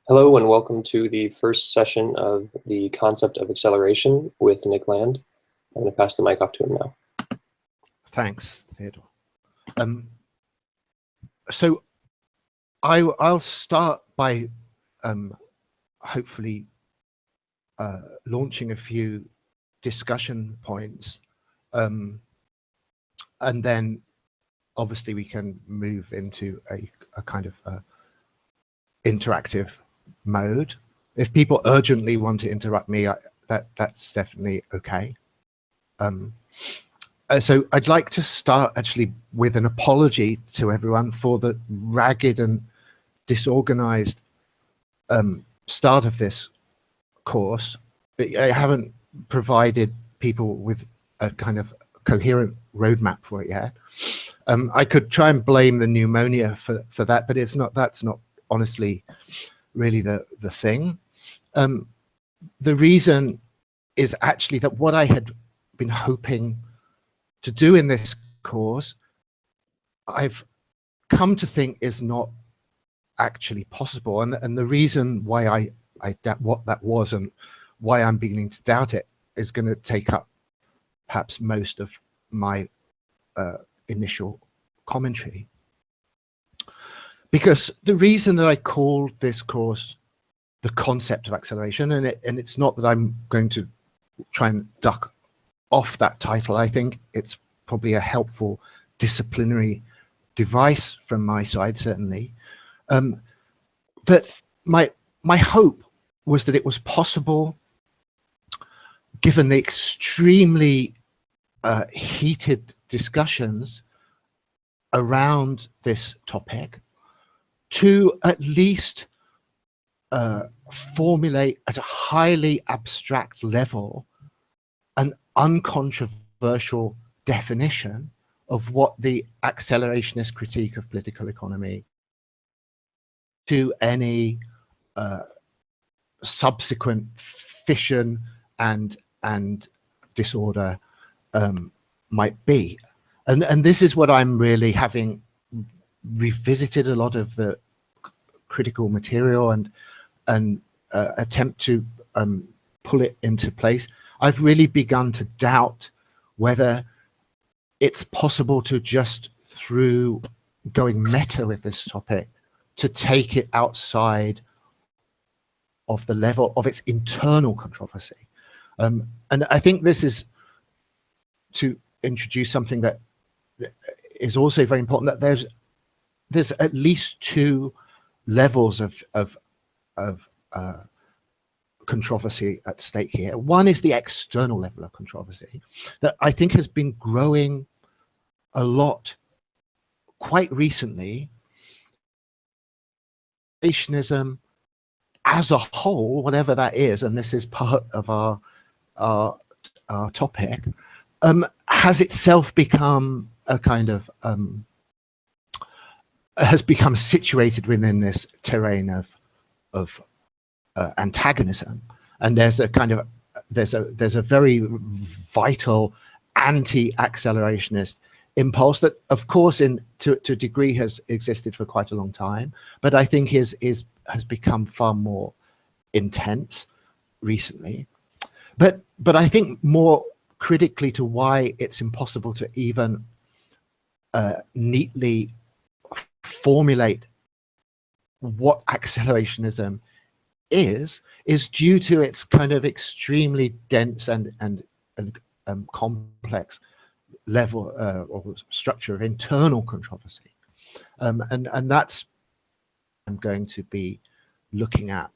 Hello and welcome to the first session of the concept of acceleration with Nick Land. I'm going to pass the mic off to him now. Thanks, Theodore. So I'll start by hopefully launching a few discussion points, and then obviously we can move into a kind of interactive mode. If people urgently want to interrupt me, that's definitely okay. So I'd like to start actually with an apology to everyone for the ragged and disorganized start of this course. I haven't provided people with a kind of coherent roadmap for it yet. I could try and blame the pneumonia for that, but that's not honestly really the thing. The reason is actually that what I had been hoping to do in this course, I've come to think is not actually possible. And the reason why I doubt what that was and why I'm beginning to doubt it is going to take up perhaps most of my initial commentary. Because the reason that I called this course the concept of acceleration, and it's not that I'm going to try and duck off that title. I think it's probably a helpful disciplinary device from my side, certainly. But my hope was that it was possible, given the extremely heated discussions around this topic, to at least formulate at a highly abstract level an uncontroversial definition of what the accelerationist critique of political economy to any subsequent fission and disorder might be. And this is what I'm really, having revisited a lot of the critical material and attempt to pull it into place. I've really begun to doubt whether it's possible to just, through going meta with this topic, to take it outside of the level of its internal controversy. And I think this is to introduce something that is also very important, that there's at least two levels of controversy at stake here. One is the external level of controversy that I think has been growing a lot quite recently. Accelerationism as a whole, whatever that is, and this is part of our topic, has itself become a kind of has become situated within this terrain of antagonism, and there's a kind of there's a very vital anti-accelerationist impulse that, of course, to a degree has existed for quite a long time, but I think has become far more intense recently. But I think more critically to why it's impossible to even neatly formulate what accelerationism is due to its kind of extremely dense and complex level or structure of internal controversy, and that's what I'm going to be looking at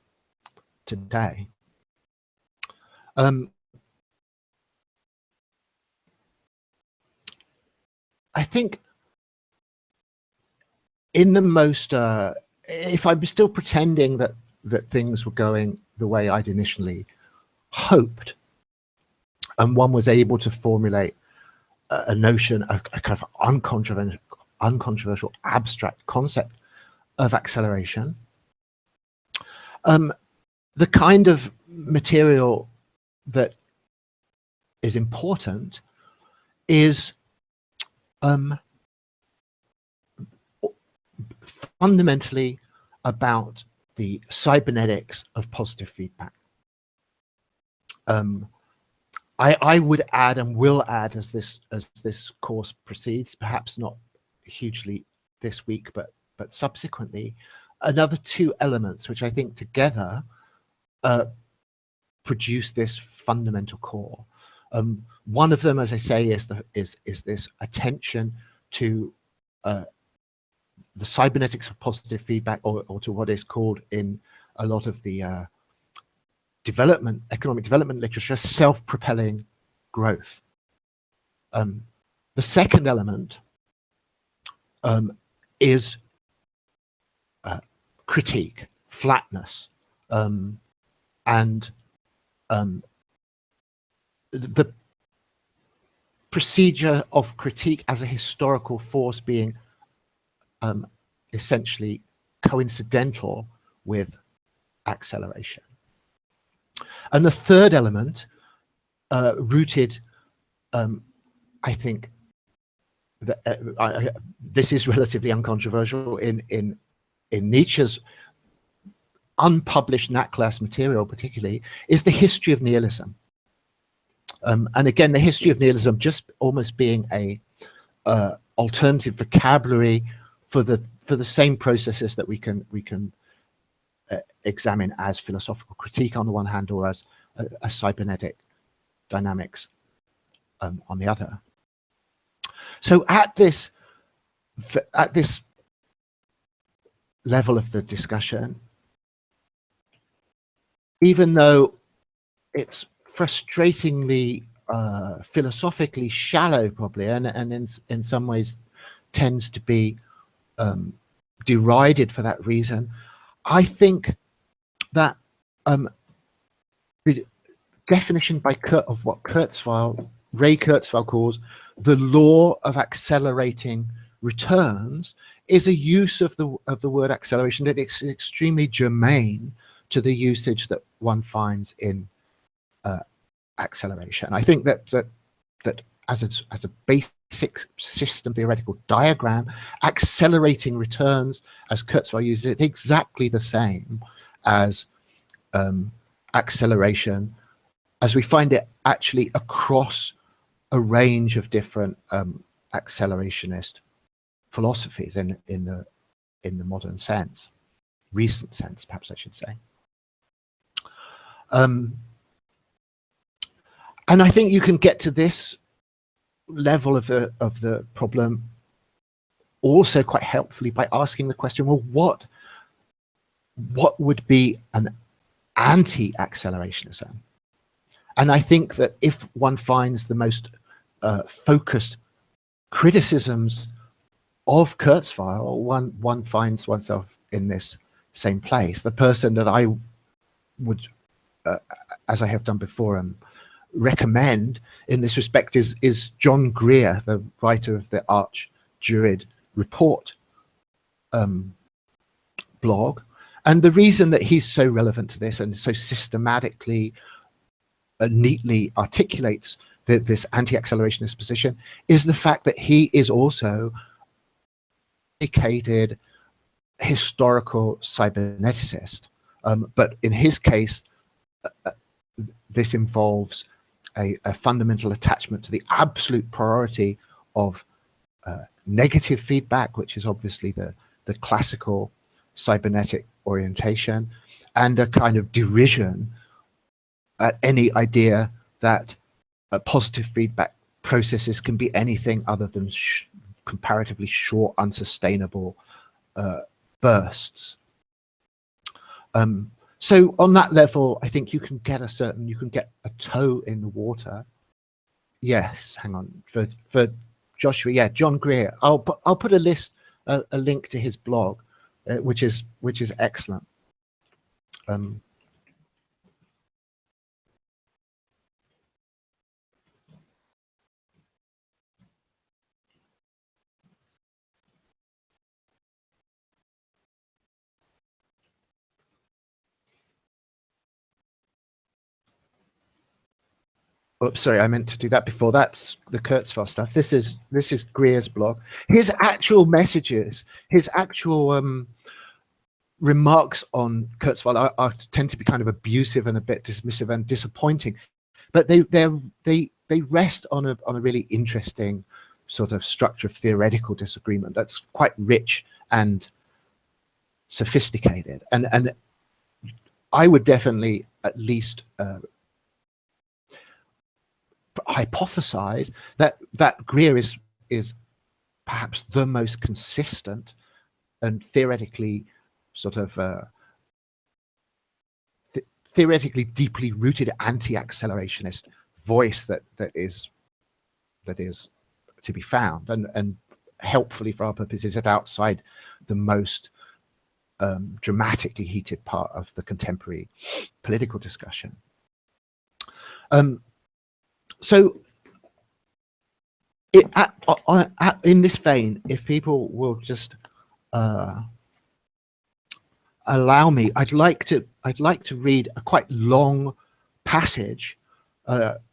today. I think in the most, if I'm still pretending that things were going the way I'd initially hoped, and one was able to formulate a notion, a kind of uncontroversial abstract concept of acceleration, the kind of material that is important is fundamentally about the cybernetics of positive feedback. I would add and will add as this course proceeds, perhaps not hugely this week, but subsequently, another two elements which I think together produce this fundamental core. One of them, as I say, is this attention to the cybernetics of positive feedback, or to what is called in a lot of the economic development literature, self-propelling growth. The second element is critique, flatness, and the procedure of critique as a historical force being essentially coincidental with acceleration. And the third element, rooted, I think, that this is relatively uncontroversial in Nietzsche's unpublished Nat class material, particularly, is the history of nihilism. And again, the history of nihilism just almost being a alternative vocabulary for the same processes that we can examine as philosophical critique on the one hand, or as a cybernetic dynamics on the other. So at this level of the discussion, even though it's frustratingly philosophically shallow, probably, and in some ways tends to be derided for that reason, I think that the definition of what Ray Kurzweil calls the law of accelerating returns is a use of the word acceleration that is extremely germane to the usage that one finds in acceleration. I think that as a basic system theoretical diagram, accelerating returns, as Kurzweil uses it, exactly the same as acceleration, as we find it actually across a range of different accelerationist philosophies in the modern sense, recent sense, perhaps I should say. And I think you can get to this level of the problem also quite helpfully by asking the question, well, what would be an anti-accelerationism? And I think that if one finds the most focused criticisms of Kurzweil, one finds oneself in this same place. The person that I would, as I have done before, recommend in this respect is John Greer, the writer of the Arch Druid Report blog. And the reason that he's so relevant to this and so systematically neatly articulates this anti-accelerationist position is the fact that he is also a dedicated historical cyberneticist. But in his case, this involves a fundamental attachment to the absolute priority of negative feedback, which is obviously the classical cybernetic orientation, and a kind of derision at any idea that positive feedback processes can be anything other than comparatively short, unsustainable bursts. So on that level, I think you can get a toe in the water. Yes, hang on, for Joshua, yeah, John Greer. I'll put a link to his blog, which is excellent. Oops, sorry, I meant to do that before. That's the Kurzweil stuff. This is Greer's blog. His actual messages, his actual remarks on Kurzweil are tend to be kind of abusive and a bit dismissive and disappointing, but they rest on a really interesting sort of structure of theoretical disagreement that's quite rich and sophisticated. And I would definitely at least hypothesize that Greer is perhaps the most consistent and theoretically sort of theoretically deeply rooted anti-accelerationist voice that is to be found, and helpfully for our purposes is outside the most dramatically heated part of the contemporary political discussion. So in this vein, if people will just allow me, I'd like to read a quite long passage.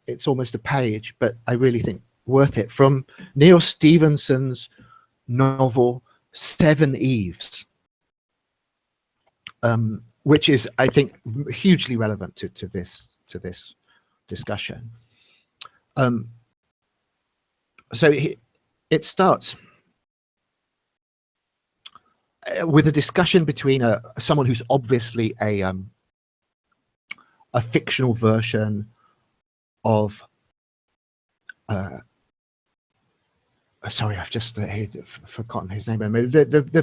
It's almost a page, but I really think worth it, from Neil Stevenson's novel Seven Eves, which is, I think, hugely relevant to this discussion. So it starts with a discussion between someone who's obviously a fictional version of sorry, I've just forgotten his name. The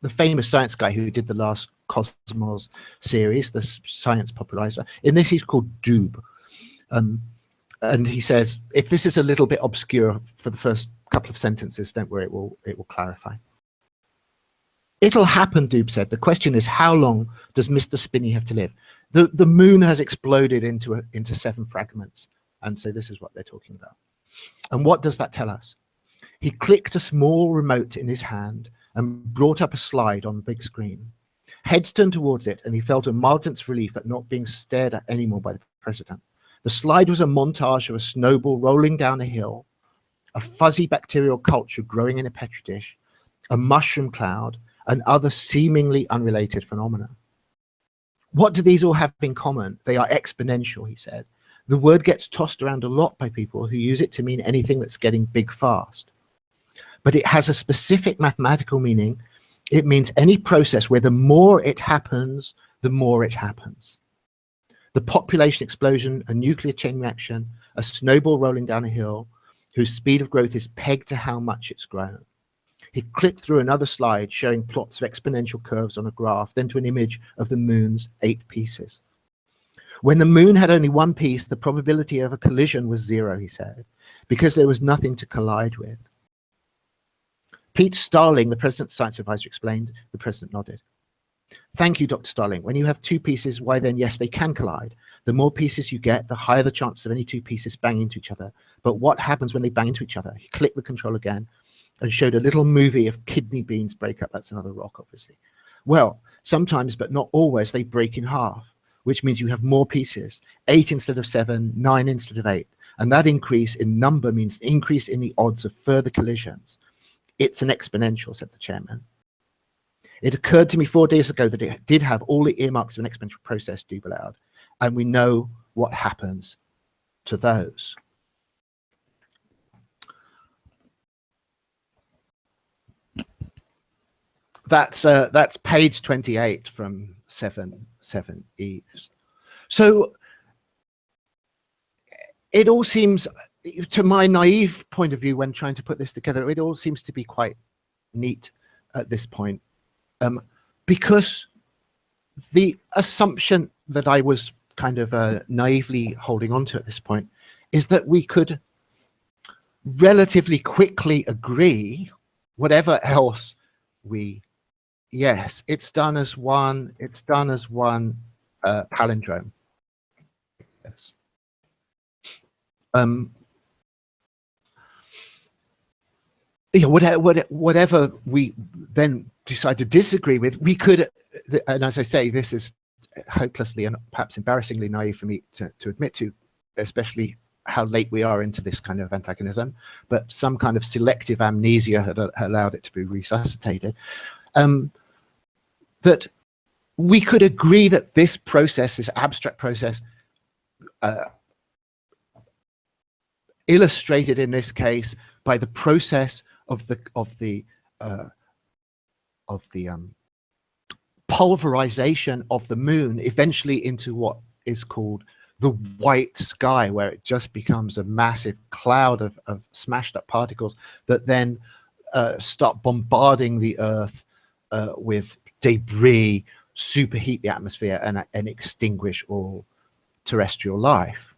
famous science guy who did the last Cosmos series, the science popularizer. In this, he's called Doob, and he says, if this is a little bit obscure for the first couple of sentences, don't worry, it will clarify. It'll happen, Doob said. The question is, how long does Mr. Spinney have to live? The moon has exploded into 7 fragments, and so this is what they're talking about. And what does that tell us? He clicked a small remote in his hand and brought up a slide on the big screen. Heads turned towards it, and he felt a mild sense of relief at not being stared at anymore by the president. The slide was a montage of a snowball rolling down a hill, a fuzzy bacterial culture growing in a petri dish, a mushroom cloud, and other seemingly unrelated phenomena. What do these all have in common? They are exponential, he said. The word gets tossed around a lot by people who use it to mean anything that's getting big fast. But it has a specific mathematical meaning. It means any process where the more it happens, the more it happens. The population explosion, a nuclear chain reaction, a snowball rolling down a hill, whose speed of growth is pegged to how much it's grown. He clicked through another slide showing plots of exponential curves on a graph, then to an image of the moon's 8 pieces. When the moon had only 1 piece, the probability of a collision was 0, he said, because there was nothing to collide with. Pete Starling, the president's science advisor, explained. The president nodded. Thank you, Dr. Starling. When you have 2 pieces, why then, yes, they can collide. The more pieces you get, the higher the chance of any 2 pieces banging into each other. But what happens when they bang into each other? He clicked the control again and showed a little movie of kidney beans break up. That's another rock, obviously. Well, sometimes, but not always, they break in half, which means you have more pieces, 8 instead of 7, 9 instead of 8. And that increase in number means increase in the odds of further collisions. It's an exponential, said the chairman. It occurred to me 4 days ago that it did have all the earmarks of an exponential process, Doob allowed, and we know what happens to those. That's page 28 from Seven Eves. So it all seems, to my naive point of view when trying to put this together, it all seems to be quite neat at this point, because the assumption that I was kind of naively holding on to at this point is that we could relatively quickly agree, whatever else yes, it's done as one palindrome. Yes. Yeah, whatever we then decide to disagree with, we could, and as I say, this is hopelessly and perhaps embarrassingly naive for me to admit to, especially how late we are into this kind of antagonism, but some kind of selective amnesia had allowed it to be resuscitated. that we could agree that this process, this abstract process, illustrated in this case by the process of the pulverization of the moon eventually into what is called the white sky, where it just becomes a massive cloud of smashed up particles that then start bombarding the Earth with debris, superheat the atmosphere, and extinguish all terrestrial life.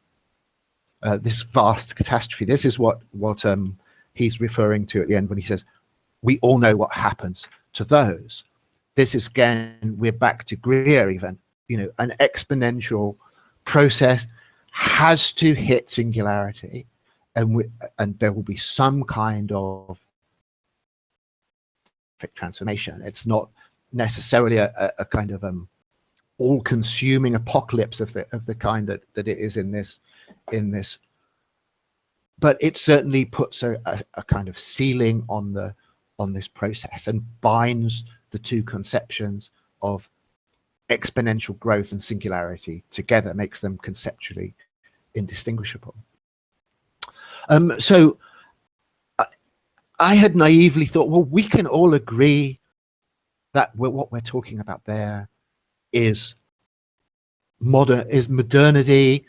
This vast catastrophe. This is what he's referring to at the end when he says, we all know what happens to those. This is, again, we're back to Greer even, you know, an exponential process has to hit singularity, and there will be some kind of transformation. It's not necessarily a kind of all-consuming apocalypse of the kind that it is in this, but it certainly puts a kind of ceiling on this process and binds the two conceptions of exponential growth and singularity together, makes them conceptually indistinguishable. So I had naively thought, well, we can all agree that what we're talking about there is modernity,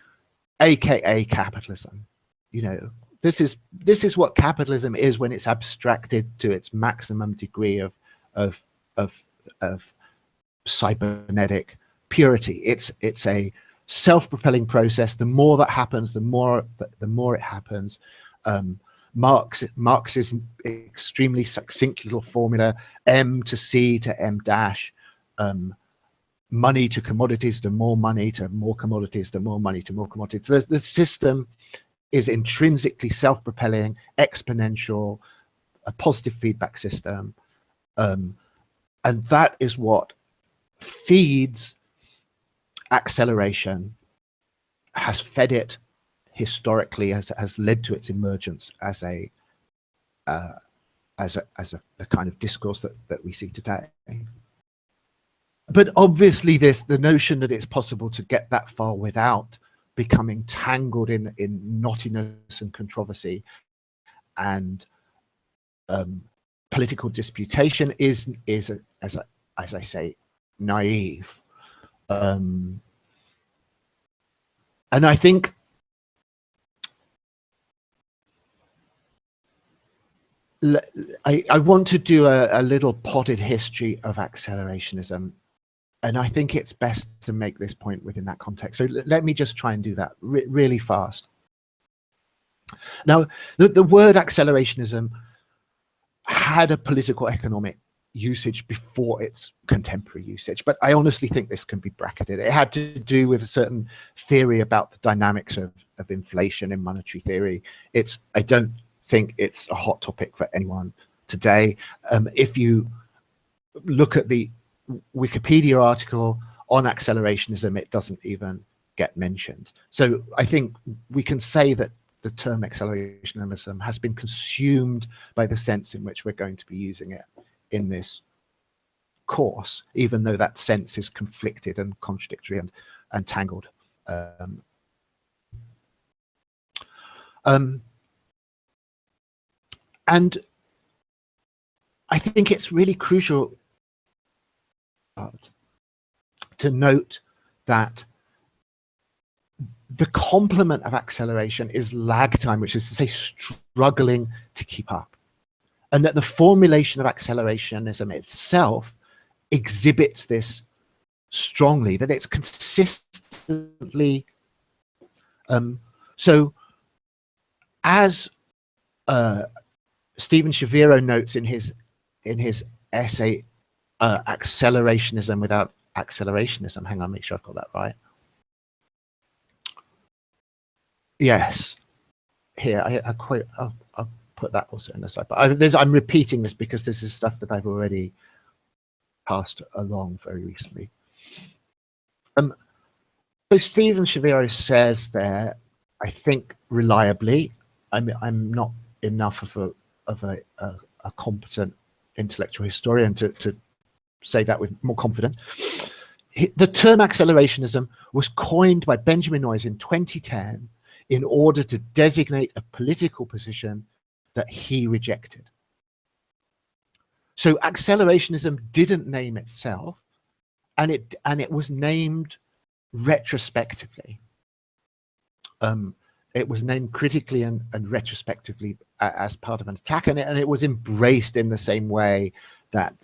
aka capitalism. You know, this is what capitalism is when it's abstracted to its maximum degree of cybernetic purity. It's a self-propelling process. The more that happens, the more it happens. Marx's extremely succinct little formula: M to C to M dash, money to commodities to more money to more commodities to more money to more commodities. So the system is intrinsically self-propelling, exponential, a positive feedback system, and that is what feeds acceleration, has fed it historically, has led to its emergence as the kind of discourse that we see today. But obviously the notion that it's possible to get that far without becoming tangled in knottiness and controversy and political disputation is as I say, naive. And I think I want to do a little potted history of accelerationism, and I think it's best to make this point within that context. So let me just try and do that really fast. Now, the word accelerationism had a political economic usage before its contemporary usage, but I honestly think this can be bracketed. It had to do with a certain theory about the dynamics of inflation in monetary theory. I don't think it's a hot topic for anyone today. If you look at the Wikipedia article on accelerationism, it doesn't even get mentioned. So I think we can say that the term accelerationism has been consumed by the sense in which we're going to be using it in this course, even though that sense is conflicted and contradictory and tangled. And I think it's really crucial to note that the complement of acceleration is lag time, which is to say struggling to keep up. And that the formulation of accelerationism itself exhibits this strongly, that it's consistently. So as Stephen Shaviro notes in his essay, Accelerationism Without Accelerationism. Hang on, make sure I've got that right. Yes, here I quote. I'll put that also in the side. But I'm repeating this because this is stuff that I've already passed along very recently. So Stephen Shaviro says there, I think reliably, I'm not enough of a competent intellectual historian to say that with more confidence. The term accelerationism was coined by Benjamin Noyes in 2010 in order to designate a political position that he rejected. So accelerationism didn't name itself, and it was named retrospectively. It was named critically and retrospectively as part of an attack, and it was embraced in the same way that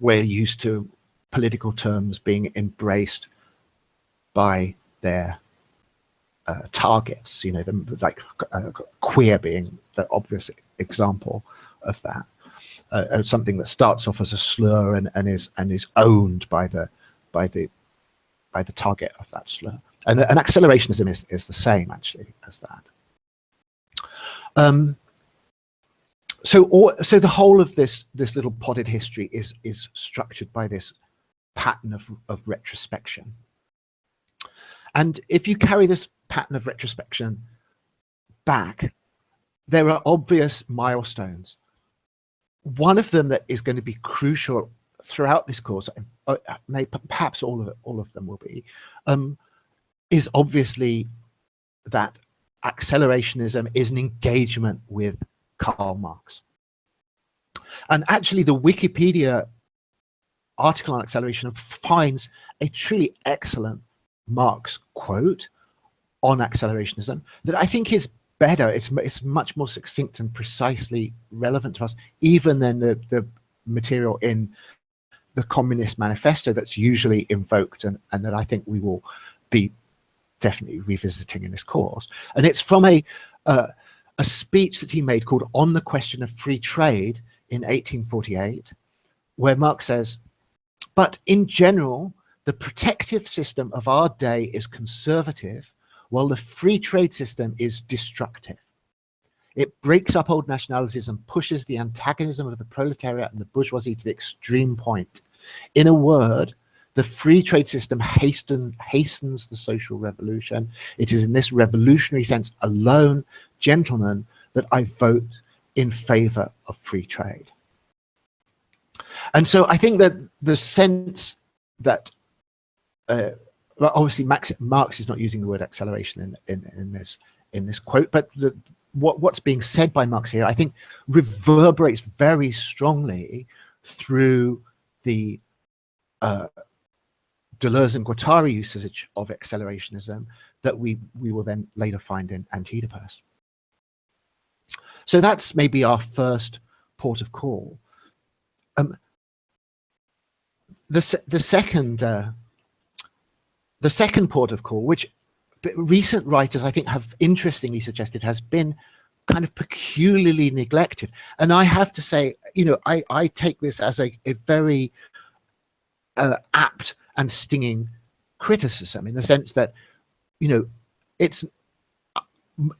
we're used to political terms being embraced by their targets, like queer being the obvious example of that. Something that starts off as a slur and is owned by the target of that slur. And accelerationism is the same actually as that. So the whole of this little potted history is structured by this pattern of retrospection. And if you carry this pattern of retrospection back, there are obvious milestones. One of them that is going to be crucial throughout this course, perhaps all of them will be, is obviously that accelerationism is an engagement with Karl Marx. And actually the Wikipedia article on acceleration finds a truly excellent Marx quote on accelerationism that I think is better. It's much more succinct and precisely relevant to us, even than the material in the Communist Manifesto that's usually invoked and that I think we will be definitely revisiting in this course. And it's from a speech that he made called On the Question of Free Trade in 1848, where Marx says, "But in general, the protective system of our day is conservative, while the free trade system is destructive. It breaks up old nationalities and pushes the antagonism of the proletariat and the bourgeoisie to the extreme point. In a word, the free trade system hastens the social revolution. It is in this revolutionary sense alone, gentlemen, that I vote in favor of free trade." And so I think that the sense that well, obviously Marx is not using the word acceleration in this quote, but what's being said by Marx here, I think, reverberates very strongly through the Deleuze and Guattari usage of accelerationism that we will then later find in Anti-Oedipus. So that's maybe our first port of call. The second port of call, which recent writers I think have interestingly suggested has been kind of peculiarly neglected, and I have to say, I take this as a very apt and stinging criticism, in the sense that, it's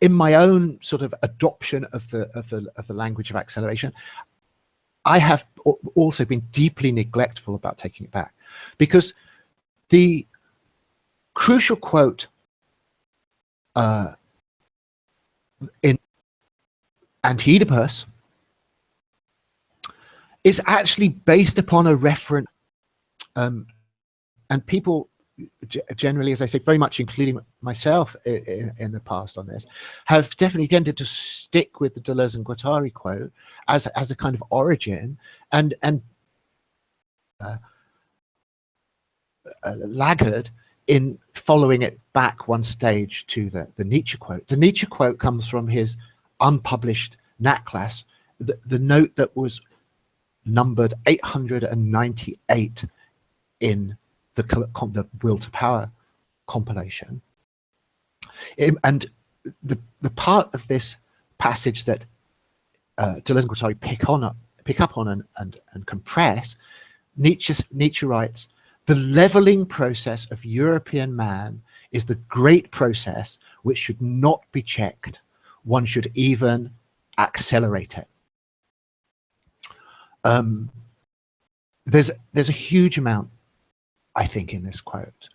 in my own sort of adoption of the language of acceleration, I have also been deeply neglectful about taking it back, because the crucial quote in Anti-Oedipus is actually based upon a reference, and people generally, as I say, very much including myself in the past on this, have definitely tended to stick with the Deleuze and Guattari quote as a kind of origin, and laggard in following it back one stage to the Nietzsche quote. The Nietzsche quote comes from his unpublished Nachlass, the note that was numbered 898 in the Will to Power compilation. And the part of this passage that Deleuze and Guattari pick up on and compress, Nietzsche writes, "The leveling process of European man is the great process which should not be checked. One should even accelerate it." There's a huge amount, I think, in this quote,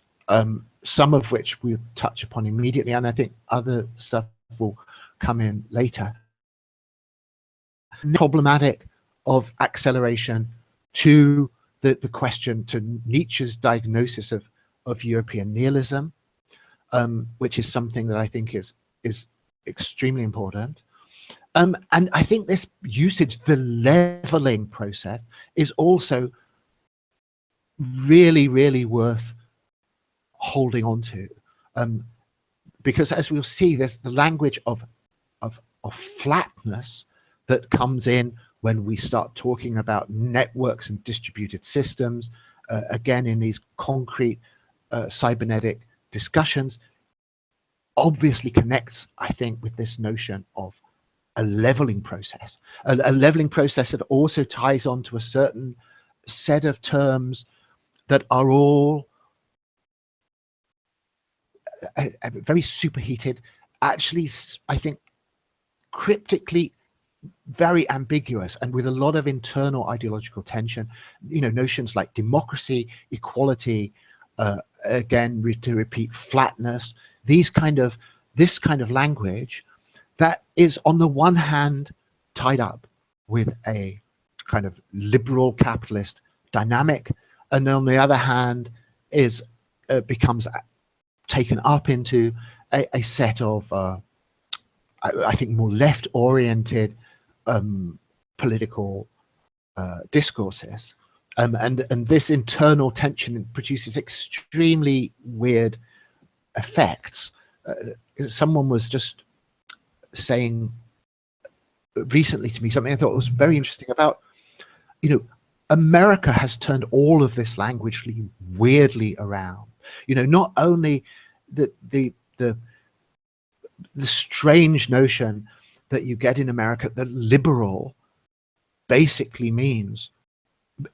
some of which we'll touch upon immediately, and I think other stuff will come in later. Problematic of acceleration to the question, to Nietzsche's diagnosis of European nihilism, which is something that I think is extremely important. And I think this usage, the leveling process, is also really, really worth holding on to, because as we'll see, there's the language of flatness that comes in when we start talking about networks and distributed systems, again in these concrete cybernetic discussions, obviously connects, I think, with this notion of a leveling process, a leveling process that also ties on to a certain set of terms that are all very superheated, actually, I think, cryptically very ambiguous and with a lot of internal ideological tension. You know, notions like democracy, equality, again, to repeat, flatness, this kind of language that is on the one hand tied up with a kind of liberal capitalist dynamic, and on the other hand is becomes taken up into a set of I think more left-oriented political discourses, and this internal tension produces extremely weird effects. Someone was just saying recently to me something I thought was very interesting about, you know, America has turned all of this language weirdly around. You know, not only the strange notion that you get in America that liberal basically means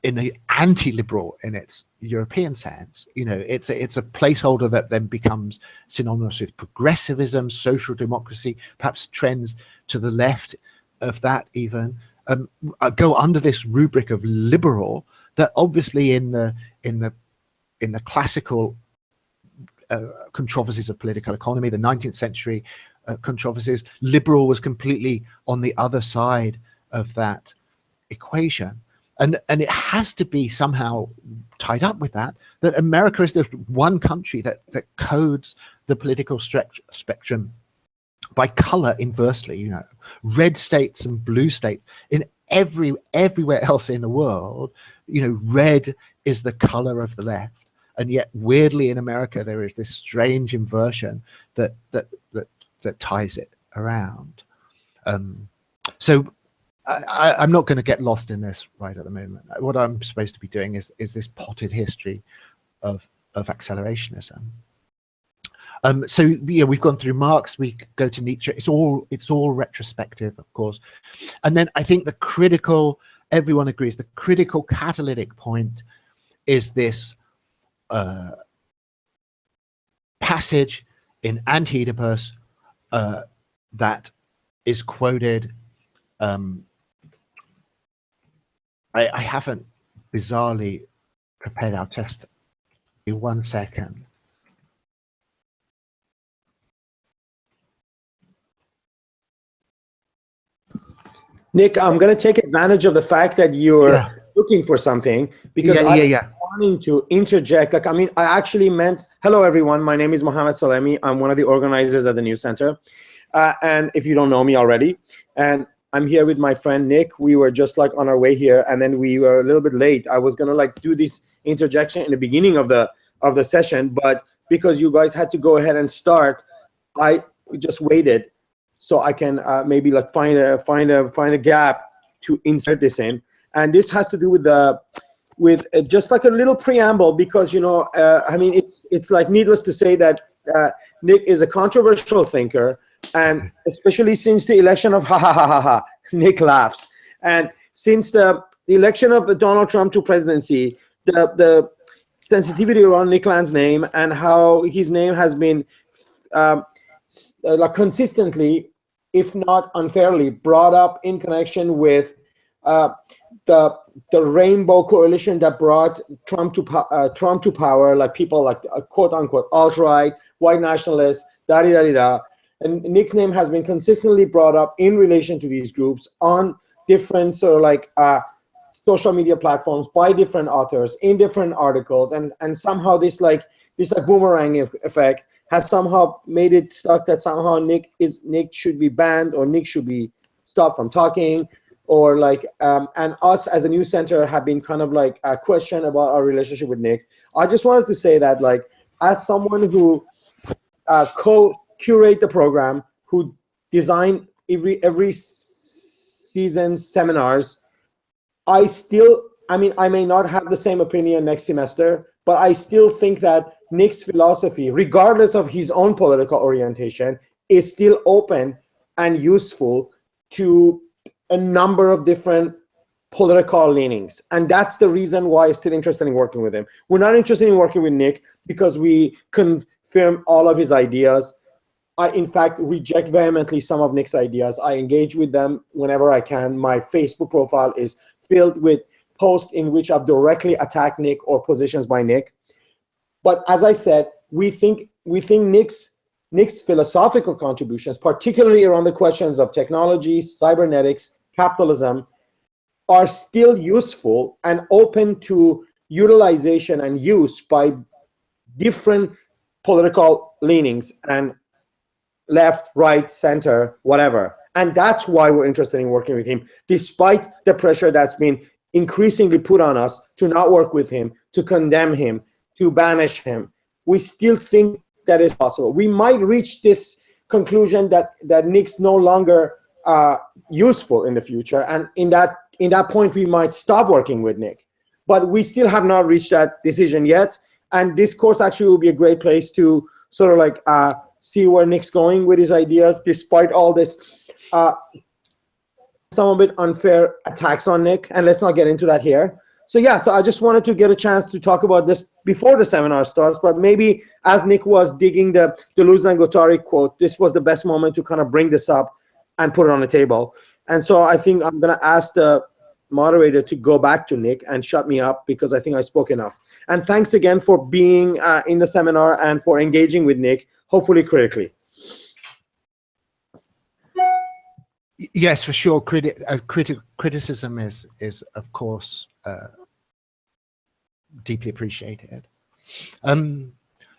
in an anti-liberal in its European sense. You know, it's a placeholder that then becomes synonymous with progressivism, social democracy, perhaps trends to the left of that even go under this rubric of liberal, that obviously in the classical controversies of political economy, the 19th century controversies, liberal was completely on the other side of that equation. And it has to be somehow tied up with that America is the one country that codes the political spectrum by color inversely. You know, red states and blue states. In everywhere else in the world, you know, red is the color of the left. And yet, weirdly, in America, there is this strange inversion that ties it around. So I'm not going to get lost in this right at the moment. What I'm supposed to be doing is this potted history of accelerationism. So yeah, we've gone through Marx. We go to Nietzsche. It's all retrospective, of course. And then I think the critical, everyone agrees, the critical catalytic point is this passage in Anti-Oedipus that is quoted. I haven't bizarrely prepared our test. 1 second. Nick, I'm going to take advantage of the fact that you're looking for something, because I'm wanting to interject. Like, I mean, I actually meant, hello, everyone. My name is Mohammed Salemi. I'm one of the organizers at the New Center. And if you don't know me already, and I'm here with my friend Nick. We were just like on our way here, and then we were a little bit late. I was going to like do this interjection in the beginning of the session, but because you guys had to go ahead and start, I just waited so I can maybe like find a gap to insert this in. And this has to do with just like a little preamble, because, you know, I mean, it's like needless to say that Nick is a controversial thinker, and especially since the election of Nick laughs, and since the election of Donald Trump to presidency, the sensitivity around Nick Land's name and how his name has been like consistently, if not unfairly, brought up in connection with the rainbow coalition that brought Trump to power, like people like quote unquote alt-right, white nationalists, da-da-da-da. And Nick's name has been consistently brought up in relation to these groups on different sort of like social media platforms by different authors in different articles, and somehow this boomerang effect has somehow made it stuck that somehow Nick should be banned, or Nick should be stopped from talking, or and us as a news center have been kind of like a question about our relationship with Nick. I just wanted to say that, like, as someone who co-curate the program, who design every season's seminars, I may not have the same opinion next semester, but I still think that Nick's philosophy, regardless of his own political orientation, is still open and useful to a number of different political leanings. And that's the reason why I'm still interested in working with him. We're not interested in working with Nick because we confirm all of his ideas. I, in fact, reject vehemently some of Nick's ideas. I engage with them whenever I can. My Facebook profile is filled with posts in which I've directly attacked Nick or positions by Nick. But as I said, we think Nick's philosophical contributions, particularly around the questions of technology, cybernetics, capitalism, are still useful and open to utilization and use by different political leanings and left, right, center, whatever. And that's why we're interested in working with him, despite the pressure that's been increasingly put on us to not work with him, to condemn him, to banish him. We still think that is possible. We might reach this conclusion that Nick's no longer useful in the future, and in that point we might stop working with Nick. But we still have not reached that decision yet, and this course actually will be a great place to sort of like see where Nick's going with his ideas, despite all this some of it unfair attacks on Nick, and let's not get into that here. So yeah, so I just wanted to get a chance to talk about this before the seminar starts, but maybe as Nick was digging the Deleuze and Guattari quote, this was the best moment to kind of bring this up and put it on the table. And so I think I'm going to ask the moderator to go back to Nick and shut me up, because I think I spoke enough. And thanks again for being in the seminar and for engaging with Nick, hopefully critically. Yes, for sure. Criticism is of course deeply appreciated.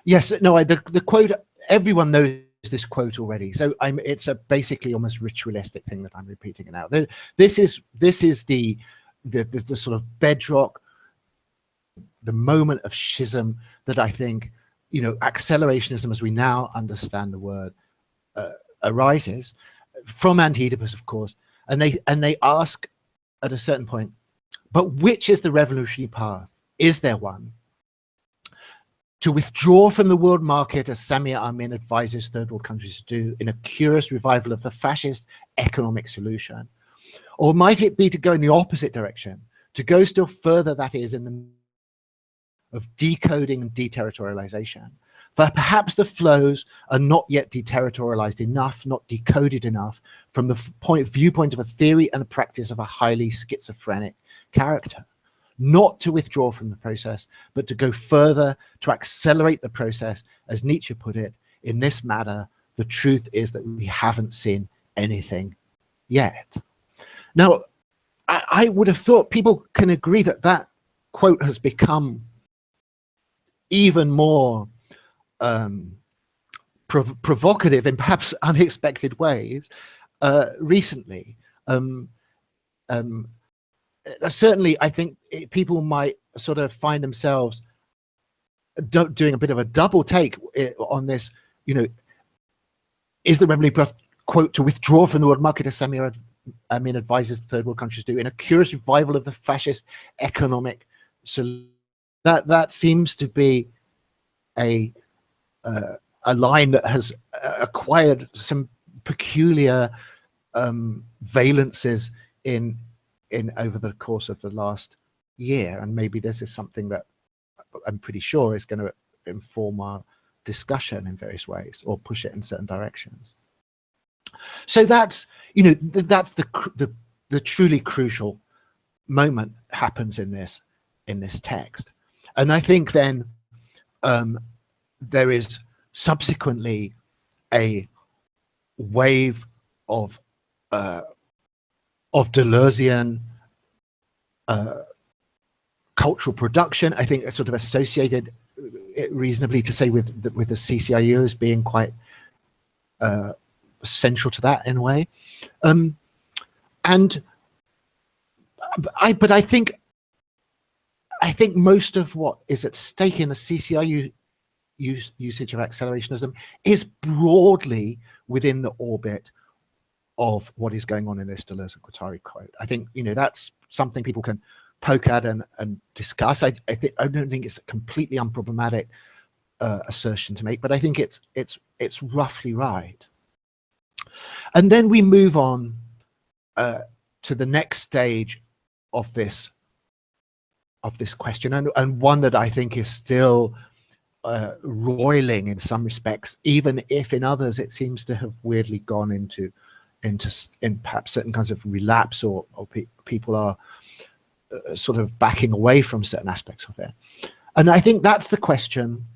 Yes, no, the quote, everyone knows this quote already, so it's a basically almost ritualistic thing that I'm repeating it now. This is the sort of bedrock, the moment of schism that I think, accelerationism, as we now understand the word, arises from Anti-Oedipus, of course, and they ask at a certain point, but which is the revolutionary path? Is there one? To withdraw from the world market, as Samir Amin advises third world countries to do, in a curious revival of the fascist economic solution? Or might it be to go in the opposite direction, to go still further, that is, in the of decoding and deterritorialization? For perhaps the flows are not yet deterritorialized enough, not decoded enough, from the viewpoint of a theory and a practice of a highly schizophrenic character. Not to withdraw from the process, but to go further, to accelerate the process. As Nietzsche put it, in this matter, the truth is that we haven't seen anything yet. Now, I would have thought people can agree that that quote has become even more provocative in perhaps unexpected ways recently. Certainly, I think people might sort of find themselves doing a bit of a double take on this. Is the revolutionary quote to withdraw from the world market, as Samir Amin advises third world countries do, in a curious revival of the fascist economic solution? That seems to be a line that has acquired some peculiar valences in over the course of the last year, and maybe this is something that I'm pretty sure is going to inform our discussion in various ways, or push it in certain directions. So that's that's the truly crucial moment happens in this text, and I think then there is subsequently a wave of Deleuzian cultural production. I think it's sort of associated reasonably to say with the CCIU as being quite central to that in a way. But I think most of what is at stake in the CCIU usage of accelerationism is broadly within the orbit of what is going on in this Deleuze and Guattari quote. I think, you know, that's something people can poke at and discuss. I don't think it's a completely unproblematic assertion to make, but I think it's roughly right. And then we move on to the next stage of this question, and one that I think is still roiling in some respects, even if in others it seems to have weirdly gone into perhaps certain kinds of relapse, or people are sort of backing away from certain aspects of it. And I think that's the question.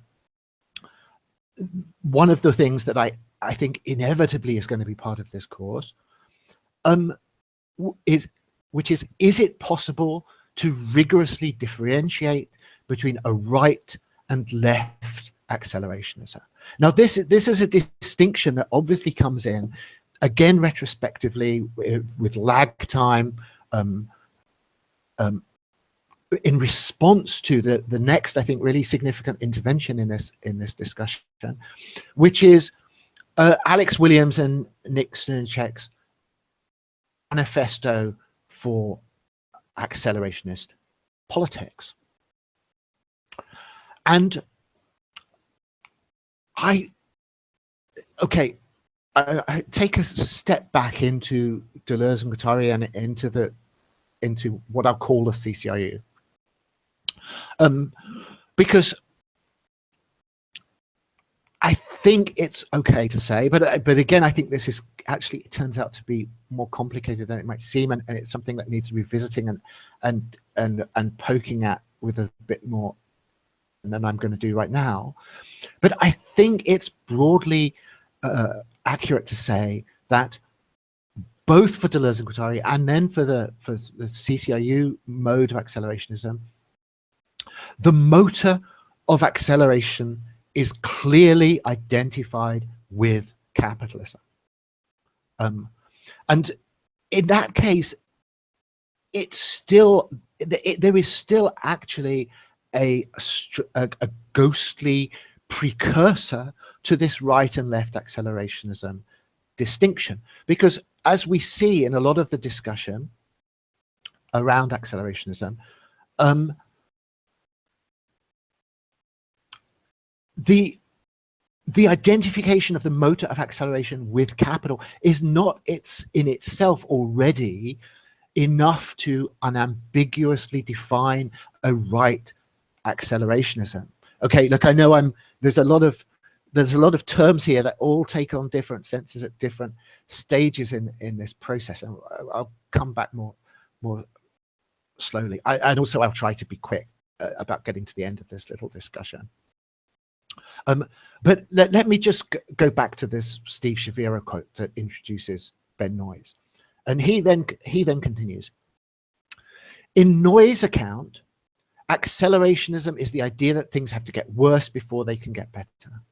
One of the things that I think inevitably is going to be part of this course is it possible to rigorously differentiate between a right and left accelerationism? Now, this is a distinction that obviously comes in, again, retrospectively, with lag time, in response to the next, I think, really significant intervention in this discussion, which is Alex Williams and Nick Sternchek's manifesto for accelerationist politics. And I take a step back into Deleuze and Guattari and into what I'll call the CCIU, because I think it's okay to say, but again, I think this is actually, it turns out to be more complicated than it might seem, and it's something that needs revisiting and poking at with a bit more than I'm going to do right now. But I think it's broadly accurate to say that both for Deleuze and Guattari, and then for the CCIU mode of accelerationism, the motor of acceleration is clearly identified with capitalism. And in that case, it's still, there is still actually a ghostly precursor to this right and left accelerationism distinction, because as we see in a lot of the discussion around accelerationism, the identification of the motor of acceleration with capital is not in itself already enough to unambiguously define a right accelerationism. Okay, look, I know there's a lot of terms here that all take on different senses at different stages in this process, and I'll come back more slowly. And also I'll try to be quick about getting to the end of this little discussion. But let me just go back to this Steve Shavira quote that introduces Ben Noyes, and he then continues. In Noyes' account, accelerationism is the idea that things have to get worse before they can get better.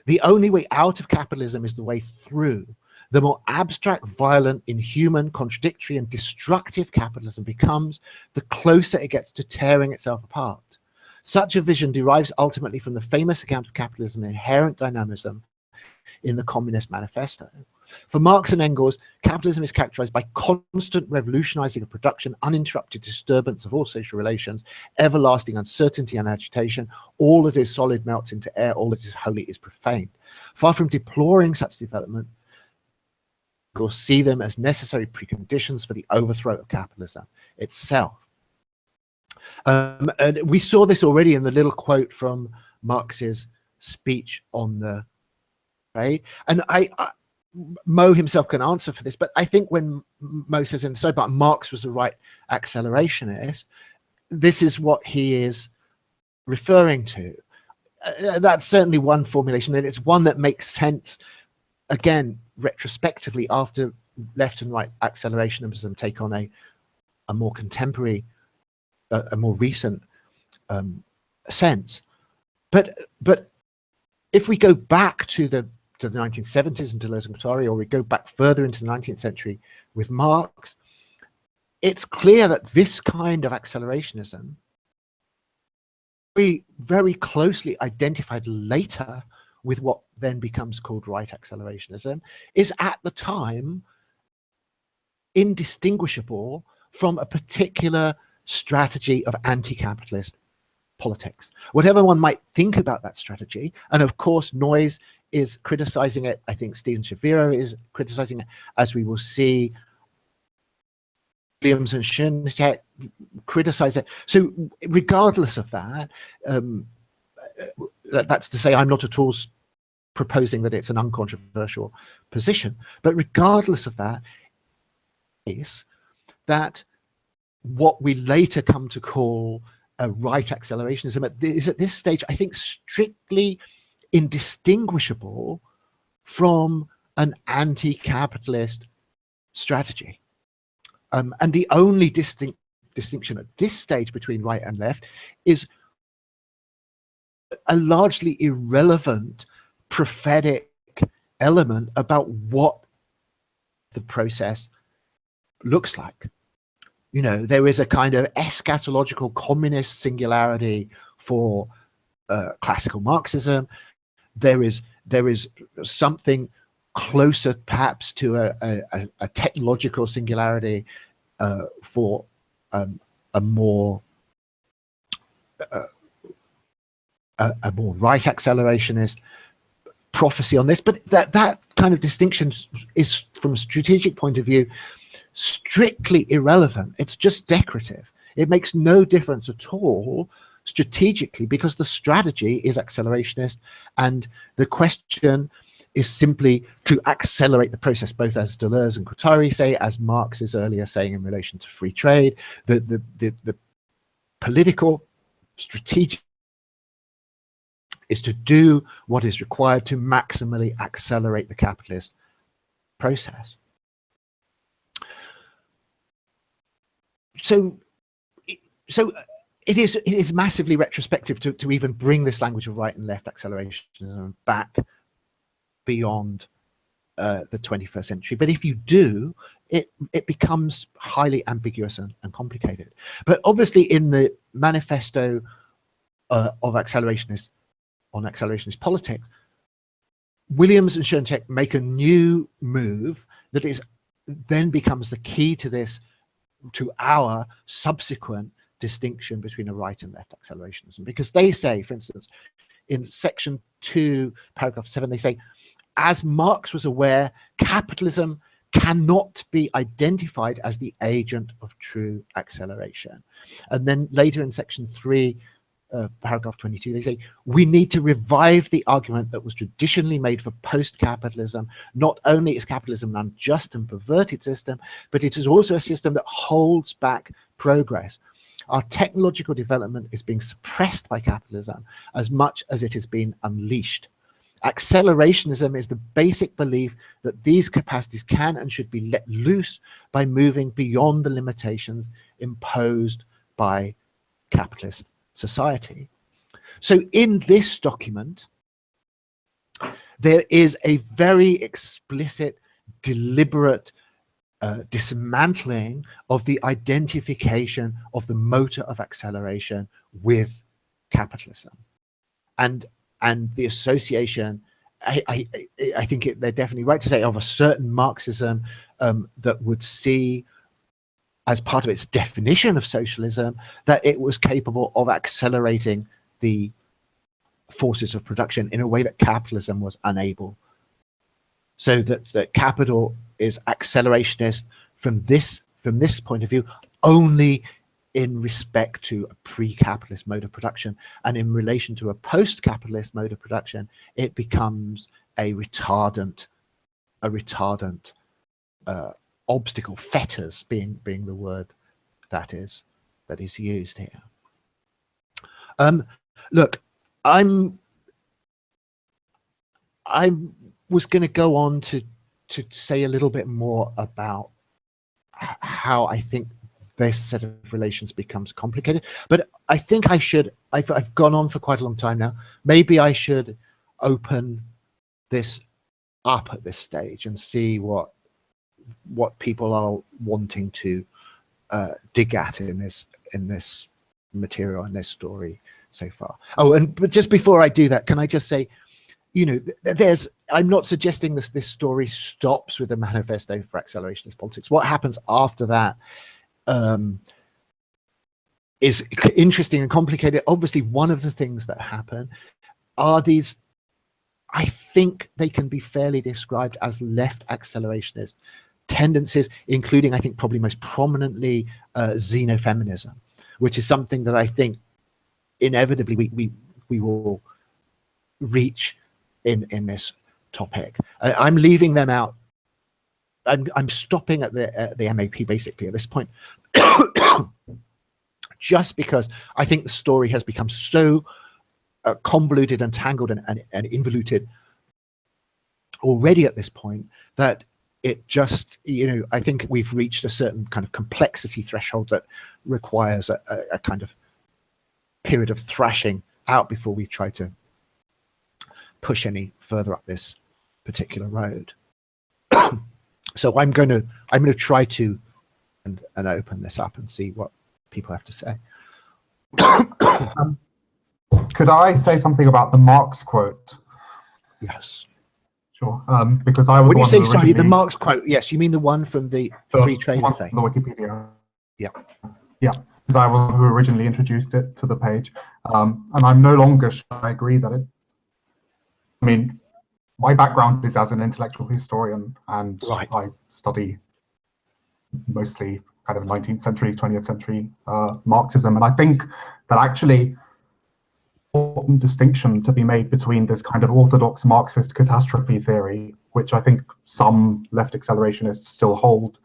The only way out of capitalism is the way through. The more abstract, violent, inhuman, contradictory, and destructive capitalism becomes, the closer it gets to tearing itself apart. Such a vision derives ultimately from the famous account of capitalism's inherent dynamism in the Communist Manifesto. For Marx and Engels, capitalism is characterized by constant revolutionizing of production, uninterrupted disturbance of all social relations, everlasting uncertainty and agitation. All that is solid melts into air, all that is holy is profaned. Far from deploring such development, we'll see them as necessary preconditions for the overthrow of capitalism itself. And we saw this already in the little quote from Marx's speech on the right. And Mo himself can answer for this, but I think when Mo says in the story about Marx was the right accelerationist, this is what he is referring to. That's certainly one formulation, and it's one that makes sense, again, retrospectively, after left and right accelerationism take on a more contemporary a more recent sense. But if we go back to the 1970s and Deleuze and Guattari, or we go back further into the 19th century with Marx, it's clear that this kind of accelerationism, we very closely identified later with what then becomes called right accelerationism, is at the time indistinguishable from a particular strategy of anti-capitalist politics. Whatever one might think about that strategy, and of course Noyes is criticizing it, I think Stephen Shaviro is criticizing it, as we will see Williams and Schoencheck criticize it. So regardless of that, that's to say I'm not at all proposing that it's an uncontroversial position, but regardless of that, is that what we later come to call a right accelerationism is at this stage, I think, strictly indistinguishable from an anti-capitalist strategy. And the only distinction at this stage between right and left is a largely irrelevant prophetic element about what the process looks like. You know, there is a kind of eschatological communist singularity for classical Marxism. There is something closer perhaps to a technological singularity for a more right accelerationist prophecy on this. But that kind of distinction is, from a strategic point of view, strictly irrelevant. It's just decorative. It makes no difference at all strategically, because the strategy is accelerationist, and the question is simply to accelerate the process, both as Deleuze and Guattari say, as Marx is earlier saying in relation to free trade. The political strategic is to do what is required to maximally accelerate the capitalist process. So it is massively retrospective to even bring this language of right and left accelerationism back beyond the 21st century. But if you do, it becomes highly ambiguous and complicated. But obviously, in the manifesto of accelerationist politics, Williams and Schoencheck make a new move that is then becomes the key to this, to our subsequent distinction between a right and left accelerationism. Because they say, for instance, in section 2, paragraph 7, they say, as Marx was aware, capitalism cannot be identified as the agent of true acceleration. And then later in section 3, paragraph 22, they say, we need to revive the argument that was traditionally made for post-capitalism. Not only is capitalism an unjust and perverted system, but it is also a system that holds back progress. Our technological development is being suppressed by capitalism as much as it has been unleashed. Accelerationism is the basic belief that these capacities can and should be let loose by moving beyond the limitations imposed by capitalist society. So in this document, there is a very explicit, deliberate dismantling of the identification of the motor of acceleration with capitalism, and the association, I think they're definitely right to say, of a certain Marxism that would see, as part of its definition of socialism, that it was capable of accelerating the forces of production in a way that capitalism was unable. So that capital is accelerationist from this point of view only in respect to a pre-capitalist mode of production, and in relation to a post-capitalist mode of production, it becomes a retardant obstacle, fetters being the word that is used here. Look, I was going to go on to say a little bit more about how I think this set of relations becomes complicated. But I think I should, I've gone on for quite a long time now. Maybe I should open this up at this stage and see what people are wanting to dig at in this material, in this story so far. Oh, but just before I do that, can I just say, you know, I'm not suggesting this story stops with the manifesto for accelerationist politics. What happens after that is interesting and complicated. Obviously, one of the things that happen are these, I think they can be fairly described as left accelerationist tendencies, including, I think, probably most prominently xenofeminism, which is something that I think inevitably we will reach in this topic. I'm leaving them out. I'm stopping at the MAP basically at this point, just because I think the story has become so convoluted and tangled and involuted already at this point that it just, you know, I think we've reached a certain kind of complexity threshold that requires a kind of period of thrashing out before we try to push any further up this particular road. So I'm going to try to and open this up and see what people have to say. Could I say something about the Marx quote? Yes. Sure. Because I was when you say sorry, the originally... Marx quote, yes, you mean the one from the free trade thing? The Wikipedia. Yeah. Yeah. Because I was who originally introduced it to the page, and I'm no longer sure I agree that it. I mean, my background is as an intellectual historian, and right. I study mostly kind of 19th century, 20th century Marxism, and I think that actually important distinction to be made between this kind of orthodox Marxist catastrophe theory, which I think some left accelerationists still hold,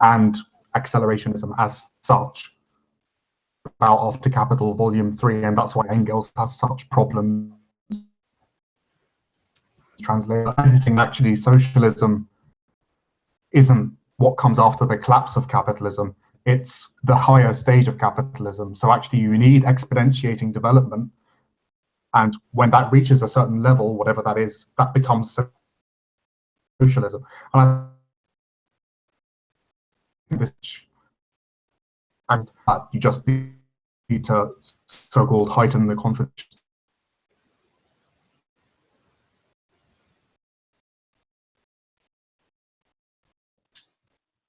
and accelerationism as such, about After Capital Volume 3, and that's why Engels has such problems translating. Actually, socialism isn't what comes after the collapse of capitalism, it's the higher stage of capitalism. So actually you need exponentiating development, and when that reaches a certain level, whatever that is, that becomes socialism. And I think this, and you just need to so-called heighten the contradictions.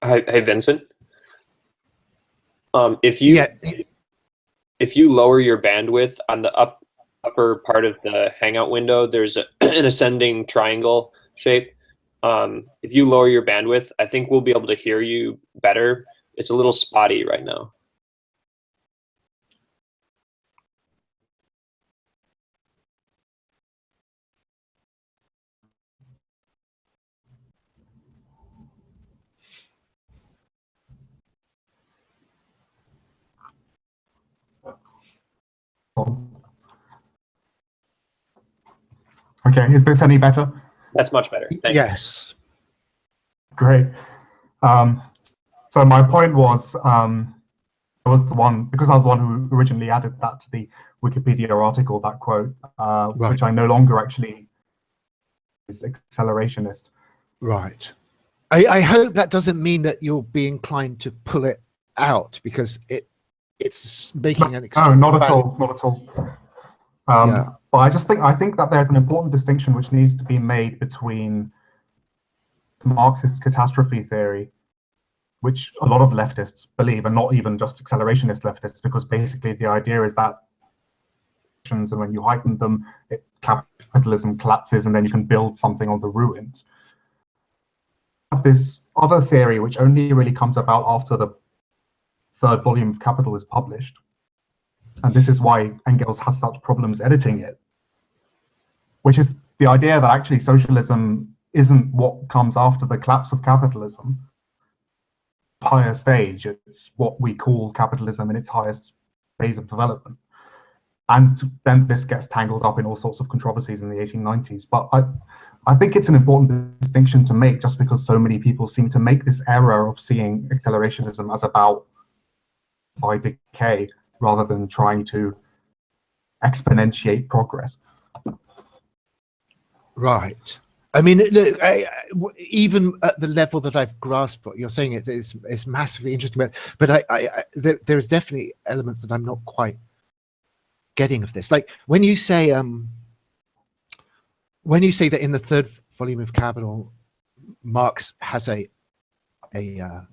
Hi, Vincent. If you lower your bandwidth on the upper part of the Hangout window, there's an ascending triangle shape. If you lower your bandwidth, I think we'll be able to hear you better. It's a little spotty right now. Okay, is this any better? That's much better. Thanks. Yes. Great. So my point was, I was the one, because I was the one who originally added that to the Wikipedia article, that quote, right, which I no longer actually is accelerationist. Right. I hope that doesn't mean that you'll be inclined to pull it out, because it's making an no, not at all, not at all. Yeah. But I think that there's an important distinction which needs to be made between Marxist catastrophe theory, which a lot of leftists believe, and not even just accelerationist leftists, because basically the idea is that, and when you heighten them, capitalism collapses, and then you can build something on the ruins. This other theory, which only really comes about after the third volume of Capital is published, and this is why Engels has such problems editing it, which is the idea that actually socialism isn't what comes after the collapse of capitalism. Higher stage, it's what we call capitalism in its highest phase of development. And then this gets tangled up in all sorts of controversies in the 1890s. But I think it's an important distinction to make, just because so many people seem to make this error of seeing accelerationism as about decay rather than trying to exponentiate progress. Right. I mean, look, even at the level that I've grasped what you're saying, it's massively interesting. But there's definitely elements that I'm not quite getting of this. Like when you say that in the third volume of Capital, Marx has a can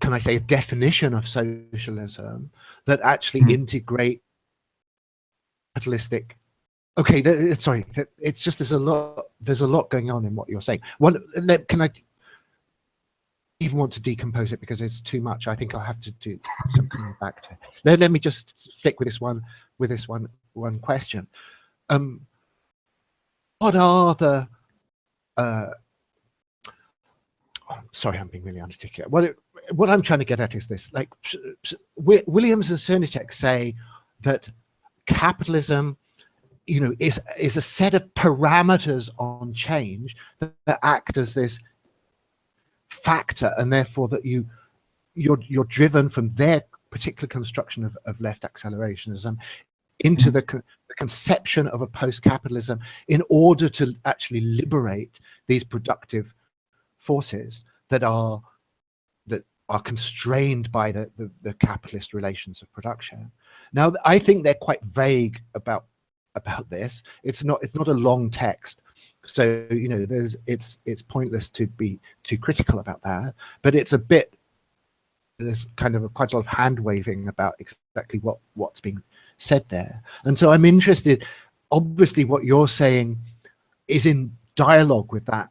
I say a definition of socialism that actually integrate capitalistic. Okay, sorry. It's just there's a lot going on in what you're saying. Can I even want to decompose it because it's too much? I think I'll have to do some coming back to. Let me just stick with this one question. What are the? Sorry, I'm being really inarticulate. What I'm trying to get at is this: like Williams and Cernicek say that capitalism, is a set of parameters on change that act as this factor, and therefore that you're driven from their particular construction of left accelerationism into the conception of a post-capitalism in order to actually liberate these productive forces that are constrained by the capitalist relations of production. Now, I think they're quite vague about this. It's not a long text, so it's pointless to be too critical about that. But there's kind of quite a lot of hand waving about exactly what's being said there. And so I'm interested. Obviously, what you're saying is in dialogue with that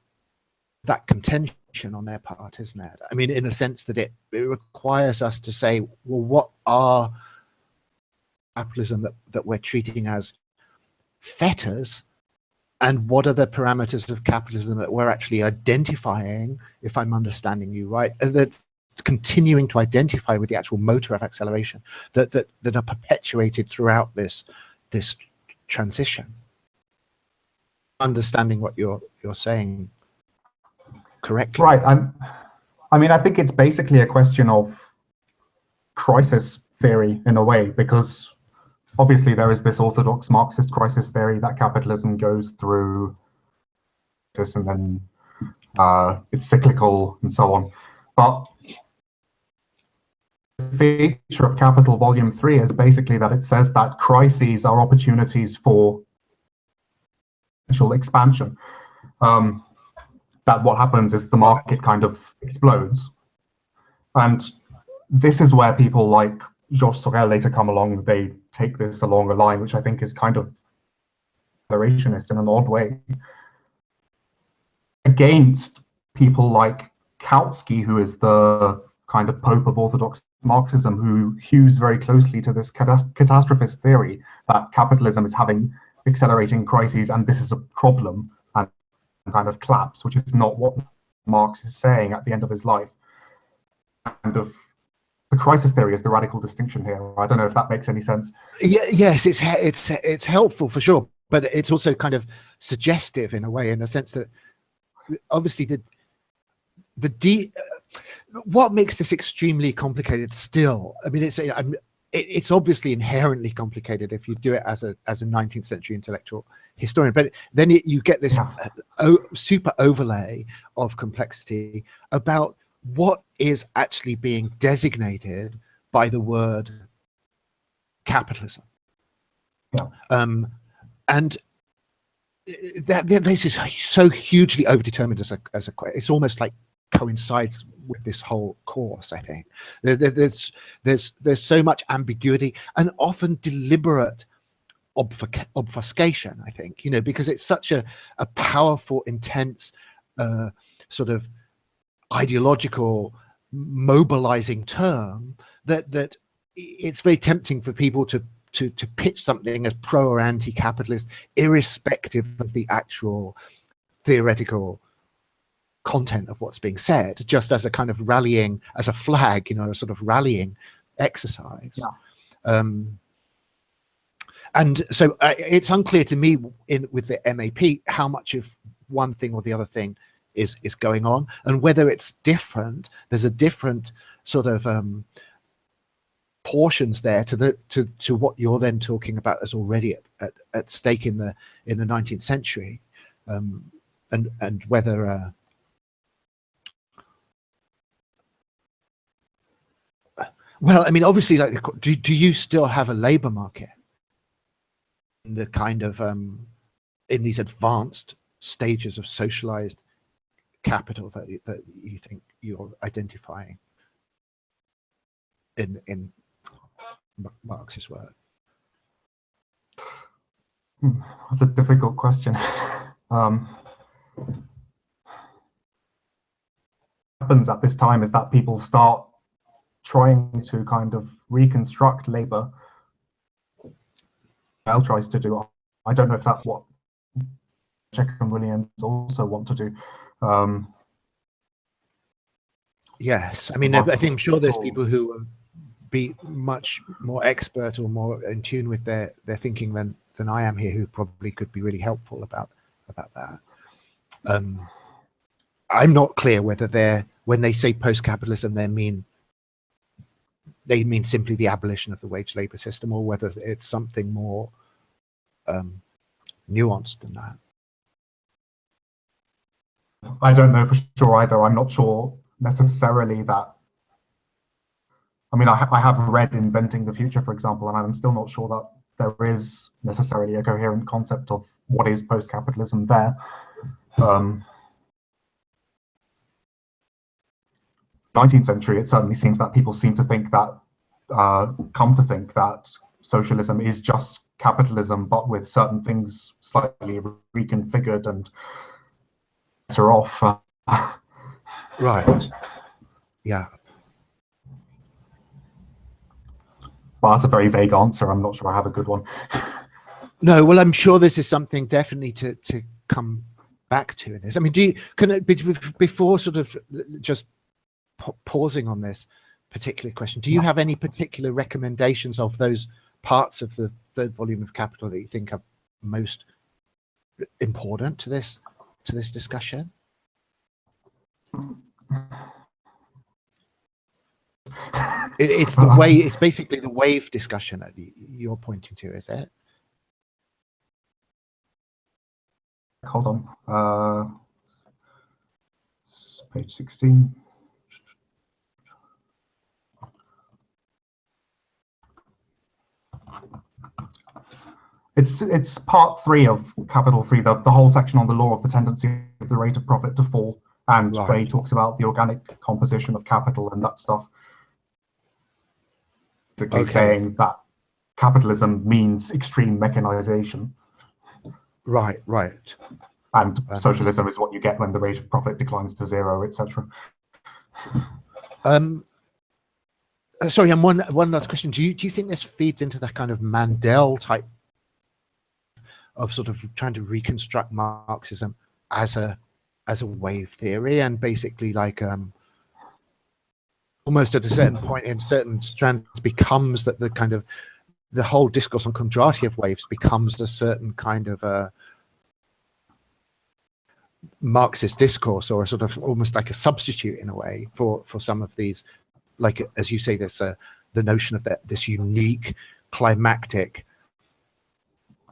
contention on their part, isn't it? I mean, in a sense that it requires us to say, well, what are capitalism that we're treating as fetters, and what are the parameters of capitalism that we're actually identifying, if I'm understanding you right, that continuing to identify with the actual motor of acceleration that are perpetuated throughout this transition. Understanding what you're saying correctly. Right. I mean, I think it's basically a question of crisis theory in a way, because obviously there is this orthodox Marxist crisis theory that capitalism goes through this and then it's cyclical and so on. But the feature of Capital Volume 3 is basically that it says that crises are opportunities for potential expansion. That what happens is the market kind of explodes. And this is where people like Georges Sorel later come along. They take this along a line which I think is kind of accelerationist in an odd way, against people like Kautsky, who is the kind of Pope of Orthodox Marxism, who hews very closely to this catastrophist theory that capitalism is having accelerating crises and this is a problem, and kind of collapse, which is not what Marx is saying at the end of his life. Kind of the crisis theory is the radical distinction here. I don't know if that makes any sense. Yes, it's helpful for sure, but it's also kind of suggestive in a way, in the sense that obviously what makes this extremely complicated still, I mean, it's obviously inherently complicated if you do it as a 19th century intellectual historian, but then you get this super overlay of complexity about what is actually being designated by the word capitalism. And this is so hugely overdetermined as a it's almost like coincides with this whole course. I think there's so much ambiguity and often deliberate obfuscation, I think, because it's such a powerful, intense sort of ideological mobilizing term that it's very tempting for people to pitch something as pro or anti-capitalist, irrespective of the actual theoretical content of what's being said, just as a kind of rallying, as a flag, a sort of rallying exercise. And so it's unclear to me with the MAP how much of one thing or the other thing is going on, and whether it's different. There's a different sort of portions there to what you're then talking about as already at stake in the 19th century, and whether well, I mean, obviously, like, do you still have a labor market in the kind of in these advanced stages of socialized capital that you think you're identifying in Marx's work? That's a difficult question. Happens at this time is that people start trying to kind of reconstruct labor. Bell tries to do. I don't know if that's what Check and Williams also want to do. Yes, I mean, I think I'm sure there's people who will be much more expert or more in tune with their thinking than I am here, who probably could be really helpful about that. I'm not clear whether when they say post-capitalism, they mean simply the abolition of the wage labor system, or whether it's something more nuanced than that. I don't know for sure either. I'm not sure necessarily that. I mean, I have read Inventing the Future, for example, and I'm still not sure that there is necessarily a coherent concept of what is post-capitalism there. 19th century, it certainly seems that people seem to think that, come to think that socialism is just capitalism, but with certain things slightly reconfigured and better off. Right. Yeah. Well, that's a very vague answer. I'm not sure I have a good one. No, well, I'm sure this is something definitely to come back to in this. I mean, before sort of just pausing on this particular question, do you have any particular recommendations of those parts of the third volume of Capital that you think are most important to this discussion? It's the way. It's basically the wave discussion that you're pointing to, is it? Hold on. Page 16. It's part 3 of Capital 3, the whole section on the law of the tendency of the rate of profit to fall, and where he talks about the organic composition of capital and that stuff. Basically saying that capitalism means extreme mechanization. Right. And socialism is what you get when the rate of profit declines to 0, etc. Sorry, and one last question. Do you think this feeds into that kind of Mandel type of sort of trying to reconstruct Marxism as a wave theory, and basically like almost at a certain point in certain strands becomes that the whole discourse on Kondratiev waves becomes a certain kind of a Marxist discourse, or a sort of almost like a substitute in a way for some of these, like as you say, this the notion of this unique climactic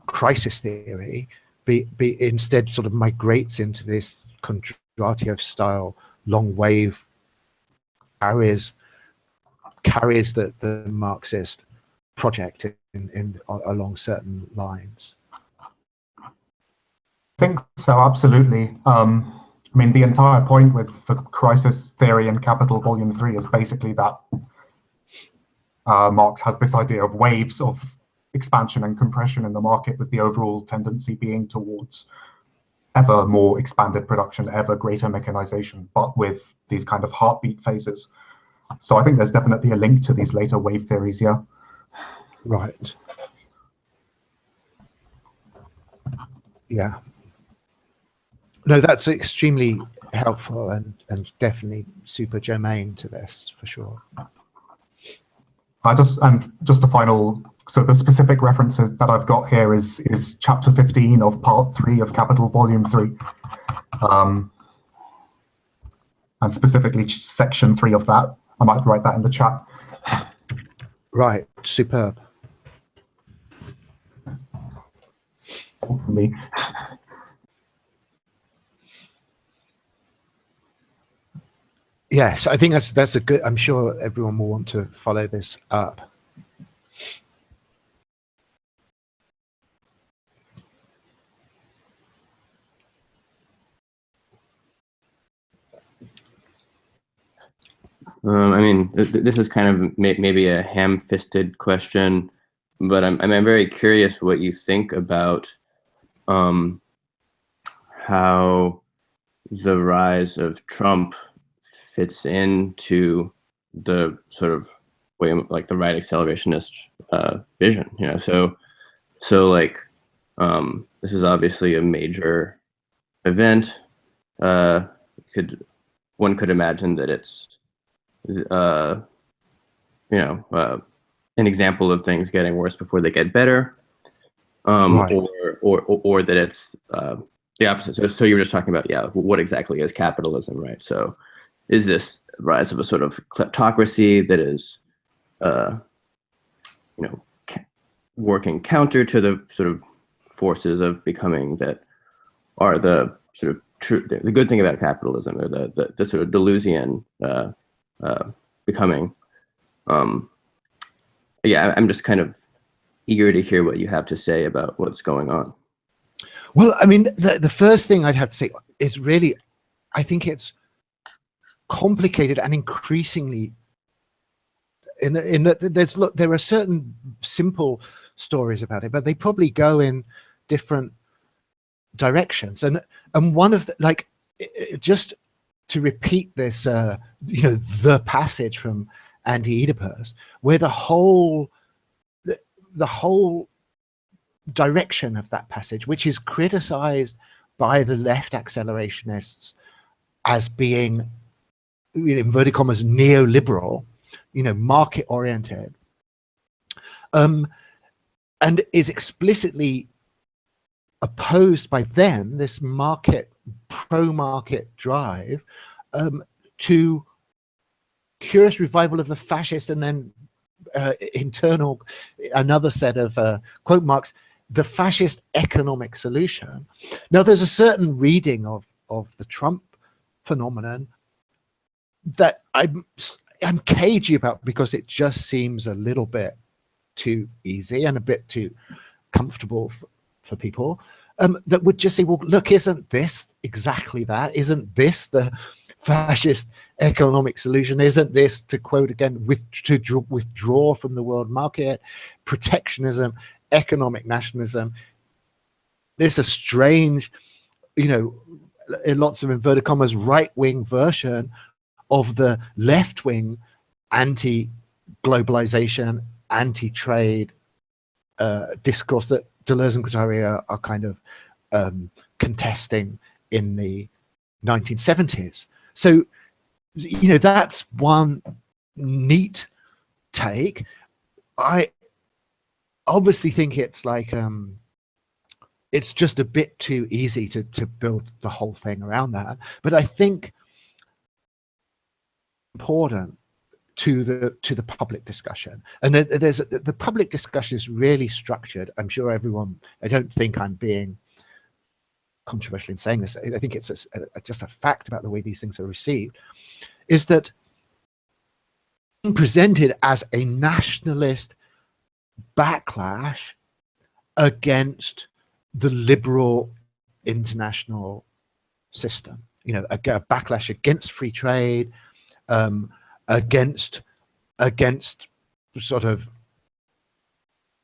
crisis theory be instead sort of migrates into this Kondratiev style long wave, carries the Marxist project in along certain lines. I think so, absolutely. I mean, the entire point with the crisis theory in Capital Volume 3 is basically that Marx has this idea of waves of expansion and compression in the market, with the overall tendency being towards ever more expanded production, ever greater mechanization, but with these kind of heartbeat phases. So I think there's definitely a link to these later wave theories, yeah. Right. Yeah. No, that's extremely helpful and definitely super germane to this, for sure. Just a final, so the specific references that I've got here is chapter 15 of part 3 of Capital Volume 3. And specifically section 3 of that. I might write that in the chat. Right, superb. For me. Yes, I think that's a good. I'm sure everyone will want to follow this up. I mean, this is kind of maybe a ham-fisted question, but I'm very curious what you think about how the rise of Trump fits into the sort of way, like the right accelerationist vision. You know, so like this is obviously a major event. One could imagine that it's an example of things getting worse before they get better, Right. or that it's the opposite. So you were just talking about, what exactly is capitalism, right? So is this rise of a sort of kleptocracy that is, working counter to the sort of forces of becoming that are the sort of true, the good thing about capitalism, or the sort of Deleuzian becoming. I'm just kind of eager to hear what you have to say about what's going on. Well, I mean, the first thing I'd have to say is really, I think it's complicated and increasingly in that there are certain simple stories about it, but they probably go in different directions. And one of the, just to repeat this, the passage from Anti-Oedipus, where the whole direction of that passage, which is criticized by the left accelerationists as being, in inverted commas, neoliberal, market oriented, and is explicitly opposed by them, this pro-market drive, to curious revival of the fascist, and then another set of quote marks, the fascist economic solution. Now, there's a certain reading of the Trump phenomenon that I'm cagey about, because it just seems a little bit too easy and a bit too comfortable for people, that would just say, well, look, isn't this exactly that? Isn't this the fascist economic solution? Isn't this, to quote again, to withdraw from the world market, protectionism, economic nationalism, this a strange, in lots of inverted commas, right-wing version of the left-wing anti-globalization, anti-trade discourse that Deleuze and Guattari are kind of contesting in the 1970s. So, that's one neat take. I obviously think it's it's just a bit too easy to build the whole thing around that. But I think important to the public discussion, and the public discussion is really structured. I'm sure everyone, I don't think I'm being controversial in saying this, I think it's just a fact about the way these things are received, is that presented as a nationalist backlash against the liberal international system, a backlash against free trade, against sort of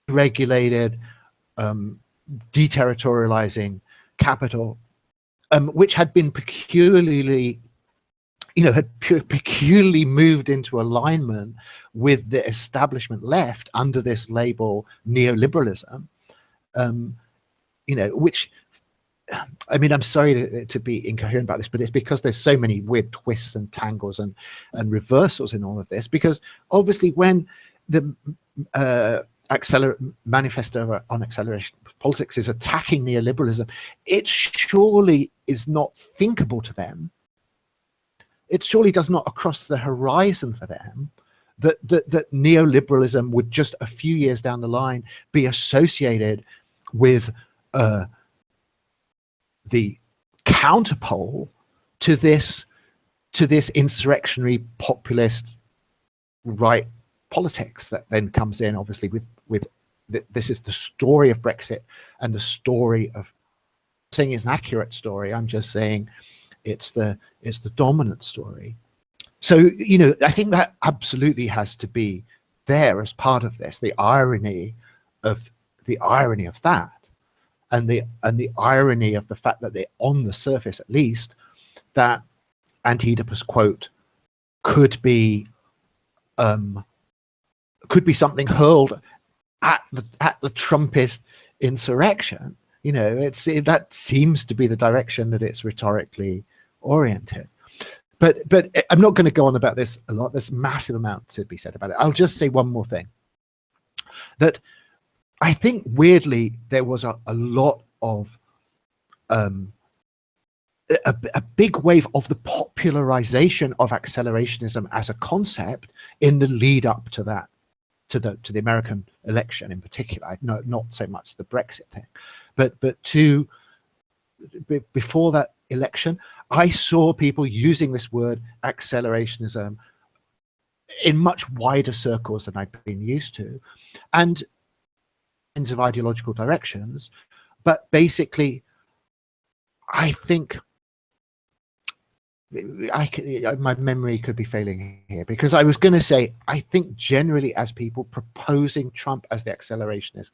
regulated, deterritorializing capital, which had been peculiarly moved into alignment with the establishment left under this label neoliberalism, which, I mean, I'm sorry to be incoherent about this, but it's because there's so many weird twists and tangles and reversals in all of this. Because obviously, when the manifesto on acceleration politics is attacking neoliberalism, it surely is not thinkable to them. It surely does not cross the horizon for them that neoliberalism would just a few years down the line be associated with the counterpole to this insurrectionary populist right politics that then comes in, obviously with this is the story of Brexit, and the story of saying it's an accurate story. I'm just saying it's the dominant story. So, I think that absolutely has to be there as part of this, the irony of that, and the irony of the fact that on the surface, at least, that anti-Oedipus quote could be something hurled at the Trumpist insurrection. That seems to be the direction that it's rhetorically oriented. But I'm not going to go on about this a lot. There's a massive amount to be said about it. I'll just say one more thing. That I think weirdly there was a lot of a big wave of the popularization of accelerationism as a concept in the lead up to that, to the American election in particular. Not so much the Brexit thing, but before that election, I saw people using this word accelerationism in much wider circles than I'd been used to, and kinds of ideological directions. But basically, I think my memory could be failing here, because I was going to say, I think generally as people proposing Trump as the accelerationist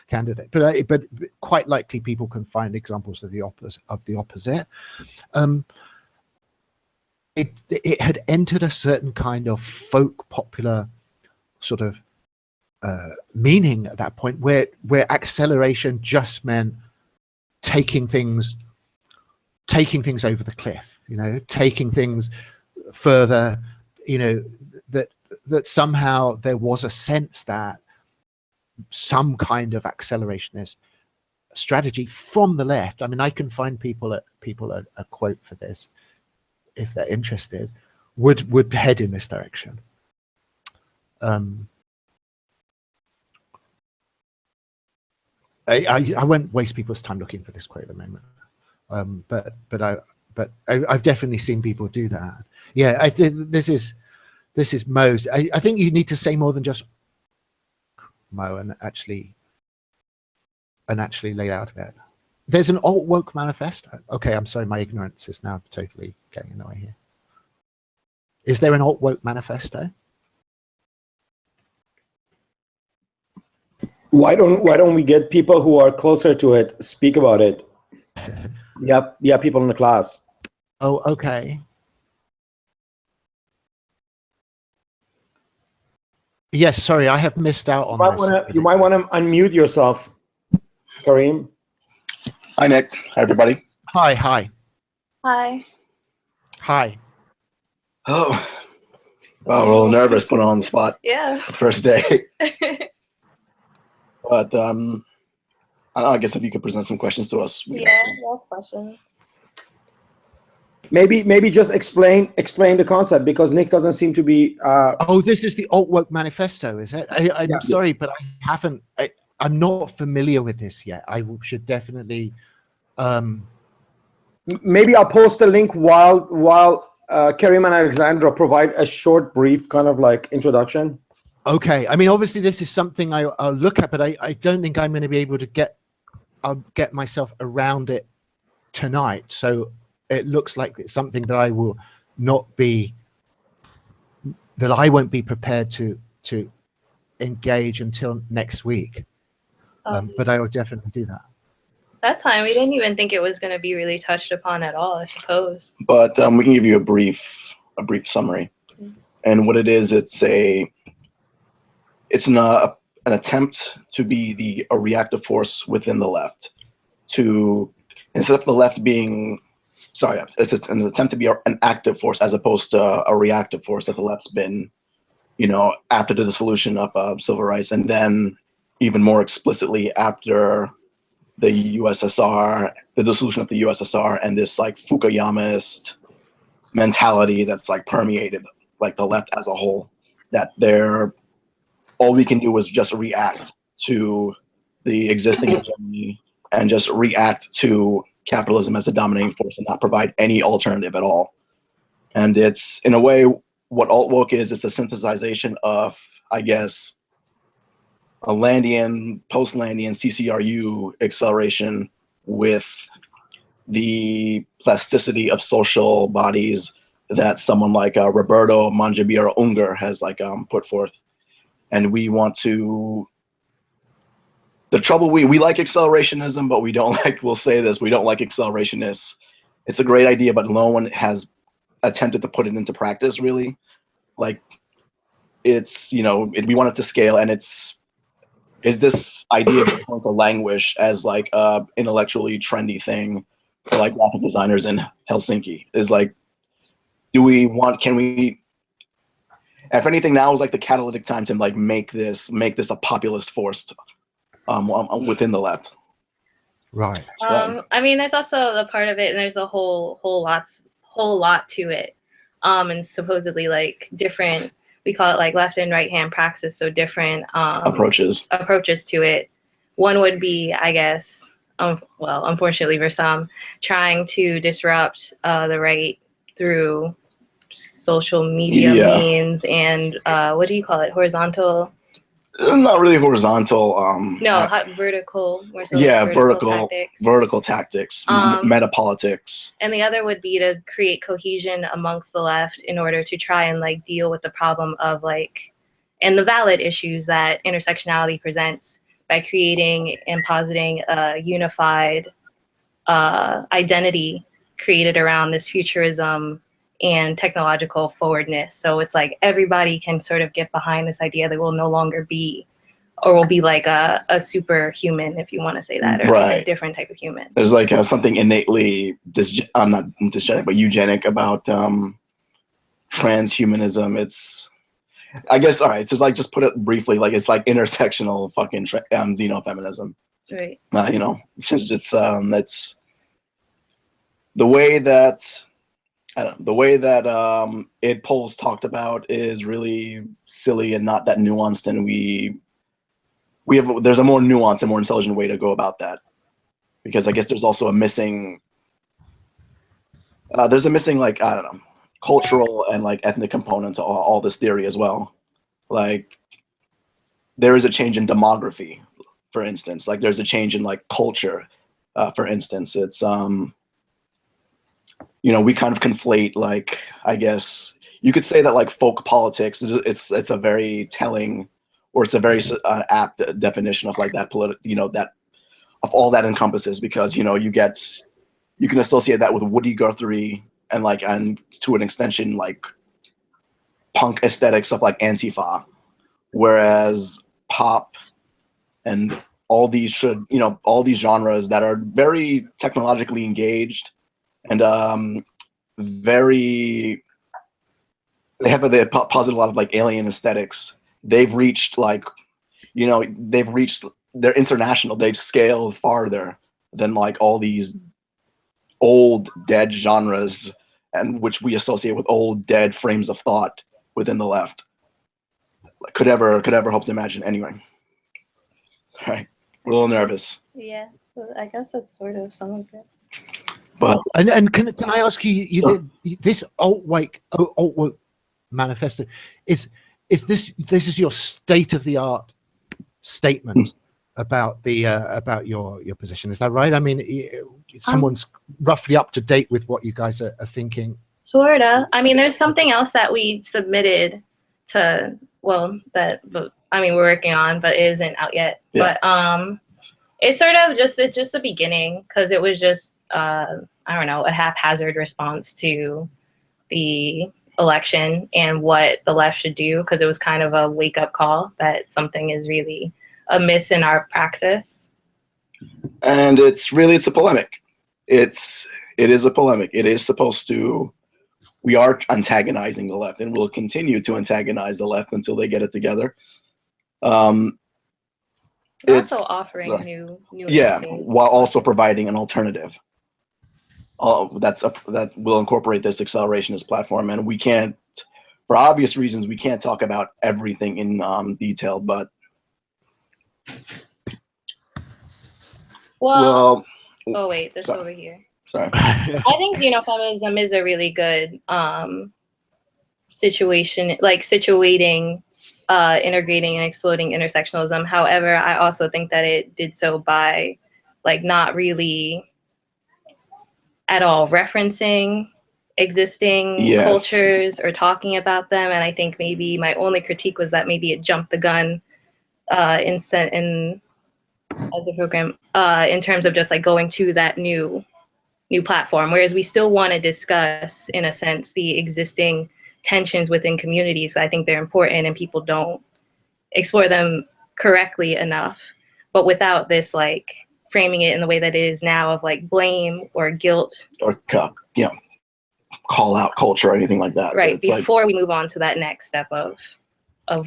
candidate, but quite likely people can find examples of the opposite. It had entered a certain kind of folk popular sort of meaning at that point, where acceleration just meant taking things over the cliff. Taking things further, that somehow there was a sense that some kind of accelerationist strategy from the left. I mean, I can find people a quote for this if they're interested, would head in this direction. I won't waste people's time looking for this quote at the moment, but I've definitely seen people do that. Yeah, I think this is Mo's. I think you need to say more than just Mo and actually lay out a bit. There's an alt woke manifesto. Okay, I'm sorry, my ignorance is now totally getting in the way here. Is there an alt woke manifesto? Why don't we get people who are closer to it speak about it? Yeah, people in the class. Oh, okay. Yes, sorry, I have missed out on this. You might want to unmute yourself, Kareem. Hi, Nick. Hi, everybody. Hi. Hi. Hi. Oh, well, I'm a little nervous put on the spot. Yeah. First day. But I don't know, I guess if you could present some questions to us. Yeah, last question. Maybe just explain the concept, because Nick doesn't seem to be. Oh, this is the alt woke manifesto, is it? I'm sorry, but I'm not familiar with this yet. I should definitely. Maybe I'll post a link while Kareem and Alexandra provide a short, brief kind of like introduction. Okay. I mean, obviously, this is something I'll look at, but I don't think I'm going to be able to get myself around it tonight. So it looks like it's something that I will not be, that I won't be prepared to engage until next week. But I will definitely do that. That's fine. We didn't even think it was going to be really touched upon at all, I suppose. But we can give you a brief summary. Mm-hmm. And what it is, it's an attempt to be a reactive force within the left. Instead of the left being, it's an attempt to be an active force as opposed to a reactive force that the left's been, after the dissolution of civil rights, and then even more explicitly after the USSR, the dissolution of the USSR, and this like Fukuyamist mentality that's like permeated like the left as a whole. that all we can do is just react to the existing hegemony and just react to capitalism as a dominating force and not provide any alternative at all. And it's, in a way, what alt woke is, it's a synthesization of, I guess, a Landian, post-Landian CCRU acceleration with the plasticity of social bodies that someone like Roberto Mangiabira Unger has put forth. And we want to, the trouble, we like accelerationism, but we don't like, we'll say this, we don't like accelerationists. It's a great idea, but no one has attempted to put it into practice, really. Like, it's, we want it to scale, and is this idea going to languish as like a intellectually trendy thing for like graphic designers in Helsinki? Is like, can we, if anything, now is like the catalytic time to like make this a populist force within the left. Right. I mean, there's also the part of it, and there's a whole lot to it. And supposedly like different, we call it like left and right hand praxis, so different approaches to it. One would be, I guess, well, unfortunately for some, trying to disrupt the right through social media means and what do you call it? Horizontal? Not really horizontal. Vertical. Vertical tactics, metapolitics. And the other would be to create cohesion amongst the left in order to try and like deal with the problem of like, and the valid issues that intersectionality presents by creating and positing a unified identity created around this futurism and technological forwardness. So it's like everybody can sort of get behind this idea that we'll no longer be, or will be like a superhuman, if you want to say that, or like a different type of human. There's like something innately, not dysgenic, but eugenic about transhumanism. It's, I guess, all right, so like just put it briefly, like it's like intersectional fucking xenofeminism. Right. It's the way that, the way that Id Polls talked about is really silly and not that nuanced, and there's a more nuanced and more intelligent way to go about that, because I guess there's also a missing like, I don't know, cultural and like ethnic component to all this theory as well. Like, there is a change in demography, for instance. Like, there's a change in like culture, for instance. It's we kind of conflate, like, I guess you could say that like folk politics, it's a very telling, or it's a very apt definition of like that that of all that encompasses, because you can associate that with Woody Guthrie and to an extension like punk aesthetics of like Antifa, whereas pop and all these genres that are very technologically engaged and they posit a lot of like alien aesthetics. They've reached they're international. They've scaled farther than like all these old dead genres, and which we associate with old dead frames of thought within the left. Could ever hope to imagine. Anyway, all right, we're a little nervous. Yeah, I guess that's sort of some of it. But and can I ask you, this alt-woke manifesto is this your state-of-the-art statement about your position? Is that right? I mean, someone's roughly up to date with what you guys are thinking. Sorta. I mean, there's something else that we submitted to, we're working on, but it isn't out yet. Yeah. But it's sort of just the beginning, because it was just I don't know, a haphazard response to the election and what the left should do, because it was kind of a wake-up call that something is really amiss in our praxis. And it's a polemic. It is a polemic. It is supposed to, we are antagonizing the left, and we'll continue to antagonize the left until they get it together. It's also offering new answers, while also providing an alternative. That will incorporate this accelerationist platform, and we can't for obvious reasons, we can't talk about everything in detail, but well, oh wait, this over here. Sorry. I think feminism is a really good situation, like situating, integrating and exploding intersectionalism. However, I also think that it did so by like not really at all referencing existing cultures or talking about them. And I think maybe my only critique was that maybe it jumped the gun in the program in terms of just like going to that new platform, whereas we still want to discuss, in a sense, the existing tensions within communities. I think they're important and people don't explore them correctly enough, but without this like framing it in the way that it is now of like blame or guilt or call out culture or anything like that. Right, before we move on to that next step of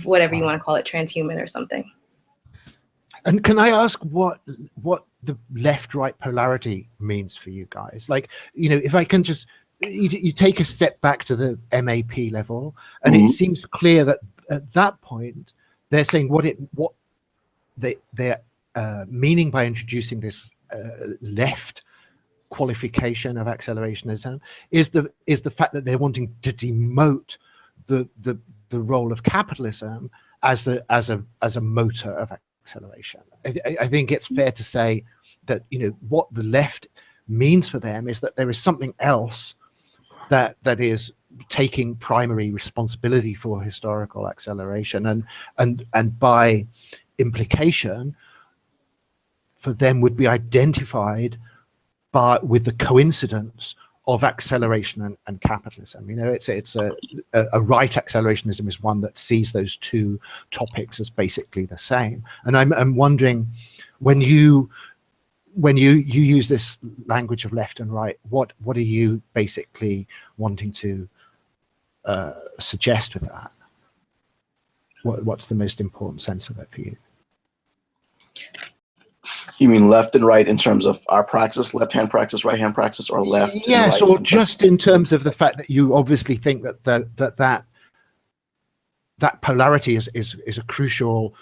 whatever you want to call it, transhuman or something. And can I ask what the left-right polarity means for you guys? Like, if I can just, you take a step back to the MAP level, and it seems clear that at that point they're saying what they're meaning by introducing this left qualification of accelerationism is the fact that they're wanting to demote the role of capitalism as a motor of acceleration. I think it's fair to say that what the left means for them is that there is something else that is taking primary responsibility for historical acceleration, and by implication for them would be identified with the coincidence of acceleration and capitalism. It's a right accelerationism is one that sees those two topics as basically the same. And I'm wondering, when you use this language of left and right, what are you basically wanting to suggest with that? What's the most important sense of it for you? You mean left and right in terms of our practice, left-hand practice, right-hand practice, or left? Yes, right or just in terms of the fact that you obviously think that polarity is a crucial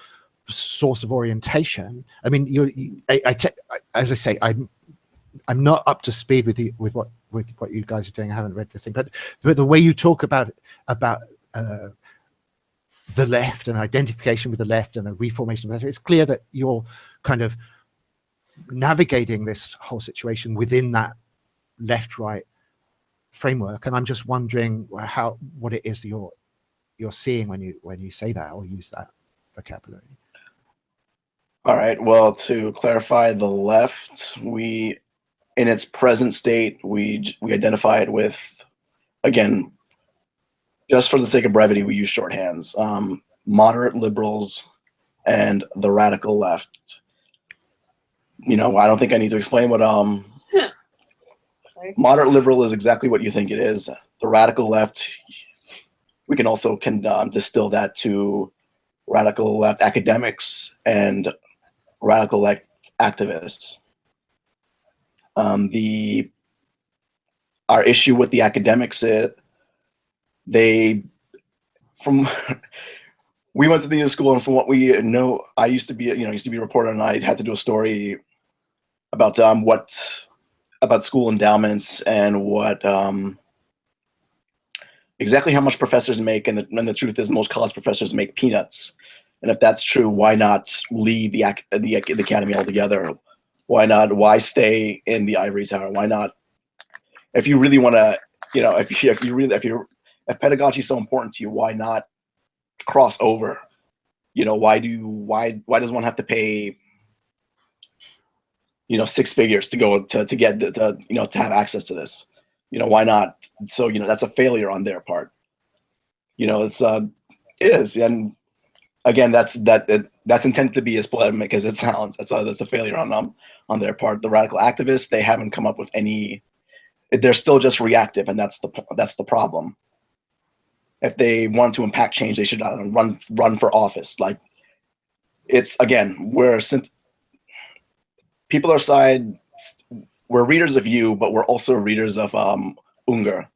source of orientation. I mean, as I say, I'm not up to speed with what you guys are doing. I haven't read this thing, but the way you talk about the left and identification with the left and a reformation of the left, it's clear that you're kind of navigating this whole situation within that left-right framework. And I'm just wondering what it is you're seeing when you say that or use that vocabulary. All right. Well, to clarify, the left, in its present state, we identify it with, again, just for the sake of brevity, we use shorthands, moderate liberals and the radical left. I don't think I need to explain what moderate liberal is. Exactly what you think it is. The radical left, we can also distill that to radical left academics and radical left activists. Our issue with the academics is we went to the new school, and from what we know, I used to be a reporter, and I had to do a story about about school endowments and what exactly how much professors make, and the truth is most college professors make peanuts. And if that's true, why not leave the academy altogether? Why stay in the ivory tower? Why not? If you really want to, if pedagogy is so important to you, why not cross over? Why does one have to pay 6 figures to go to get to have access to this? Why not? So that's a failure on their part. It is, and again, that's intended to be as polemic as it sounds. That's a failure on their part. The radical activists, they haven't come up with any. They're still just reactive, and that's the problem. If they want to impact change, they should run for office. Like, it's, again, people are we're readers of you, but we're also readers of Unger.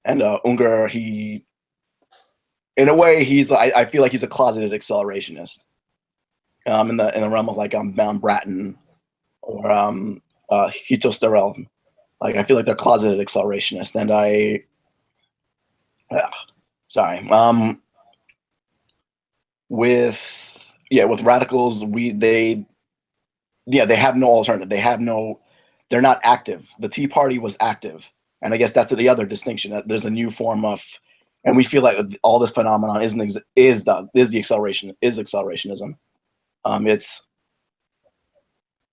And Unger, he in a way, I feel like he's a closeted accelerationist. In the realm of like Bratton or Hito Starrell. Like I feel like they're closeted accelerationists, and with radicals, they have no alternative. They're not active. The Tea Party was active, and I guess that's the other distinction. That there's a new form of, and we feel like all this phenomenon is accelerationism. It's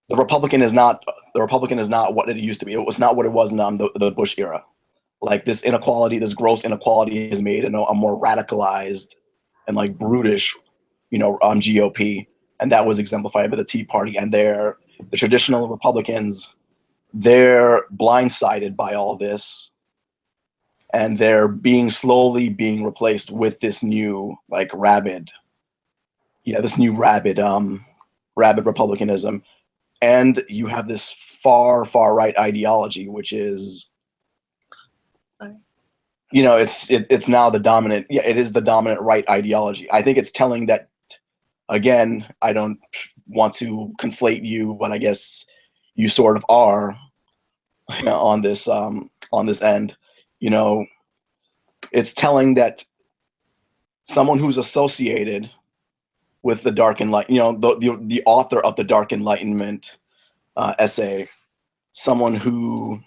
the Republican is not what it used to be. It was not what it was in the Bush era. Like this gross inequality is made in a more radicalized and like brutish, GOP, and that was exemplified by the Tea Party. And the traditional Republicans, they're blindsided by all this, and they're slowly being replaced with this new like rabid republicanism. And you have this far right ideology, which is, it's now the dominant. Yeah, it is the dominant right ideology. I think it's telling that, again, I don't want to conflate you, but I guess you sort of are on this end. It's telling that someone who's associated with the Dark Enlightenment, the author of the Dark Enlightenment essay, someone who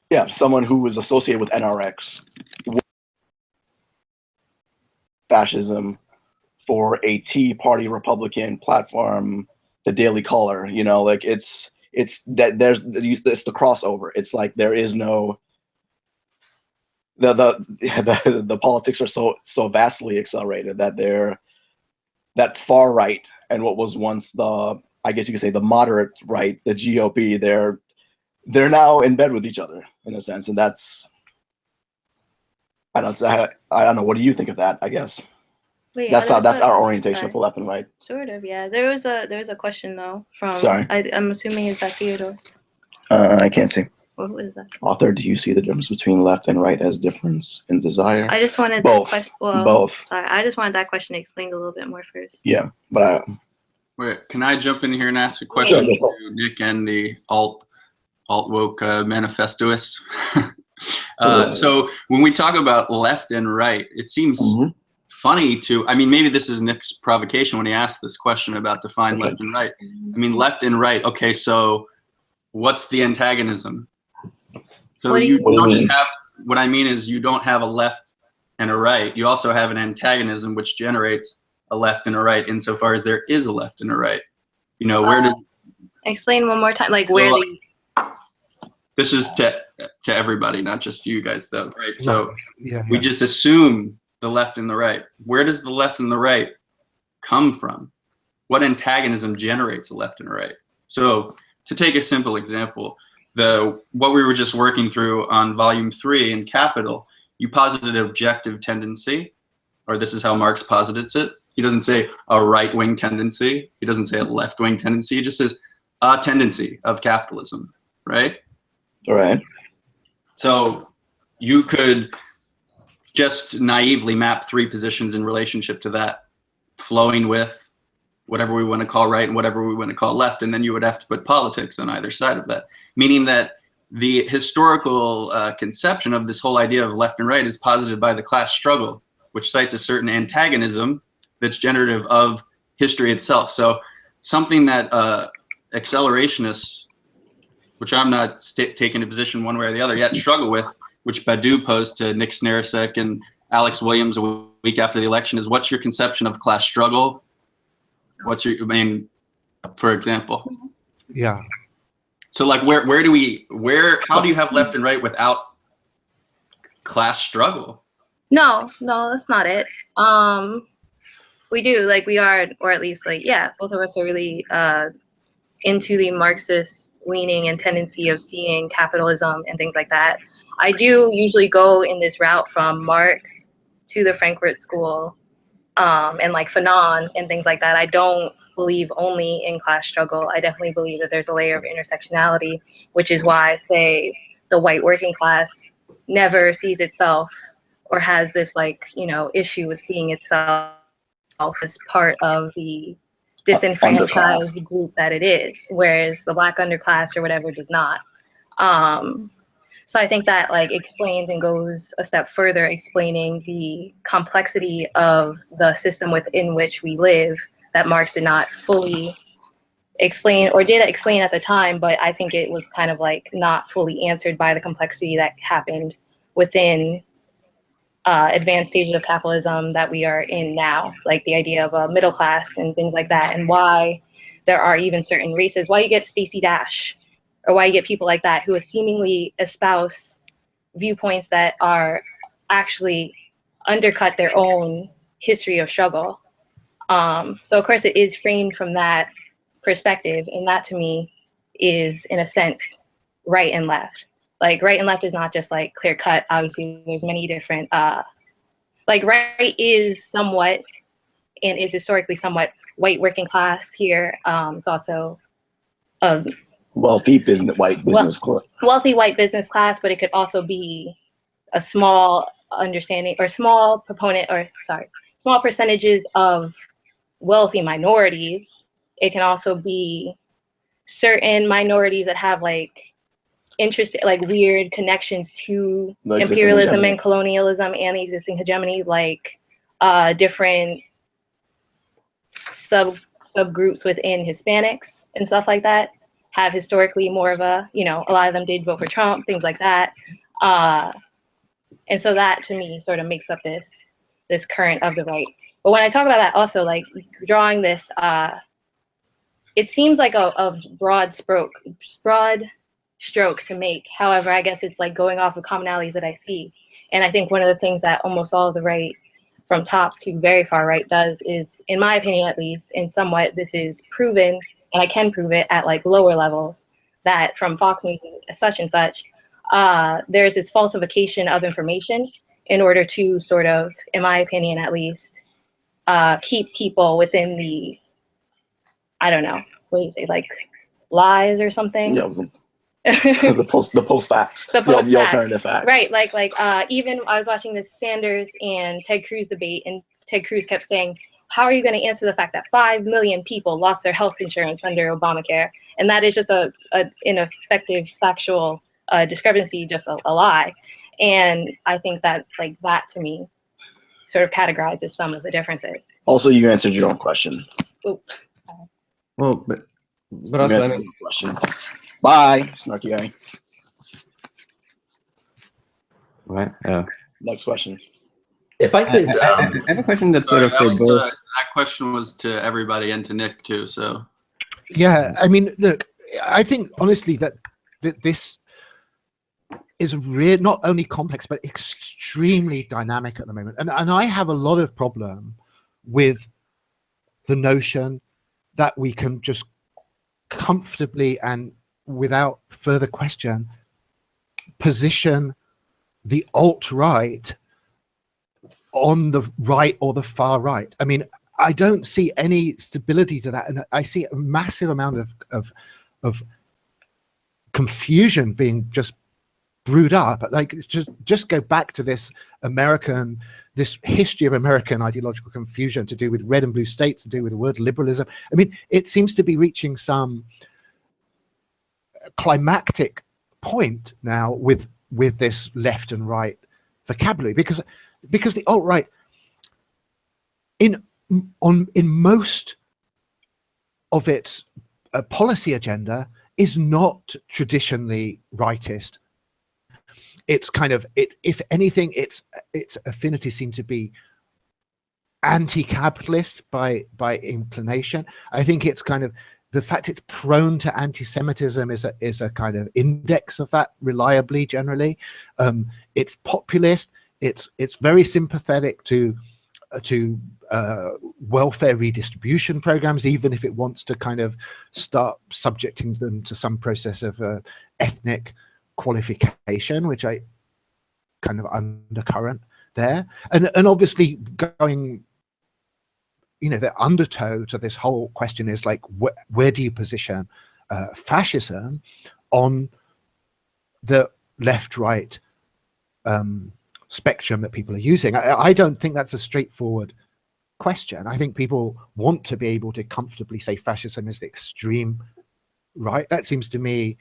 was associated with NRX, fascism, for a Tea Party Republican platform, the Daily Caller, it's the crossover. It's like there is no the politics are so vastly accelerated that that far right and what was once I guess you could say the moderate right, the GOP, they're now in bed with each other in a sense, and that's I don't know. What do you think of that? I guess that's our orientation for left and right. Sort of, yeah. There was a question though from. Sorry. I'm assuming is that Theodore. I can't see. What is that? Author, do you see the difference between left and right as difference in desire? I just wanted both. Both. Sorry, I just wanted that question explained a little bit more first. Yeah, but wait, can I jump in here and ask a question to Nick and the alt woke manifestoists? So when we talk about left and right, it seems funny to. I mean, maybe this is Nick's provocation when he asked this question about define left and right. I mean, left and right. Okay, so what's the antagonism? So you don't just have, what I mean is you don't have a left and a right. You also have an antagonism which generates a left and a right insofar as there is a left and a right. Where does... Explain one more time, like where This is to everybody, not just you guys though, right? So we just assume the left and the right. Where does the left and the right come from? What antagonism generates a left and a right? So to take a simple example, what we were just working through on volume 3 in Capital, you posited objective tendency, or this is how Marx posits it. He doesn't say a right-wing tendency. He doesn't say a left-wing tendency. He just says a tendency of capitalism, right? All right. So you could just naively map 3 positions in relationship to that, flowing with whatever we want to call right and whatever we want to call left, and then you would have to put politics on either side of that, meaning that the historical conception of this whole idea of left and right is posited by the class struggle, which cites a certain antagonism that's generative of history itself. So something that accelerationists, which I'm not taking a position one way or the other yet, struggle with, which Badu posed to Nick Snarasek and Alex Williams a week after the election, is what's your conception of class struggle? What's your, for example? Yeah. So like, how do you have left and right without class struggle? No, that's not it. We do, like, we are, or at least like, yeah, both of us are really into the Marxist leaning and tendency of seeing capitalism and things like that. I do usually go in this route from Marx to the Frankfurt School and like Fanon and things like that. I don't believe only in class struggle. I definitely believe that there's a layer of intersectionality, which is why I say the white working class never sees itself or has this like, you know, issue with seeing itself as part of the disenfranchised group that it is, whereas the Black underclass or whatever does not. So I think that like explains and goes a step further, explaining the complexity of the system within which we live that Marx did not fully explain, or did explain at the time, but I think it was kind of like not fully answered by the complexity that happened within advanced stages of capitalism that we are in now, like the idea of a middle class and things like that, and why there are even certain races, why you get Stacey Dash, or why you get people like that who seemingly espouse viewpoints that are actually undercut their own history of struggle. So of course it is framed from that perspective, and that to me is, in a sense, right and left. Like right and left is not just like clear cut. Obviously, there's many different. Like right is somewhat, and is historically somewhat white working class here. It's also wealthy white business class. Wealthy white business class, but it could also be a small understanding or small proponent, or sorry, small percentages of wealthy minorities. It can also be certain minorities that have like interest, like weird connections to imperialism and colonialism and the existing hegemony, like different subgroups within Hispanics and stuff like that have historically more of a, you know, a lot of them did vote for Trump, things like that. And so that to me sort of makes up this current of the right. But when I talk about that also, like drawing this, it seems like a broad stroke to make. However, I guess it's like going off of commonalities that I see. And I think one of the things that almost all of the right, from top to very far right, does is, in my opinion at least, and somewhat this is proven, and I can prove it at like lower levels, that from Fox News such and such, there's this falsification of information in order to sort of, in my opinion at least, keep people within the, I don't know, what do you say, like lies or something? Yeah, the post facts, the alternative facts. Right, like even I was watching this Sanders and Ted Cruz debate, and Ted Cruz kept saying, how are you going to answer the fact that 5 million people lost their health insurance under Obamacare? And that is just an ineffective factual discrepancy, just a lie. And I think that like that to me sort of categorizes some of the differences. Also, you answered your own question. Oop. Well, but also, I mean, question. Bye, snarky guy. What? Next question. If I could, I have a question that's sort of for both. That question was to everybody and to Nick too. So. Yeah, I mean, look, I think honestly that this is not only complex but extremely dynamic at the moment, and I have a lot of problem with the notion that we can just comfortably and without further question position the alt-right on the right or the far right. I mean, I don't see any stability to that, and I see a massive amount of confusion being just brewed up. Like, just go back to this history of American ideological confusion to do with red and blue states, to do with the word liberalism. I mean, it seems to be reaching some climactic point now with this left and right vocabulary, because the alt-right in most of its policy agenda is not traditionally rightist. It's kind of if anything, its affinities seem to be anti-capitalist by inclination. I think it's kind of the fact it's prone to anti-Semitism is a kind of index of that reliably. Generally, it's populist. It's very sympathetic to welfare redistribution programs, even if it wants to kind of start subjecting them to some process of ethnic qualification, which I kind of undercurrent there, and obviously going, the undertow to this whole question is like, where do you position fascism on the left-right spectrum that people are using. I don't think that's a straightforward question. I think people want to be able to comfortably say fascism is the extreme right. That seems to me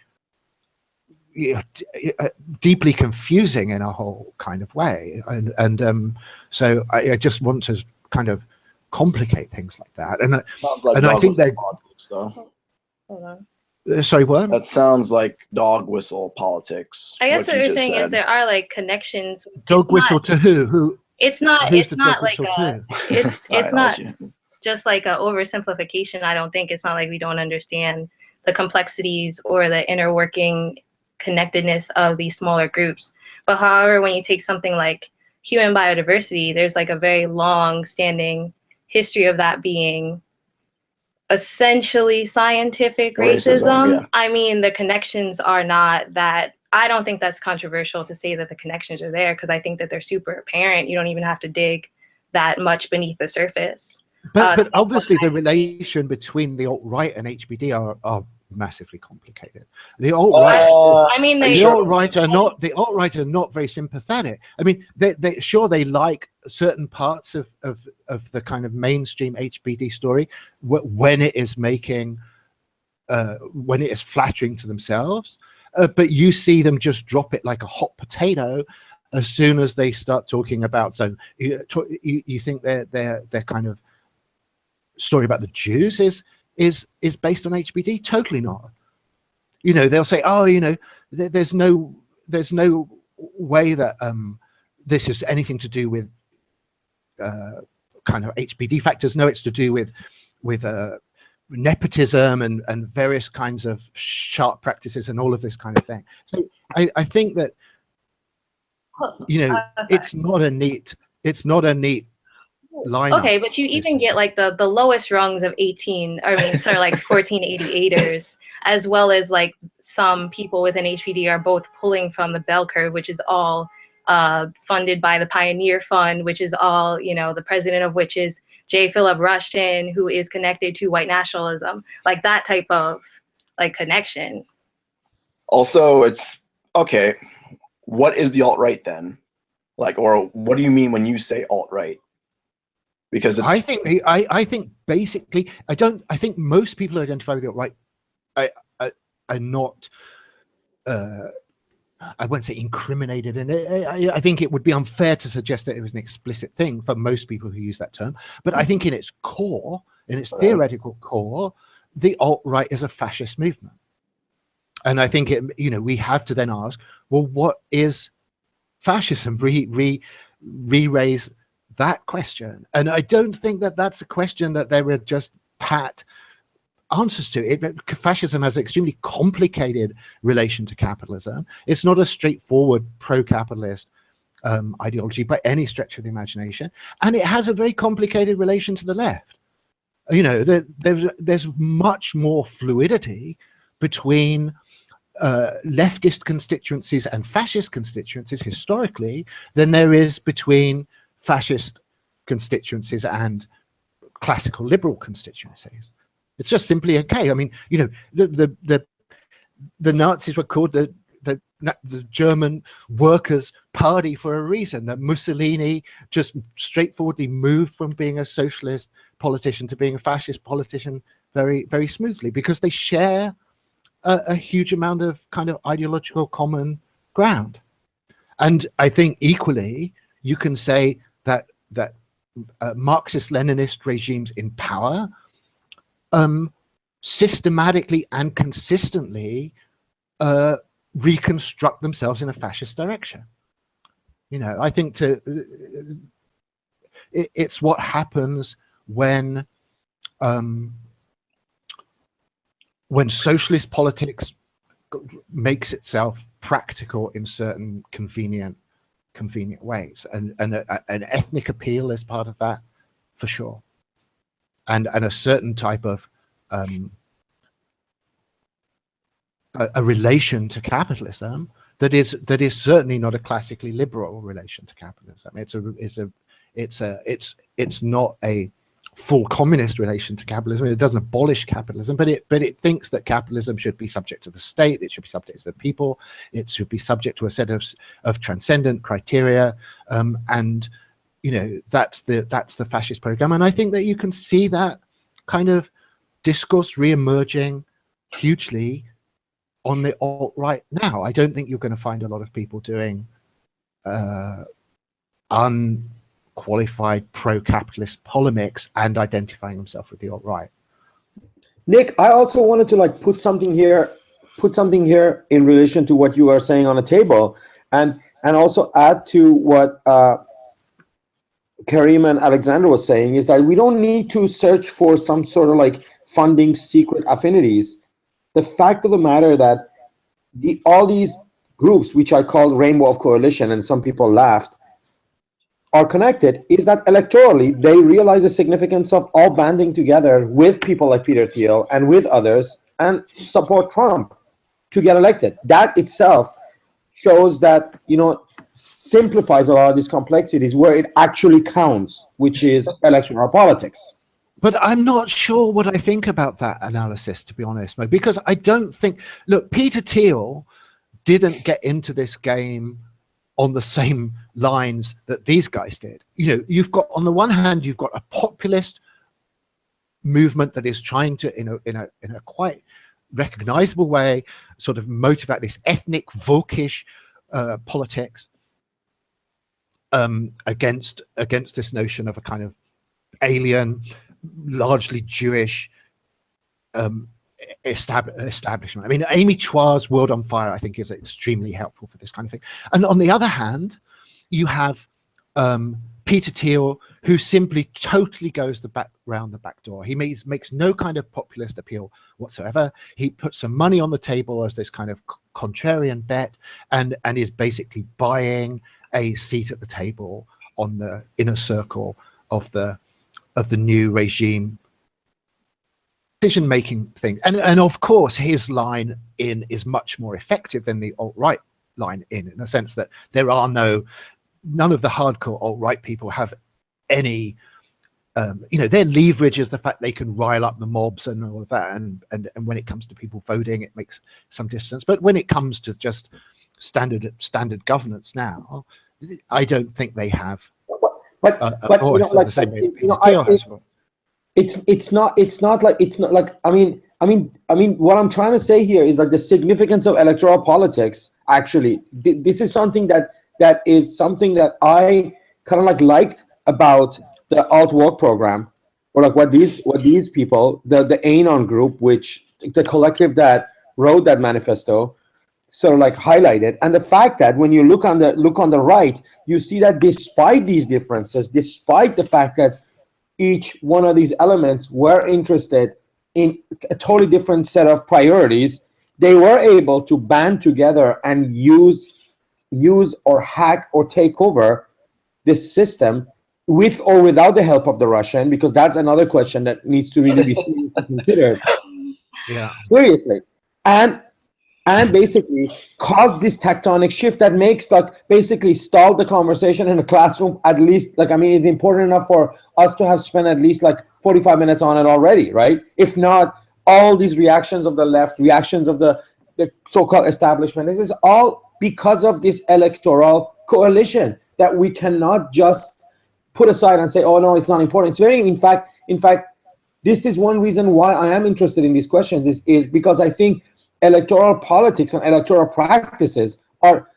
deeply confusing in a whole kind of way, and so I just want to kind of complicate things like that. And sounds like and I think that politics, though. Hold on. Sorry, what? That sounds like dog whistle politics. I guess what you're saying said. is there are like connections. Dog whistle to who? Who? It's not. Who's It's the not dog like whistle to? it's not just like a oversimplification. I don't think it's not like we don't understand the complexities or the inner working connectedness of these smaller groups. But however, when you take something like human biodiversity, there's like a very long standing history of that being essentially scientific racism. Yeah. I mean, the connections are not that. I don't think that's controversial to say that the connections are there, because I think that they're super apparent. You don't even have to dig that much beneath the surface. But obviously the relation between the alt-right and HBD are massively complicated. The alt-right, I mean, the alt-right are not very sympathetic. I mean, they like certain parts of the kind of mainstream HBD story when it is making, when it is flattering to themselves. But you see them just drop it like a hot potato as soon as they start talking about. So you think their kind of story about the Jews is based on HBD? Totally not. You know, they'll say, oh, you know, there's no way that this is anything to do with kind of HBD factors. No, it's to do with nepotism and various kinds of sharp practices and all of this kind of thing. So I think that, you know, it's not a neat line. Okay, but you even get like the lowest rungs of 1488ers, as well as like some people within HBD are both pulling from the bell curve, which is all funded by the Pioneer Fund, which is all, you know, the president of which is J. Philip Rushton, who is connected to white nationalism, like that type of like connection. Also, it's okay. What is the alt-right then? Like, or what do you mean when you say alt-right? Because it's, I think basically, I think most people who identify with the alt-right are not, I won't say incriminated in it. I think it would be unfair to suggest that it was an explicit thing for most people who use that term. But I think in its core, in its theoretical core, the alt-right is a fascist movement. And I think we have to then ask, well, what is fascism? Re-raise that question. And I don't think that that's a question that there are just pat answers to. Fascism has an extremely complicated relation to capitalism. It's not a straightforward pro-capitalist ideology by any stretch of the imagination, and it has a very complicated relation to the left. You know, there's much more fluidity between leftist constituencies and fascist constituencies historically than there is between fascist constituencies and classical liberal constituencies. It's just simply okay. I mean, you know, the Nazis were called the German Workers' Party for a reason. That Mussolini just straightforwardly moved from being a socialist politician to being a fascist politician very, very smoothly, because they share a huge amount of kind of ideological common ground. And I think equally, you can say that Marxist-Leninist regimes in power systematically and consistently reconstruct themselves in a fascist direction. You know, I think it's what happens when socialist politics makes itself practical in certain convenient ways, and an ethnic appeal is part of that, for sure, and a certain type of a relation to capitalism that is certainly not a classically liberal relation to capitalism. It's not a full communist relation to capitalism. It doesn't abolish capitalism, but it thinks that capitalism should be subject to the state. It should be subject to the people. It should be subject to a set of transcendent criteria, and that's the fascist program. And I think that you can see that kind of discourse re-emerging hugely on the alt-right now. I don't think you're going to find a lot of people doing unqualified pro-capitalist polemics and identifying themselves with the alt-right. Nick, I also wanted to put something here in relation to what you are saying on the table, and also add to what Karim and Alexander was saying, is that we don't need to search for some sort of funding secret affinities. The fact of the matter that all these groups, which I called Rainbow of Coalition, and some people laughed, are connected, is that electorally they realize the significance of all banding together with people like Peter Thiel and with others and support Trump to get elected. That itself shows that, simplifies a lot of these complexities where it actually counts, which is electoral politics. But I'm not sure what I think about that analysis, to be honest, because I don't think, look, Peter Thiel didn't get into this game on the same lines that these guys did. You've got, on the one hand, you've got a populist movement that is trying to, in a quite recognizable way, sort of motivate this ethnic, Völkisch politics against this notion of a kind of alien, largely Jewish establishment. I mean, Amy Chua's World on Fire, I think, is extremely helpful for this kind of thing. And on the other hand, you have Peter Thiel, who simply totally goes round the back door. He makes no kind of populist appeal whatsoever. He puts some money on the table as this kind of contrarian bet, and is basically buying a seat at the table on the inner circle of the new regime decision-making thing. And of course, his line in is much more effective than the alt-right line in the sense that there are none of the hardcore alt-right people have any, their leverage is the fact they can rile up the mobs and all of that. And when it comes to people voting, it makes some distance. But when it comes to just standard governance now, I don't think they have. But the same way it's not like I mean what I'm trying to say here is the significance of electoral politics. Actually, this is something that is something that I kind of liked about the alt work program, or what these people, the Anon group, which the collective that wrote that manifesto, sort of highlighted. And the fact that when you look on the right, you see that despite these differences, despite the fact that each one of these elements were interested in a totally different set of priorities, they were able to band together and use or hack or take over this system with or without the help of the Russian, because that's another question that needs to really be considered. Yeah, seriously. And basically cause this tectonic shift that makes basically stall the conversation in a classroom. At least it's important enough for us to have spent at least 45 minutes on it already, right? If not, all these reactions of the left, reactions of the so-called establishment, this is all because of this electoral coalition that we cannot just put aside and say, oh no, it's not important. It's very, in fact, this is one reason why I am interested in these questions is because I think electoral politics and electoral practices are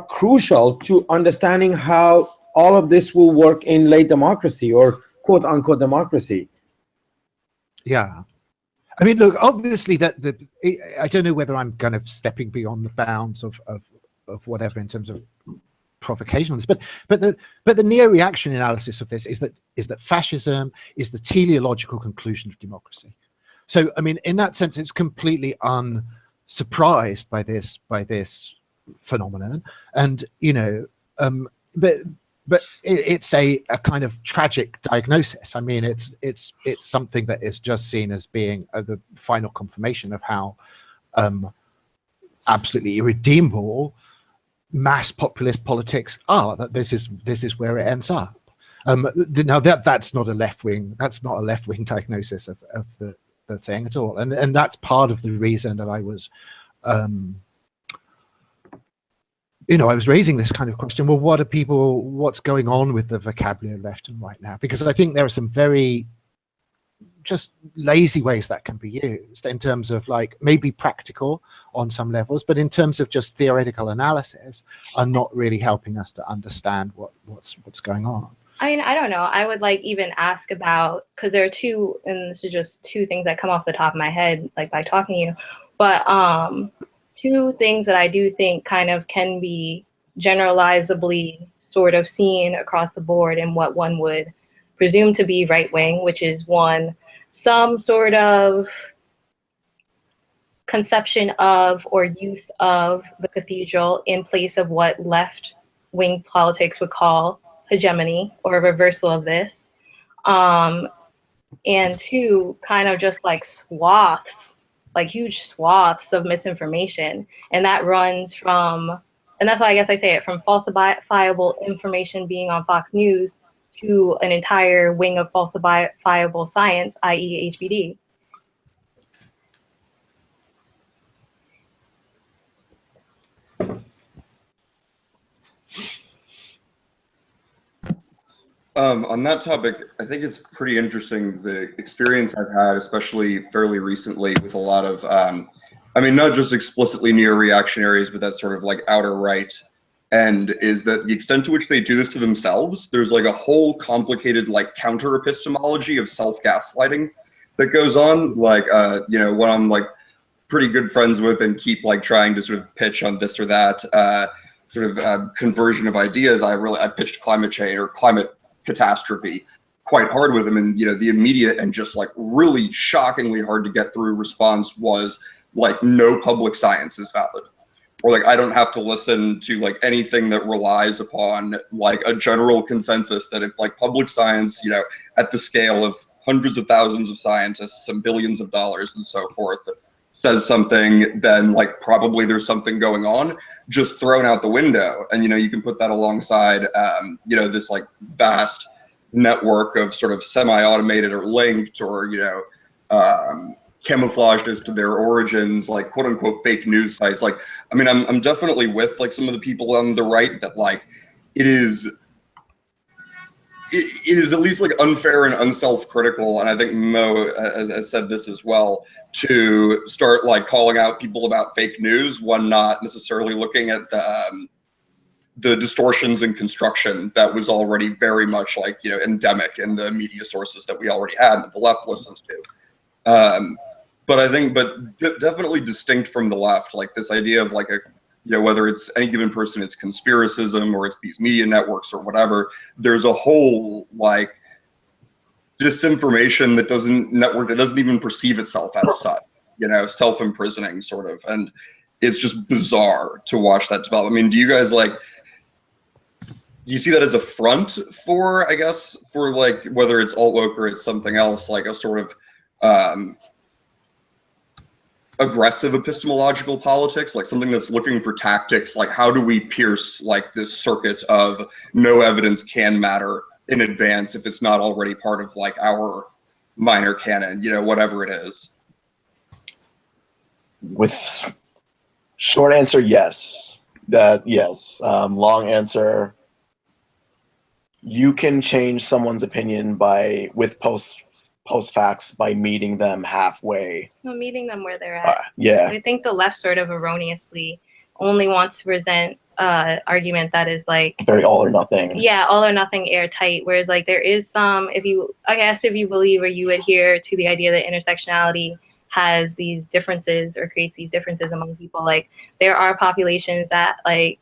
crucial to understanding how all of this will work in late democracy, or quote unquote democracy. Yeah. I mean, look, obviously I don't know whether I'm kind of stepping beyond the bounds of whatever in terms of provocation on this, but the neo-reaction analysis of this is that fascism is the teleological conclusion of democracy. So, I mean, in that sense, it's completely surprised by this phenomenon, and but it's a kind of tragic diagnosis. I mean, it's something that is just seen as being the final confirmation of how absolutely irredeemable mass populist politics are. That this is where it ends up, Now that's not a left wing. That's not a left wing diagnosis of the thing at all. And that's part of the reason that I was, I was raising this kind of question. Well, what's going on with the vocabulary left and right now? Because I think there are some very just lazy ways that can be used in terms of like maybe practical on some levels, but in terms of just theoretical analysis are not really helping us to understand what's going on. I mean, I don't know. I would like even ask about, because there are two, and this is just two things that come off the top of my head, like by talking to you, but two things that I do think kind of can be generalizably sort of seen across the board in what one would presume to be right wing, which is one, some sort of conception of or use of the cathedral in place of what left wing politics would call hegemony or a reversal of this. And two, kind of just like swaths, like huge swaths of misinformation. And that runs from, and that's why I guess I say it, from falsifiable information being on Fox News to an entire wing of falsifiable science, i.e. HBD. On that topic, I think it's pretty interesting the experience I've had, especially fairly recently, with a lot of, I mean, not just explicitly neo-reactionaries, but that sort of like outer right, and is that the extent to which they do this to themselves, there's like a whole complicated like counter epistemology of self-gaslighting that goes on. Like, when I'm like pretty good friends with and keep like trying to sort of pitch on this or that conversion of ideas, I pitched climate change or climate catastrophe quite hard with them, and the immediate and just like really shockingly hard to get through response was like, no public science is valid, or like I don't have to listen to like anything that relies upon like a general consensus that if like public science, at the scale of hundreds of thousands of scientists and billions of dollars and so forth, says something, then like probably there's something going on, just thrown out the window. And you can put that alongside this like vast network of sort of semi-automated or linked or camouflaged as to their origins, like quote unquote fake news sites. Like, I mean, I'm definitely with like some of the people on the right that like it is at least like unfair and unself-critical, and I think Mo has said this as well, to start like calling out people about fake news when not necessarily looking at the distortions in construction that was already very much like endemic in the media sources that we already had that the left listens to. But I think, definitely distinct from the left, like this idea of like whether it's any given person, it's conspiracism or it's these media networks or whatever, there's a whole like disinformation that doesn't even perceive itself as such, self-imprisoning sort of. And it's just bizarre to watch that develop. I mean, do you guys do you see that as a front for, I guess, for like, whether it's alt-woke or it's something else, like a sort of aggressive epistemological politics, like something that's looking for tactics, like how do we pierce like this circuit of no evidence can matter in advance if it's not already part of like our minor canon, whatever it is? With short answer, yes. Yes. Long answer, you can change someone's opinion with post facts by meeting them halfway. No, meeting them where they're at. Yeah. I think the left sort of erroneously only wants to present argument that is like very all or nothing. Yeah, all or nothing, airtight. Whereas like there is some, if you believe or you adhere to the idea that intersectionality has these differences or creates these differences among people, like there are populations that like,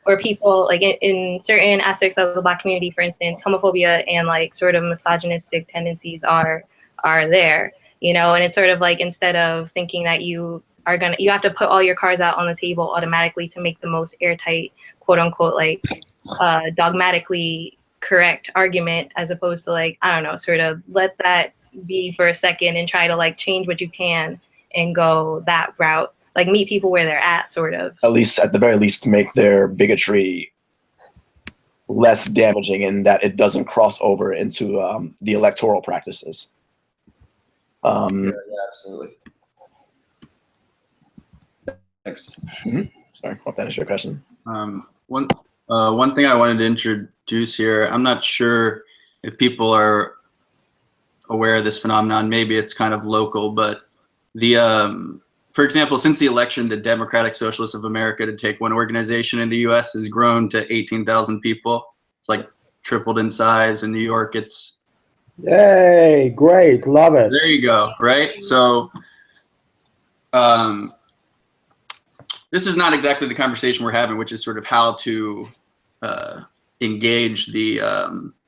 or people like in certain aspects of the Black community, for instance, homophobia and like sort of misogynistic tendencies are there, and it's sort of like, instead of thinking that you have to put all your cards out on the table automatically to make the most airtight, quote unquote, like dogmatically correct argument, as opposed to like, I don't know, sort of let that be for a second and try to like change what you can and go that route. Like meet people where they're at, sort of. At the very least, make their bigotry less damaging in that it doesn't cross over into the electoral practices. Yeah, absolutely. Thanks. Sorry, hope that answered your question. One thing I wanted to introduce here, I'm not sure if people are aware of this phenomenon. Maybe it's kind of local, but for example, since the election, the Democratic Socialists of America, to take one organization in the US, has grown to 18,000 people. It's like tripled in size. In New York, it's... Yay, great, love it. There you go, right? So this is not exactly the conversation we're having, which is sort of how to engage the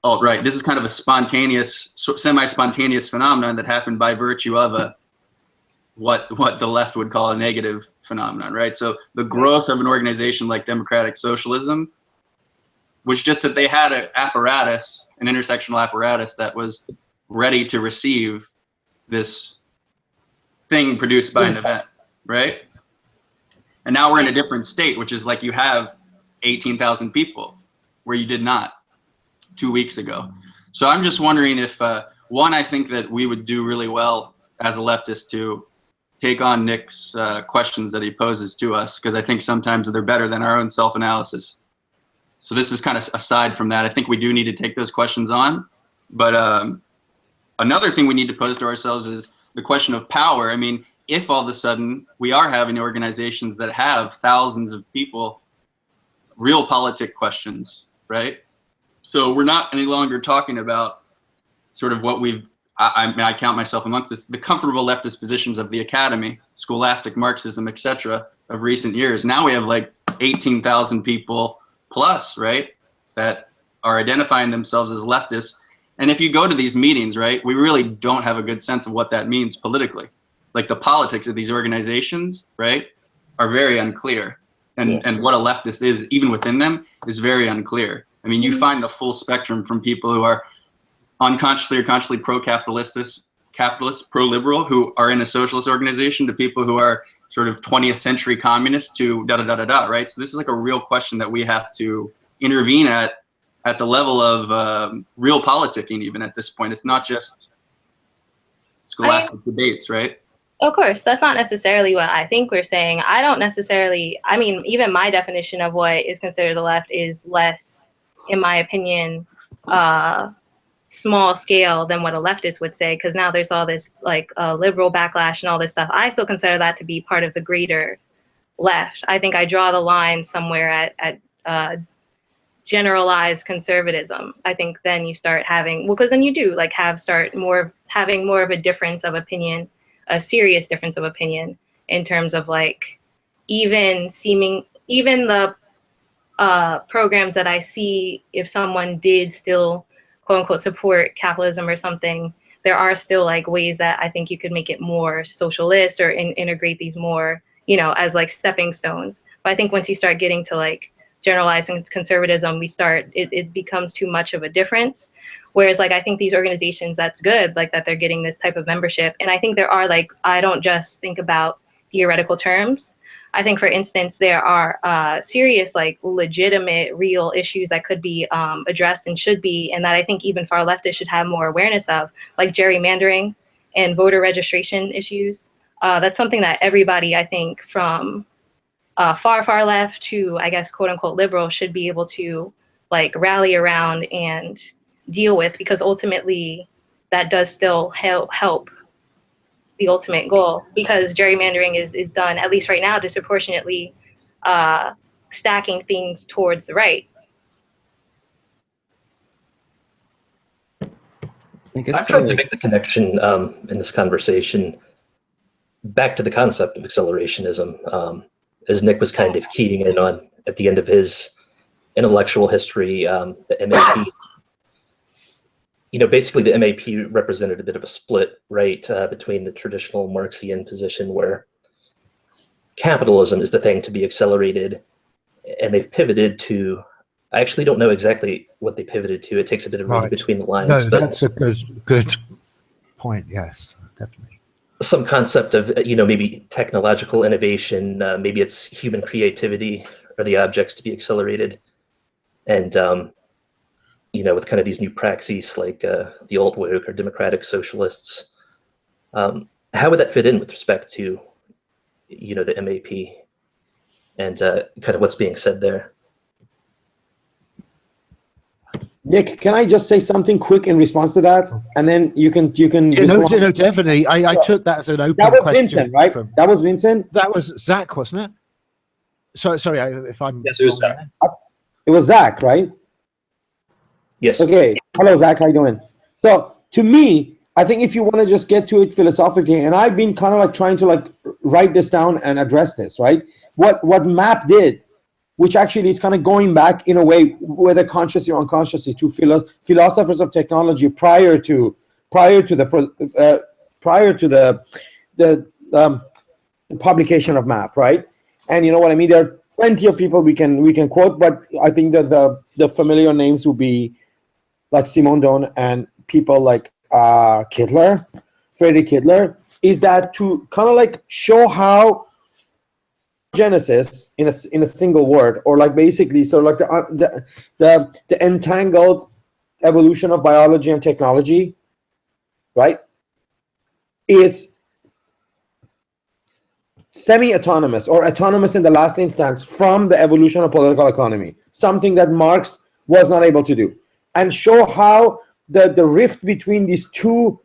alt-right. This is kind of a spontaneous, semi-spontaneous phenomenon that happened by virtue of what the left would call a negative phenomenon, right? So the growth of an organization like Democratic Socialism was just that they had an apparatus, an intersectional apparatus that was ready to receive this thing produced by an event, right? And now we're in a different state, which is like you have 18,000 people where you did not 2 weeks ago. So I'm just wondering if, one, I think that we would do really well as a leftist to take on Nick's questions that he poses to us, because I think sometimes they're better than our own self-analysis. So this is kind of aside from that. I think we do need to take those questions on. But another thing we need to pose to ourselves is the question of power. I mean, if all of a sudden we are having organizations that have thousands of people, real politic questions, right? So we're not any longer talking about sort of what we've, I count myself amongst this, the comfortable leftist positions of the academy, scholastic Marxism, etc., of recent years. Now we have like 18,000 people plus, right, that are identifying themselves as leftists. And if you go to these meetings, right, we really don't have a good sense of what that means politically. Like the politics of these organizations, right, are very unclear. And what a leftist is, even within them, is very unclear. I mean, you find the full spectrum from people who are unconsciously or consciously pro-capitalist, pro-liberal, who are in a socialist organization, to people who are sort of 20th century communists, to da-da-da-da-da, right? So this is like a real question that we have to intervene at the level of real politicking even at this point. It's not just scholastic debates, right? Of course, that's not necessarily what I think we're saying. I don't necessarily, I mean, even my definition of what is considered the left is less, in my opinion, small scale than what a leftist would say, because now there's all this like liberal backlash and all this stuff. I still consider that to be part of the greater left. I think I draw the line somewhere at generalized conservatism. I think then you start having, well, because then you do like having more of a difference of opinion, a serious difference of opinion in terms of like even the programs that I see, if someone did still quote unquote support capitalism or something, there are still like ways that I think you could make it more socialist or integrate these more, you know, as like stepping stones. But I think once you start getting to like generalizing conservatism, it becomes too much of a difference. Whereas like I think these organizations, that's good, like that they're getting this type of membership. And I think there are like, I don't just think about theoretical terms. I think, for instance, there are serious, like legitimate, real issues that could be addressed and should be, and that I think even far leftists should have more awareness of, like gerrymandering and voter registration issues. That's something that everybody, I think, from far left to, I guess, quote unquote liberal, should be able to like rally around and deal with, because ultimately that does still help the ultimate goal, because gerrymandering is done, at least right now, disproportionately stacking things towards the right. I've tried to make the connection in this conversation back to the concept of accelerationism, as Nick was kind of keying in on at the end of his intellectual history, the MAP. You know, basically the MAP represented a bit of a split, right, between the traditional Marxian position where capitalism is the thing to be accelerated, and they've pivoted to, I actually don't know exactly what they pivoted to. It takes a bit of reading between the lines. No, that's a good point, yes, definitely. Some concept of, you know, maybe technological innovation, maybe it's human creativity or the objects to be accelerated. And with kind of these new praxis like the alt-woke or democratic socialists. How would that fit in with respect to, the MAP and kind of what's being said there? Nick, can I just say something quick in response to that, and then you can. No, definitely. I took that as an open that was question. Vincent, right? That was Vincent. That was Zach, wasn't it? Sorry, if I'm. Yes, it was Zach. It was Zach, right? Yes. Okay. Hello, Zach. How you doing? So, to me, I think if you want to just get to it philosophically, and I've been kind of like trying to like write this down and address this, right? What MAP did, which actually is kind of going back in a way, whether consciously or unconsciously, to philosophers of technology prior to the publication of MAP, right? And you know what I mean. There are plenty of people we can quote, but I think that the familiar names would be like Simon Doan and people like Kittler, Friedrich Kittler. Is that to kind of like show how Genesis in a single word, or like basically so like the entangled evolution of biology and technology, right, is semi-autonomous or autonomous in the last instance from the evolution of political economy, something that Marx was not able to do, and show how the rift between these two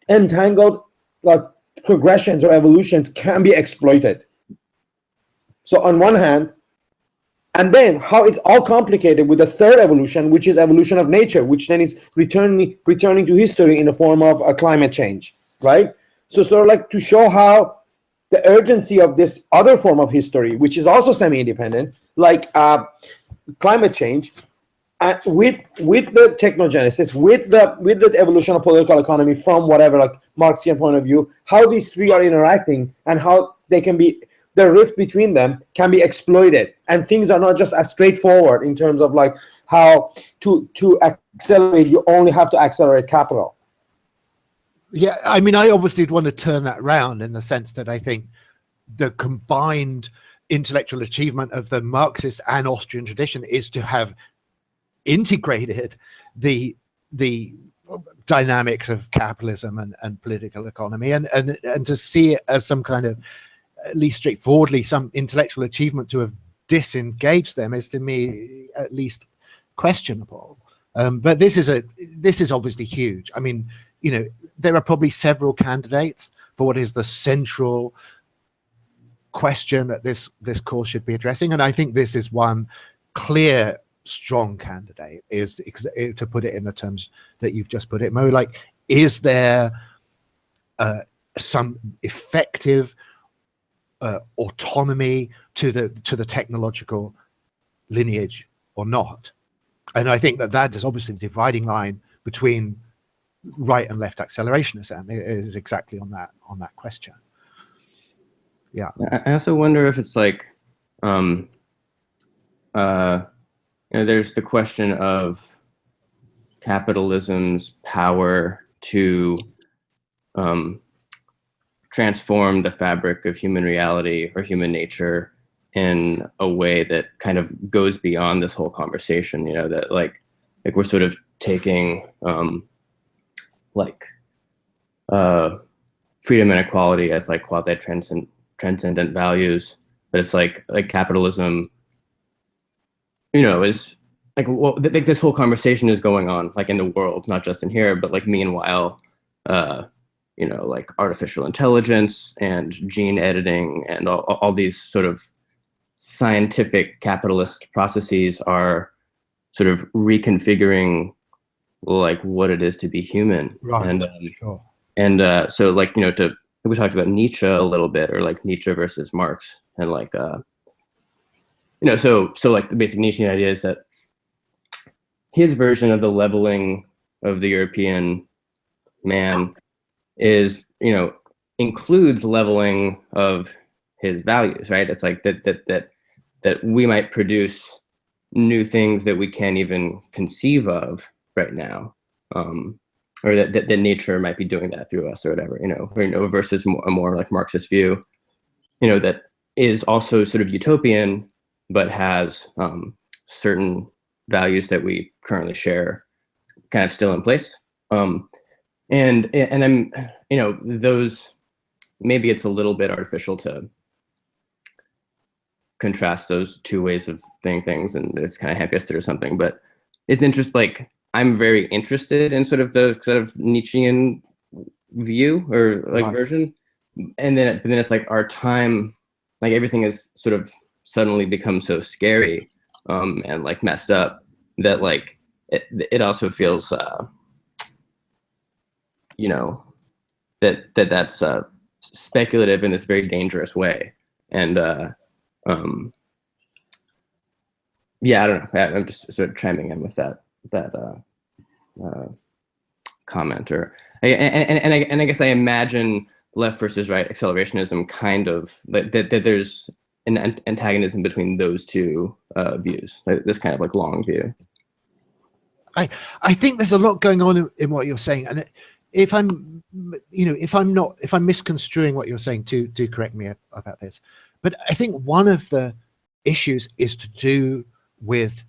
entangled progressions or evolutions can be exploited. So on one hand, and then how it's all complicated with the third evolution, which is evolution of nature, which then is returning to history in the form of a climate change, right? So sort of like to show how the urgency of this other form of history, which is also semi-independent, like climate change, with the technogenesis, with the evolution of political economy from whatever like Marxian point of view, how these three are interacting and how they can be, the rift between them can be exploited, and things are not just as straightforward in terms of like how to accelerate. You only have to accelerate capital. Yeah, I mean, I obviously want to turn that around in the sense that I think the combined intellectual achievement of the Marxist and Austrian tradition is to have integrated the dynamics of capitalism and political economy, and to see it as some kind of, at least straightforwardly, some intellectual achievement to have disengaged them is, to me, at least questionable. But this is obviously huge. I mean, there are probably several candidates for what is the central question that this course should be addressing, and I think this is one clear, strong candidate. Is to put it in the terms that you've just put it, Mo. Like, is there some effective autonomy to the technological lineage or not? And I think that is obviously the dividing line between right and left accelerationism is exactly on that question. Yeah. I also wonder if it's like there's the question of capitalism's power to transform the fabric of human reality or human nature in a way that kind of goes beyond this whole conversation, that like we're sort of taking freedom and equality as like quasi-transcendent values, but it's like capitalism, is like, well, this whole conversation is going on like in the world, not just in here, but like meanwhile, like artificial intelligence and gene editing and all these sort of scientific capitalist processes are sort of reconfiguring like what it is to be human. Right. And sure. And so like, we talked about Nietzsche a little bit, or like Nietzsche versus Marx, and like, so like the basic Nietzschean idea is that his version of the leveling of the European man is, includes leveling of his values, right? It's like that we might produce new things that we can't even conceive of right now, or that nature might be doing that through us or whatever, versus a more like Marxist view, that is also sort of utopian, but has certain values that we currently share kind of still in place. And I'm, you know, those, maybe it's a little bit artificial to contrast those two ways of saying things, and it's kind of ham-fisted or something, but it's interesting. Like, I'm very interested in sort of the sort of Nietzschean view or like version, and then it's like our time, like everything is sort of suddenly become so scary and like messed up that like it also feels you know, that's speculative in this very dangerous way. And yeah, I don't know. I'm just sort of chiming in with that comment. Or and I guess I imagine left versus right accelerationism kind of that there's an antagonism between those two views. This kind of like long view. I think there's a lot going on in what you're saying, and if I'm, you know, if I'm misconstruing what you're saying, do correct me about this. But I think one of the issues is to do with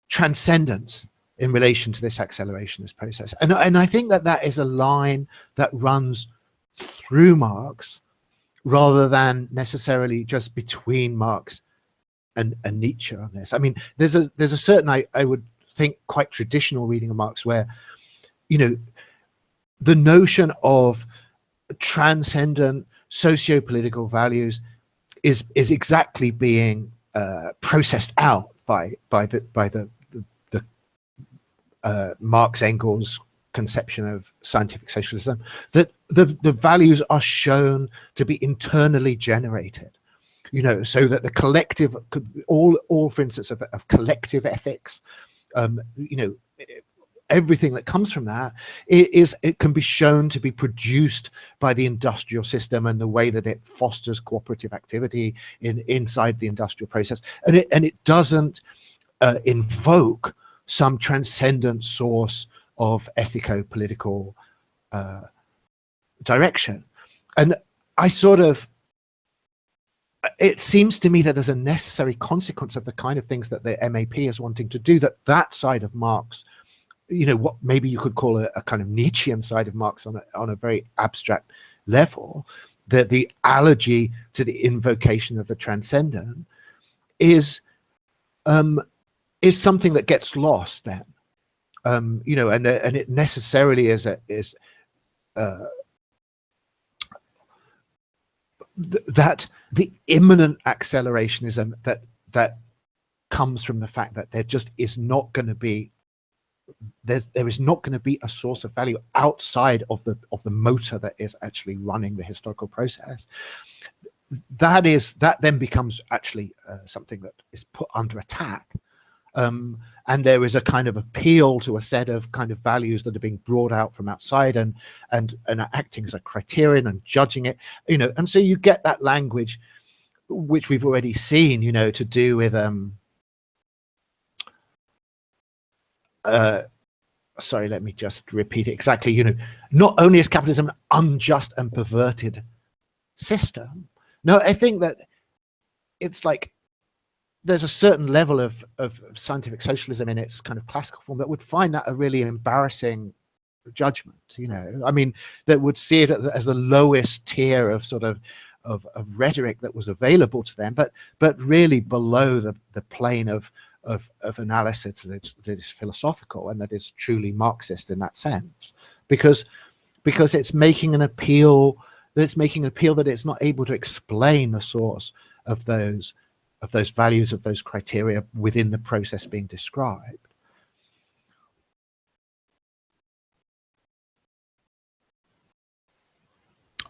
transcendence in relation to this accelerationist process, and I think that is a line that runs through Marx rather than necessarily just between Marx and Nietzsche on this. I mean, there's a certain, I would think, quite traditional reading of Marx where, you know, the notion of transcendent socio-political values is exactly being processed out by the Marx Engels conception of scientific socialism, that the values are shown to be internally generated. You know, so that the collective, all for instance of collective ethics, you know, everything that comes from that it can be shown to be produced by the industrial system and the way that it fosters cooperative activity inside the industrial process, and it doesn't invoke some transcendent source of ethico-political direction. And I sort of, it seems to me that there's a necessary consequence of the kind of things that the MAP is wanting to do, that side of Marx, you know, what maybe you could call a kind of Nietzschean side of Marx on a very abstract level, that the allergy to the invocation of the transcendent is something that gets lost then, you know, and it necessarily is that the imminent accelerationism that comes from the fact that there just is not going to be, there is not going to be a source of value outside of the motor that is actually running the historical process. That then becomes actually something that is put under attack. And there is a kind of appeal to a set of kind of values that are being brought out from outside and acting as a criterion and judging it, you know, and so you get that language which we've already seen, you know, to do with sorry, let me just repeat it exactly. You know, not only is capitalism an unjust and perverted system, no, I think that it's like there's a certain level of scientific socialism in its kind of classical form that would find that a really embarrassing judgment, you know. I mean, that would see it as the lowest tier of sort of rhetoric that was available to them, but really below the plane of analysis that is philosophical and that is truly Marxist in that sense, because it's making an appeal that it's not able to explain the source of those values, of those criteria within the process being described.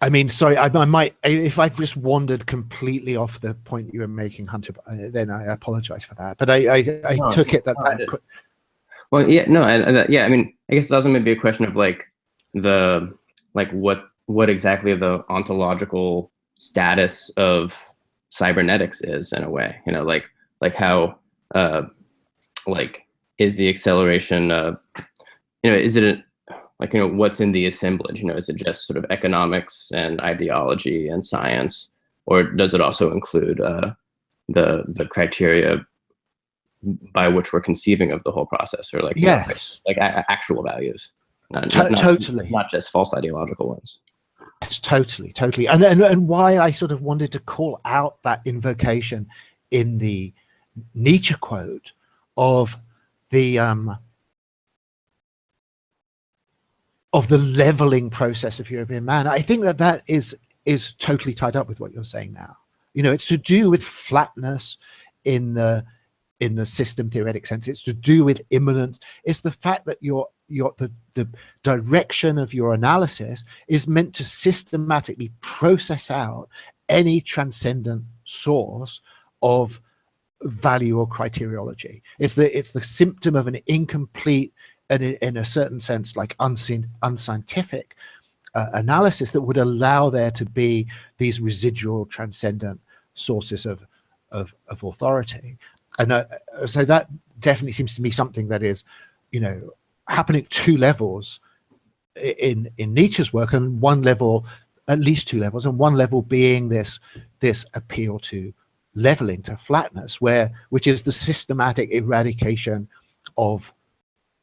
I mean, sorry, I might, if I've just wandered completely off the point you were making, Hunter, then I apologize for that. But I took it that. Well, yeah, no, yeah. I mean, I guess it's also maybe a question of like what exactly the ontological status of cybernetics is, in a way, you know, like how like is the acceleration, you know, is it like, you know, what's in the assemblage, you know, is it just sort of economics and ideology and science, or does it also include the criteria by which we're conceiving of the whole process, or like yes, like actual values, totally, not just false ideological ones. Yes, totally, and why I sort of wanted to call out that invocation in the Nietzsche quote of the leveling process of European man. I think that is totally tied up with what you're saying now. You know, it's to do with flatness in the system theoretic sense. It's to do with immanence. It's the fact that the direction of your analysis is meant to systematically process out any transcendent source of value or criteriology. It's the symptom of an incomplete and in a certain sense like unscientific analysis that would allow there to be these residual transcendent sources of authority. And so that definitely seems to me something that is, you know, happening at two levels in Nietzsche's work, and one level, at least two levels, and one level being this appeal to leveling, to flatness, which is the systematic eradication of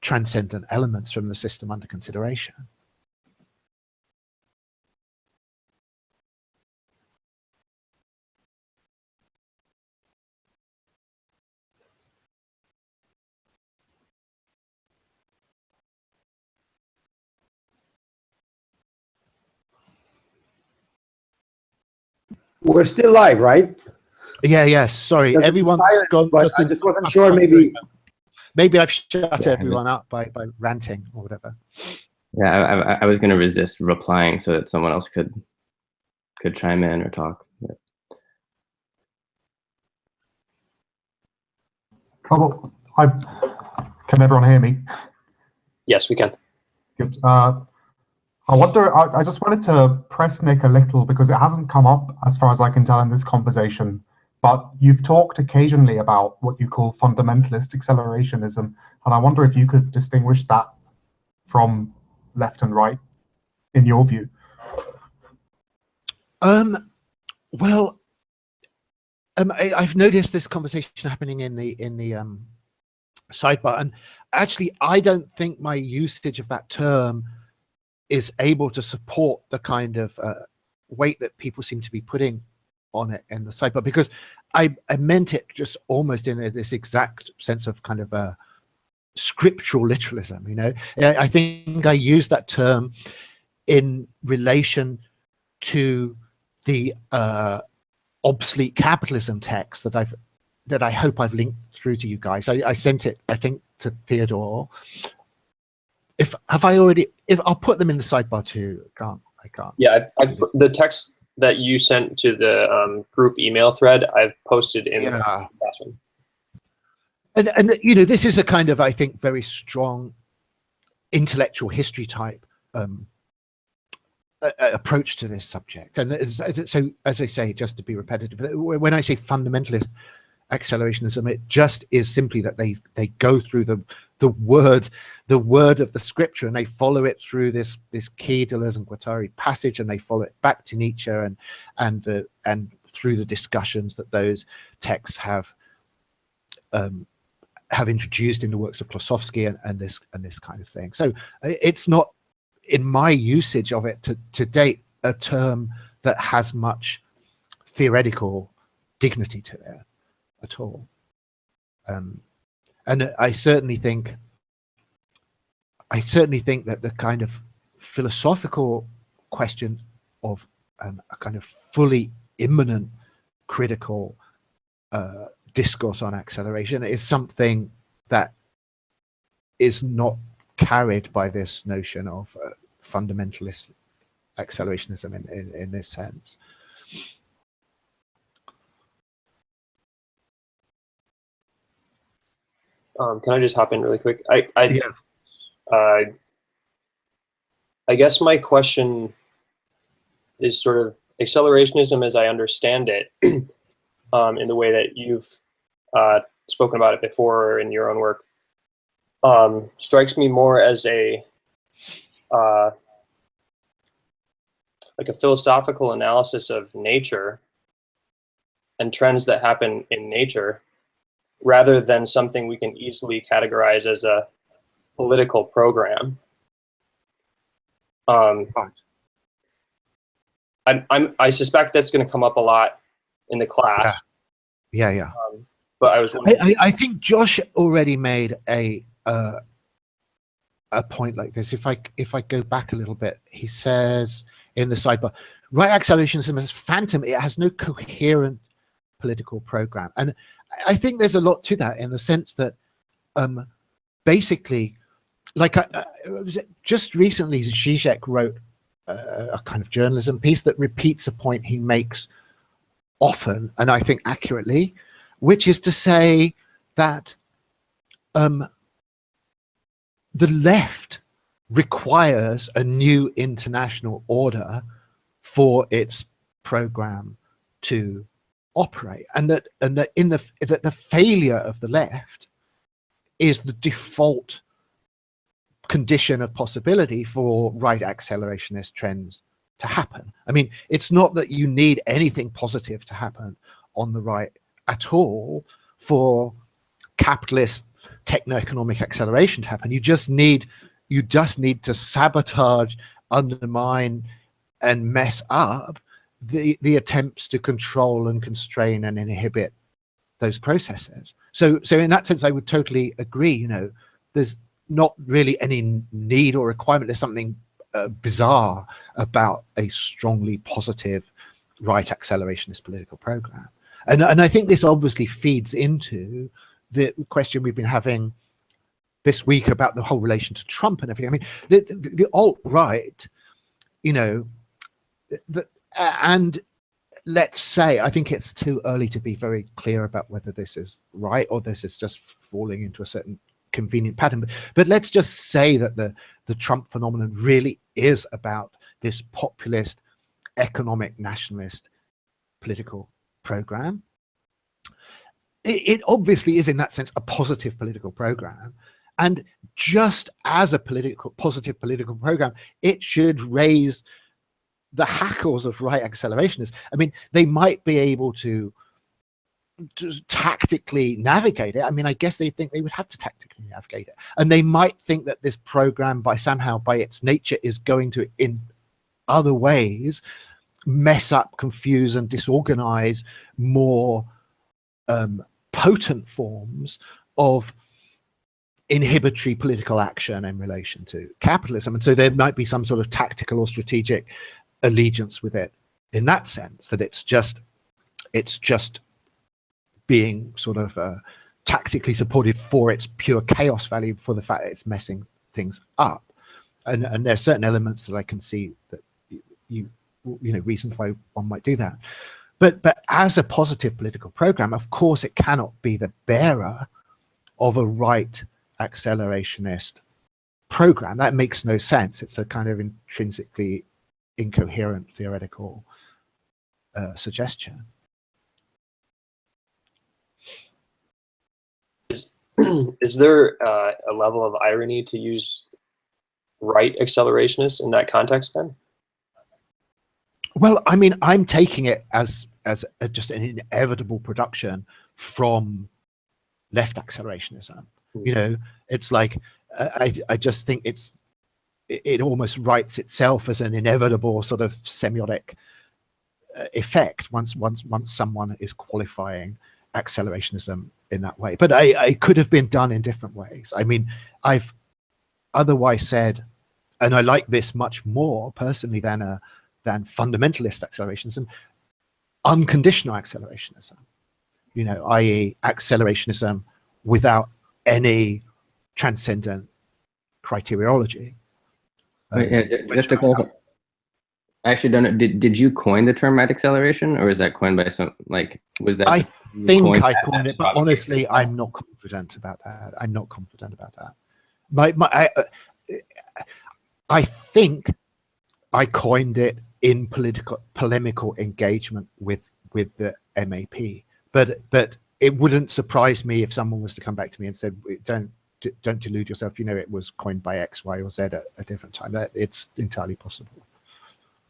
transcendent elements from the system under consideration. We're still live, right? Yeah, yes. Sorry, everyone's gone. But I just wasn't sure. Maybe I've shut everyone up by ranting or whatever. Yeah, I was going to resist replying so that someone else could chime in or talk. But. Oh, can everyone hear me? Yes, we can. Good. I wonder, I just wanted to press Nick a little because it hasn't come up as far as I can tell in this conversation, but you've talked occasionally about what you call fundamentalist accelerationism, and I wonder if you could distinguish that from left and right in your view. Well, I've noticed this conversation happening in the sidebar, and actually I don't think my usage of that term is able to support the kind of weight that people seem to be putting on it in the sidebar, because I meant it just almost in this exact sense of kind of a scriptural literalism. You know, I think I used that term in relation to the obsolete capitalism text that I hope I've linked through to you guys. I sent it, I think, to Theodore. I'll put them in the sidebar too. I can't. Yeah, I've put the text that you sent to the group email thread, I've posted in the classroom. And you know, this is a kind of, I think, very strong intellectual history type approach to this subject. And so, as I say, just to be repetitive, when I say fundamentalist accelerationism, it just is simply that they go through the word of the scripture, and they follow it through this Key, Deleuze, and Guattari passage, and they follow it back to Nietzsche and through the discussions that those texts have introduced in the works of Klossowski and this kind of thing. So it's not, in my usage of it to date, a term that has much theoretical dignity to it at all. And I certainly think that the kind of philosophical question of a kind of fully immanent critical discourse on acceleration is something that is not carried by this notion of fundamentalist accelerationism in this sense. Can I just hop in really quick? I guess my question is sort of accelerationism as I understand it, in the way that you've spoken about it before in your own work, strikes me more as a like a philosophical analysis of nature and trends that happen in nature, rather than something we can easily categorize as a political program. I suspect that's going to come up a lot in the class. Yeah. But I was wondering, I think Josh already made a point like this. If I go back a little bit, he says in the sidebar, right accelerationism is phantom. It has no coherent political program. And I think there's a lot to that, in the sense that basically, like just recently, Zizek wrote a kind of journalism piece that repeats a point he makes often, and I think accurately, which is to say that the left requires a new international order for its program to operate, and that the failure of the left is the default condition of possibility for right accelerationist trends to happen. I mean, it's not that you need anything positive to happen on the right at all for capitalist techno-economic acceleration to happen. You just need to sabotage, undermine, and mess up the attempts to control and constrain and inhibit those processes. So in that sense, I would totally agree. You know, there's not really any need or requirement. There's something bizarre about a strongly positive right accelerationist political program. And I think this obviously feeds into the question we've been having this week about the whole relation to Trump and everything. I mean, the alt-right, you know, and let's say, I think it's too early to be very clear about whether this is right or this is just falling into a certain convenient pattern. But let's just say that the Trump phenomenon really is about this populist, economic, nationalist political program. It obviously is, in that sense, a positive political program. And just as a positive political program, it should raise the hackles of right accelerationists. I mean, they might be able to tactically navigate it. I mean, I guess they think they would have to tactically navigate it. And they might think that this program, by its nature, is going to, in other ways, mess up, confuse, and disorganize more potent forms of inhibitory political action in relation to capitalism. And so there might be some sort of tactical or strategic allegiance with it, in that sense, that it's just being sort of tactically supported for its pure chaos value, for the fact that it's messing things up. And there are certain elements that I can see that you know, reasons why one might do that. But as a positive political program, of course, it cannot be the bearer of a right accelerationist program. That makes no sense. It's a kind of intrinsically incoherent theoretical suggestion. Is there a level of irony to use right accelerationists in that context then? Well, I mean, I'm taking it as just an inevitable production from left accelerationism. You know, it's like I just think it almost writes itself as an inevitable sort of semiotic effect once someone is qualifying accelerationism in that way. But I could have been done in different ways. I mean, I've otherwise said, and I like this much more personally than fundamentalist accelerationism, unconditional accelerationism, you know, i.e. accelerationism without any transcendent criteriology. Just to clarify, I actually don't know, did you coin the term right acceleration, or is that coined by some, like, was that? I think I coined it, but honestly, I'm not confident about that. I'm not confident about that. I think I coined it in polemical engagement with the MAP, but it wouldn't surprise me if someone was to come back to me and said, don't delude yourself, you know, it was coined by X, Y, or Z at a different time. That it's entirely possible.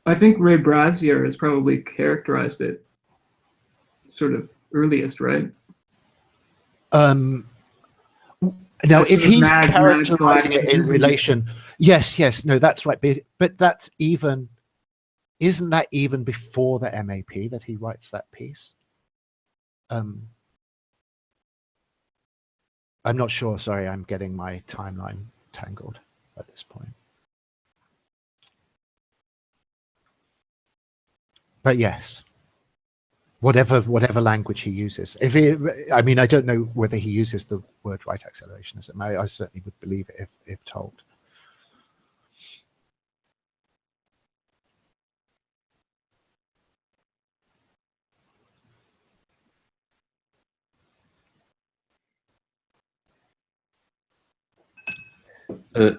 I think Ray Brazier has probably characterized it sort of earliest, right? Now, if he's mad characterizing it in gliding. relation, yes, no, that's right. But that's even, isn't that even before the MAP that he writes that piece? I'm not sure. Sorry, I'm getting my timeline tangled at this point. But yes, whatever language he uses. I mean, I don't know whether he uses the word right accelerationism. I certainly would believe it if told.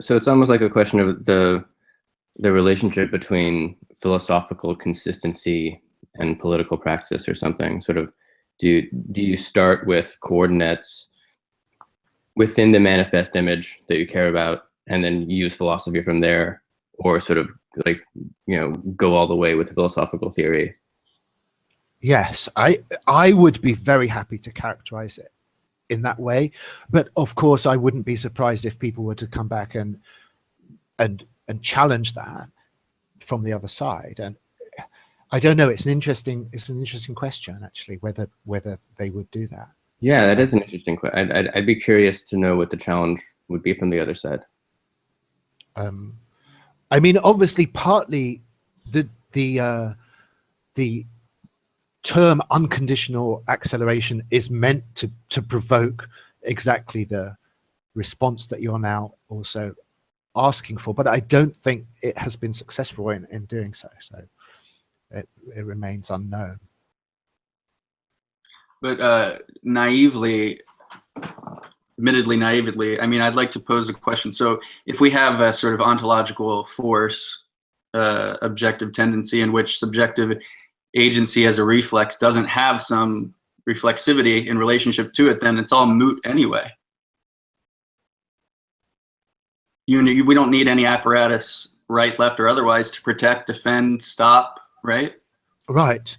So it's almost like a question of the relationship between philosophical consistency and political praxis or something. Sort of, do you start with coordinates within the manifest image that you care about and then use philosophy from there, or sort of like, go all the way with the philosophical theory? Yes, I would be very happy to characterize it in that way, but of course I wouldn't be surprised if people were to come back and challenge that from the other side. And I don't know, it's an interesting question actually, whether they would do that. Yeah, that is an interesting question. I'd be curious to know what the challenge would be from the other side. I mean, obviously, partly the term unconditional acceleration is meant to provoke exactly the response that you're now also asking for, but I don't think it has been successful in doing so. So it remains unknown. But admittedly naively, I mean, I'd like to pose a question. So if we have a sort of ontological force, objective tendency, in which subjective agency as a reflex doesn't have some reflexivity in relationship to it, then it's all moot anyway. We don't need any apparatus, right, left, or otherwise, to protect, defend, stop, right? Right.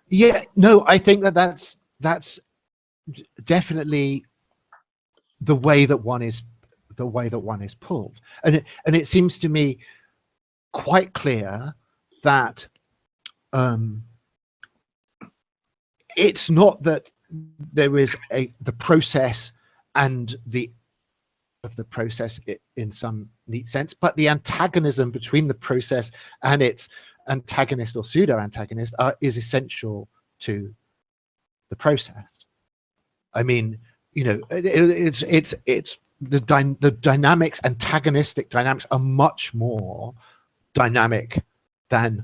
Yeah. No, I think that's definitely the way that one is pulled, and it seems to me quite clear that it's not that there is the process and the process in some neat sense, but the antagonism between the process and its antagonist or pseudo antagonist is essential to the process. I mean, it's the dynamics, antagonistic dynamics, are much more dynamic than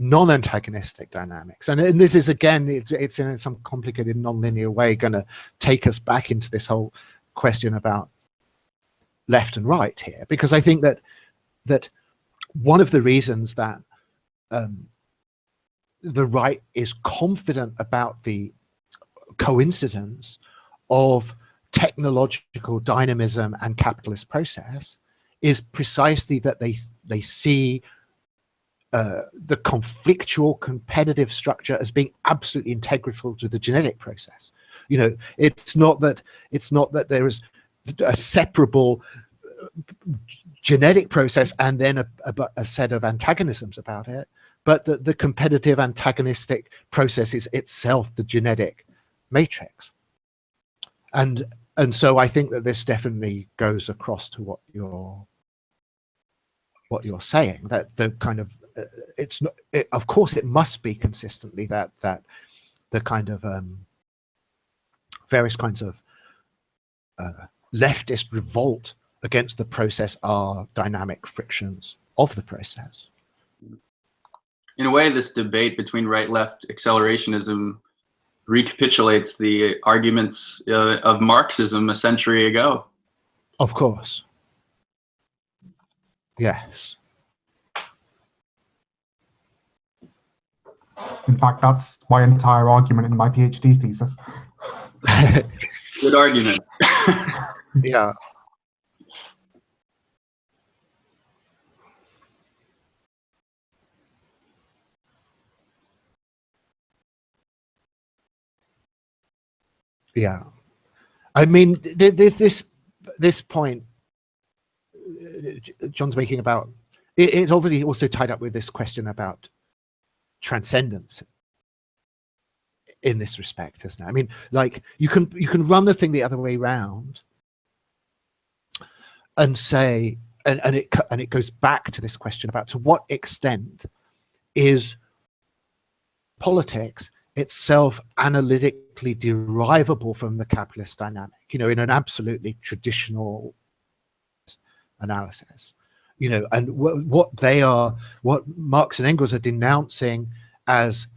non-antagonistic dynamics, and this is, again, it's in some complicated non-linear way going to take us back into this whole question about left and right here, because I think that one of the reasons that the right is confident about the coincidence of technological dynamism and capitalist process is precisely that they see the conflictual competitive structure as being absolutely integral to the genetic process. It's not that there is a separable genetic process and then a set of antagonisms about it, but that the competitive antagonistic process is itself the genetic matrix. And so I think that this definitely goes across to what you're saying, that the kind of of course it must be consistently that the kind of various kinds of leftist revolt against the process are dynamic frictions of the process. In a way, this debate between right-left accelerationism recapitulates the arguments of Marxism a century ago. Of course. Yes. In fact, that's my entire argument in my PhD thesis. Good argument. Yeah. Yeah. I mean, this point John's making about it's obviously also tied up with this question about transcendence in this respect, isn't it? I mean, like you can run the thing the other way around and say, and it goes back to this question about to what extent is politics itself analytically derivable from the capitalist dynamic, you know, in an absolutely traditional analysis, you know, and what Marx and Engels are denouncing as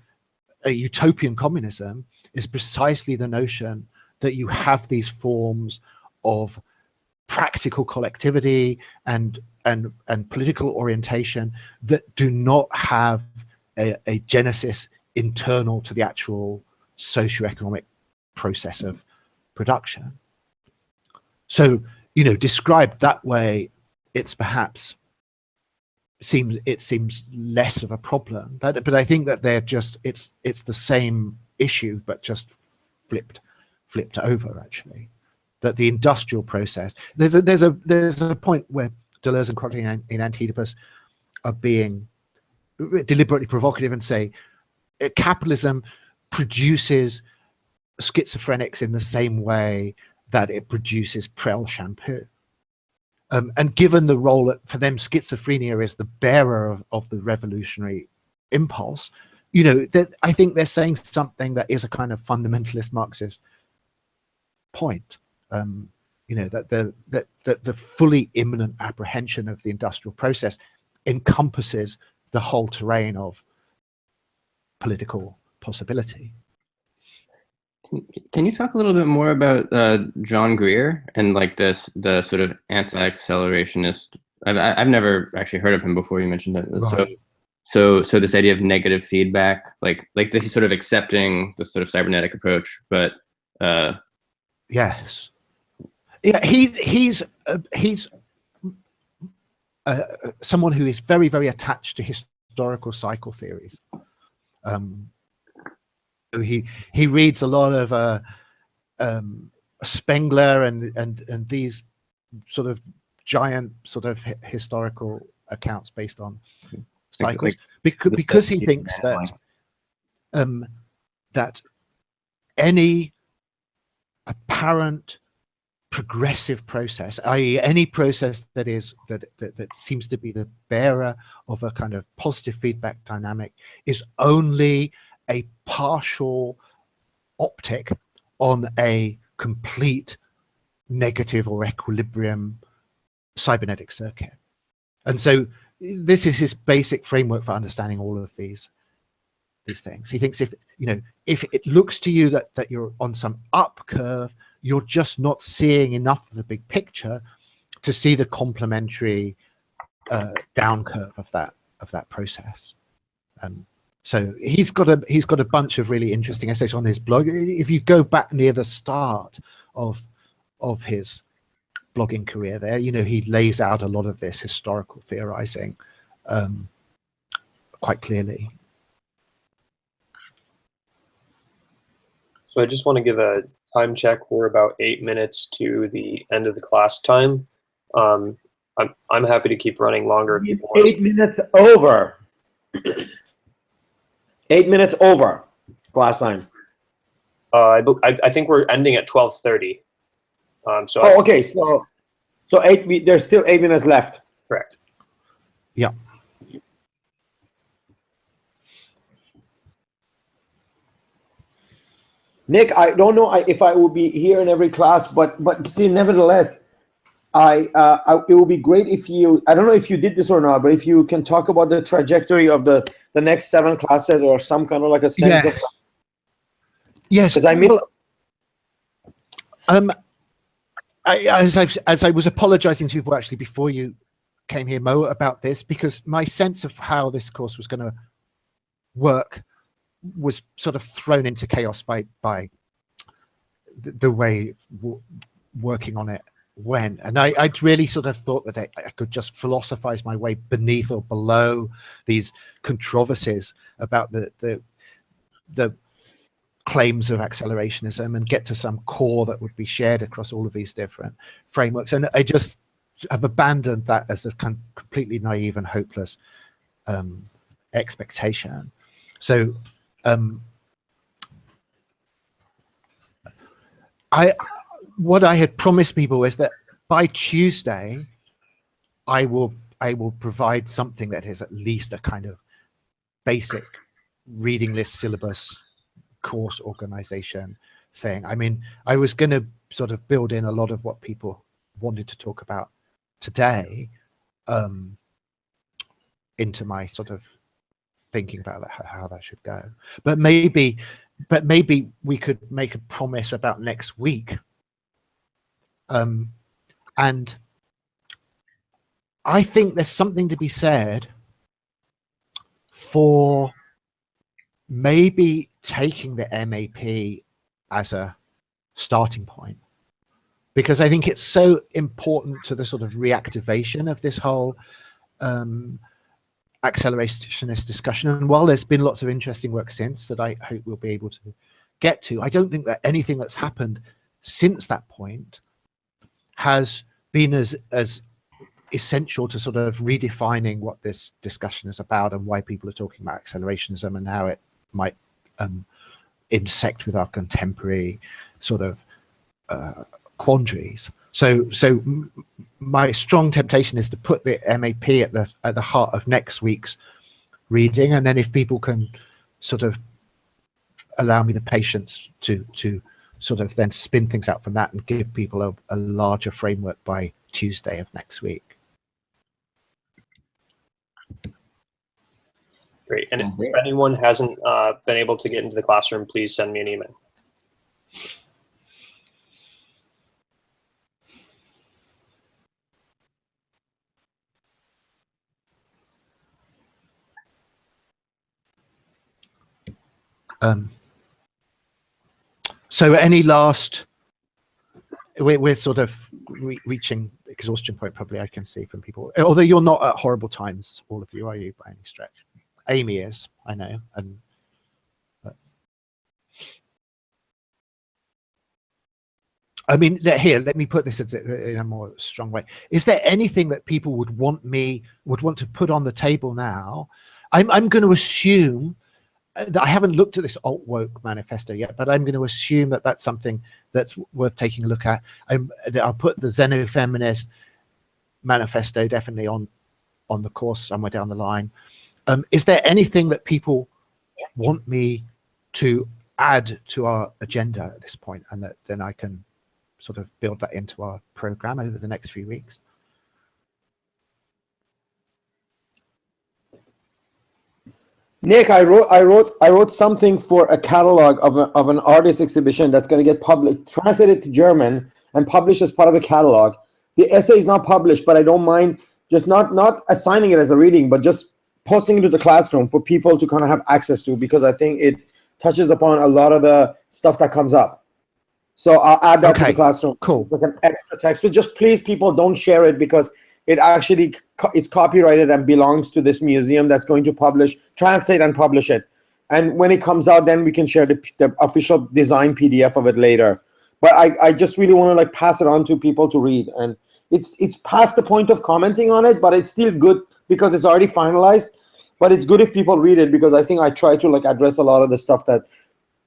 a utopian communism is precisely the notion that you have these forms of practical collectivity and political orientation that do not have a genesis internal to the actual socioeconomic process of production. So, you know, described that way, it's perhaps seems less of a problem, but I think that they're just it's the same issue but just flipped over, actually. That the industrial process, there's a point where Deleuze and Crotty in Anti-Oedipus are being deliberately provocative and say capitalism produces schizophrenics in the same way that it produces Prel shampoo. And given the role for them, schizophrenia is the bearer of the revolutionary impulse, you know, that I think they're saying something that is a kind of fundamentalist Marxist point. You know, that the fully immanent apprehension of the industrial process encompasses the whole terrain of political possibility. Can you talk a little bit more about John Greer and like the sort of anti-accelerationist? I've never actually heard of him before you mentioned it. Right. So this idea of negative feedback, like that he's sort of accepting the sort of cybernetic approach, but yes, yeah, he's someone who is very, very attached to historical cycle theories. He reads a lot of Spengler and these sort of giant sort of historical accounts based on cycles, because he thinks that that any apparent progressive process, i.e. any process that seems to be the bearer of a kind of positive feedback dynamic, is only a partial optic on a complete negative or equilibrium cybernetic circuit. And so this is his basic framework for understanding all of these things. He thinks if it looks to you that you're on some up curve, you're just not seeing enough of the big picture to see the complementary down curve of that process. So he's got a bunch of really interesting essays on his blog. If you go back near the start of his blogging career there, you know, he lays out a lot of this historical theorizing quite clearly. So I just want to give a time check. We're about 8 minutes to the end of the class time. I'm happy to keep running longer. 8 minutes over. 8 minutes over class time. I think we're ending at 12:30. Okay. So there's still 8 minutes left. Correct. Yeah. Nick, I don't know if I will be here in every class, but still, nevertheless, it would be great if you, I don't know if you did this or not, but if you can talk about the trajectory of the next 7 classes or some kind of like a sense of. Yes. Because I missed. As I was apologizing to people actually before you came here, Mo, about this, because my sense of how this course was going to work was sort of thrown into chaos by the way working on it went. And I'd really sort of thought that I could just philosophize my way beneath or below these controversies about the claims of accelerationism and get to some core that would be shared across all of these different frameworks. And I just have abandoned that as a kind of completely naive and hopeless expectation. So what I had promised people is that by Tuesday, I will provide something that is at least a kind of basic reading list syllabus course organization thing. I mean, I was going to sort of build in a lot of what people wanted to talk about today into my sort of thinking about how that should go. But maybe we could make a promise about next week. And I think there's something to be said for maybe taking the MAP as a starting point, because I think it's so important to the sort of reactivation of this whole accelerationist discussion. And while there's been lots of interesting work since that I hope we'll be able to get to, I don't think that anything that's happened since that point has been as essential to sort of redefining what this discussion is about and why people are talking about accelerationism and how it might intersect with our contemporary sort of quandaries. So my strong temptation is to put the MAP at the heart of next week's reading, and then if people can sort of allow me the patience to sort of then spin things out from that and give people a larger framework by Tuesday of next week. Great. And if anyone hasn't been able to get into the classroom, please send me an email. So any last, we're sort of reaching exhaustion point, probably, I can see from people, although you're not at horrible times, all of you, are you, by any stretch? Amy is, I know. And I mean, here, let me put this in a more strong way. Is there anything that people would want to put on the table now? I'm going to assume that I haven't looked at this alt woke manifesto yet, but I'm going to assume that that's something that's worth taking a look at. I'll put the xenofeminist manifesto definitely on the course somewhere down the line. Is there anything that people want me to add to our agenda at this point, and that then I can sort of build that into our program over the next few weeks? Nick, I wrote something for a catalog of an artist exhibition that's going to get translated to German and published as part of a catalog. The essay is not published, but I don't mind just not assigning it as a reading, but just posting it to the classroom for people to kind of have access to, because I think it touches upon a lot of the stuff that comes up. So I'll add that to the classroom. Cool. Like an extra text. But just please, people, don't share it, because it actually it's copyrighted and belongs to this museum that's going to translate and publish it. And when it comes out, then we can share the official design PDF of it later. But I just really want to like pass it on to people to read. And it's past the point of commenting on it, but it's still good because it's already finalized. But it's good if people read it, because I think I try to like address a lot of the stuff that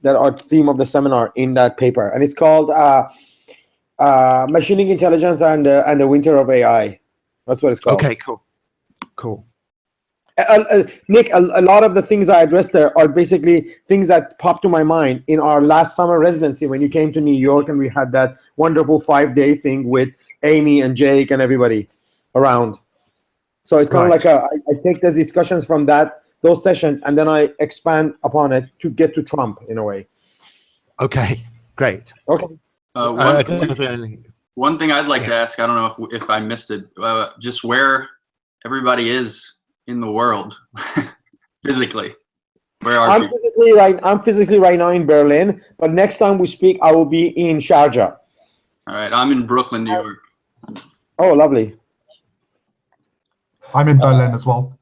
are theme of the seminar in that paper. And it's called Machining Intelligence and the Winter of AI. That's what it's called. Okay, cool. Nick, a lot of the things I addressed there are basically things that popped to my mind in our last summer residency when you came to New York and we had that wonderful 5-day thing with Amy and Jake and everybody around. So it's kind of like I take those discussions from those sessions and then I expand upon it to get to Trump in a way. Okay, great. Okay. One thing I'd like to ask, I don't know if I missed it, just where everybody is in the world physically. Where are you? I'm physically right now in Berlin, but next time we speak, I will be in Sharjah. All right, I'm in Brooklyn, New York. Oh, lovely. I'm in Berlin as well.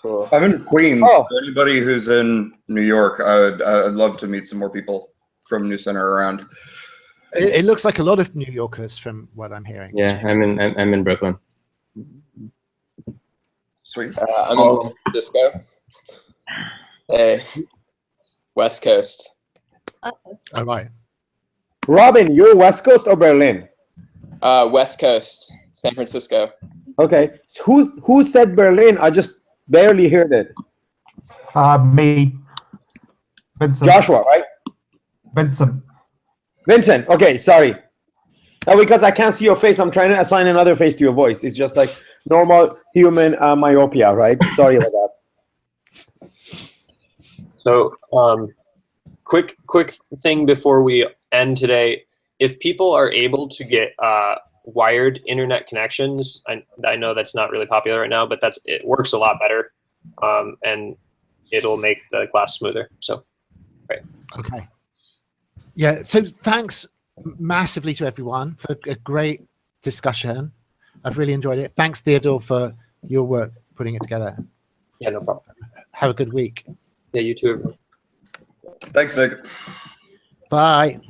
Cool. I'm in Queens. Oh. So anybody who's in New York, I'd love to meet some more people from New Center around. It looks like a lot of New Yorkers from what I'm hearing. Yeah, I'm in Brooklyn. Sweet. I'm in San Francisco. Hey, West Coast. All right. Robin, you're West Coast or Berlin? West Coast, San Francisco. Okay. So who said Berlin? I just barely heard it. Me. Vincent. Joshua, right? Vincent. Vincent. Okay, sorry. Because I can't see your face, I'm trying to assign another face to your voice. It's just like normal human myopia, right? Sorry about that. So, quick thing before we end today. If people are able to get wired internet connections, I know that's not really popular right now, but it works a lot better, and it'll make the class smoother. So, right. Okay. Yeah. So thanks massively to everyone for a great discussion. I've really enjoyed it. Thanks, Theodore, for your work putting it together. Yeah, no problem. Have a good week. Yeah, you too, everyone. Thanks, Nick. Bye.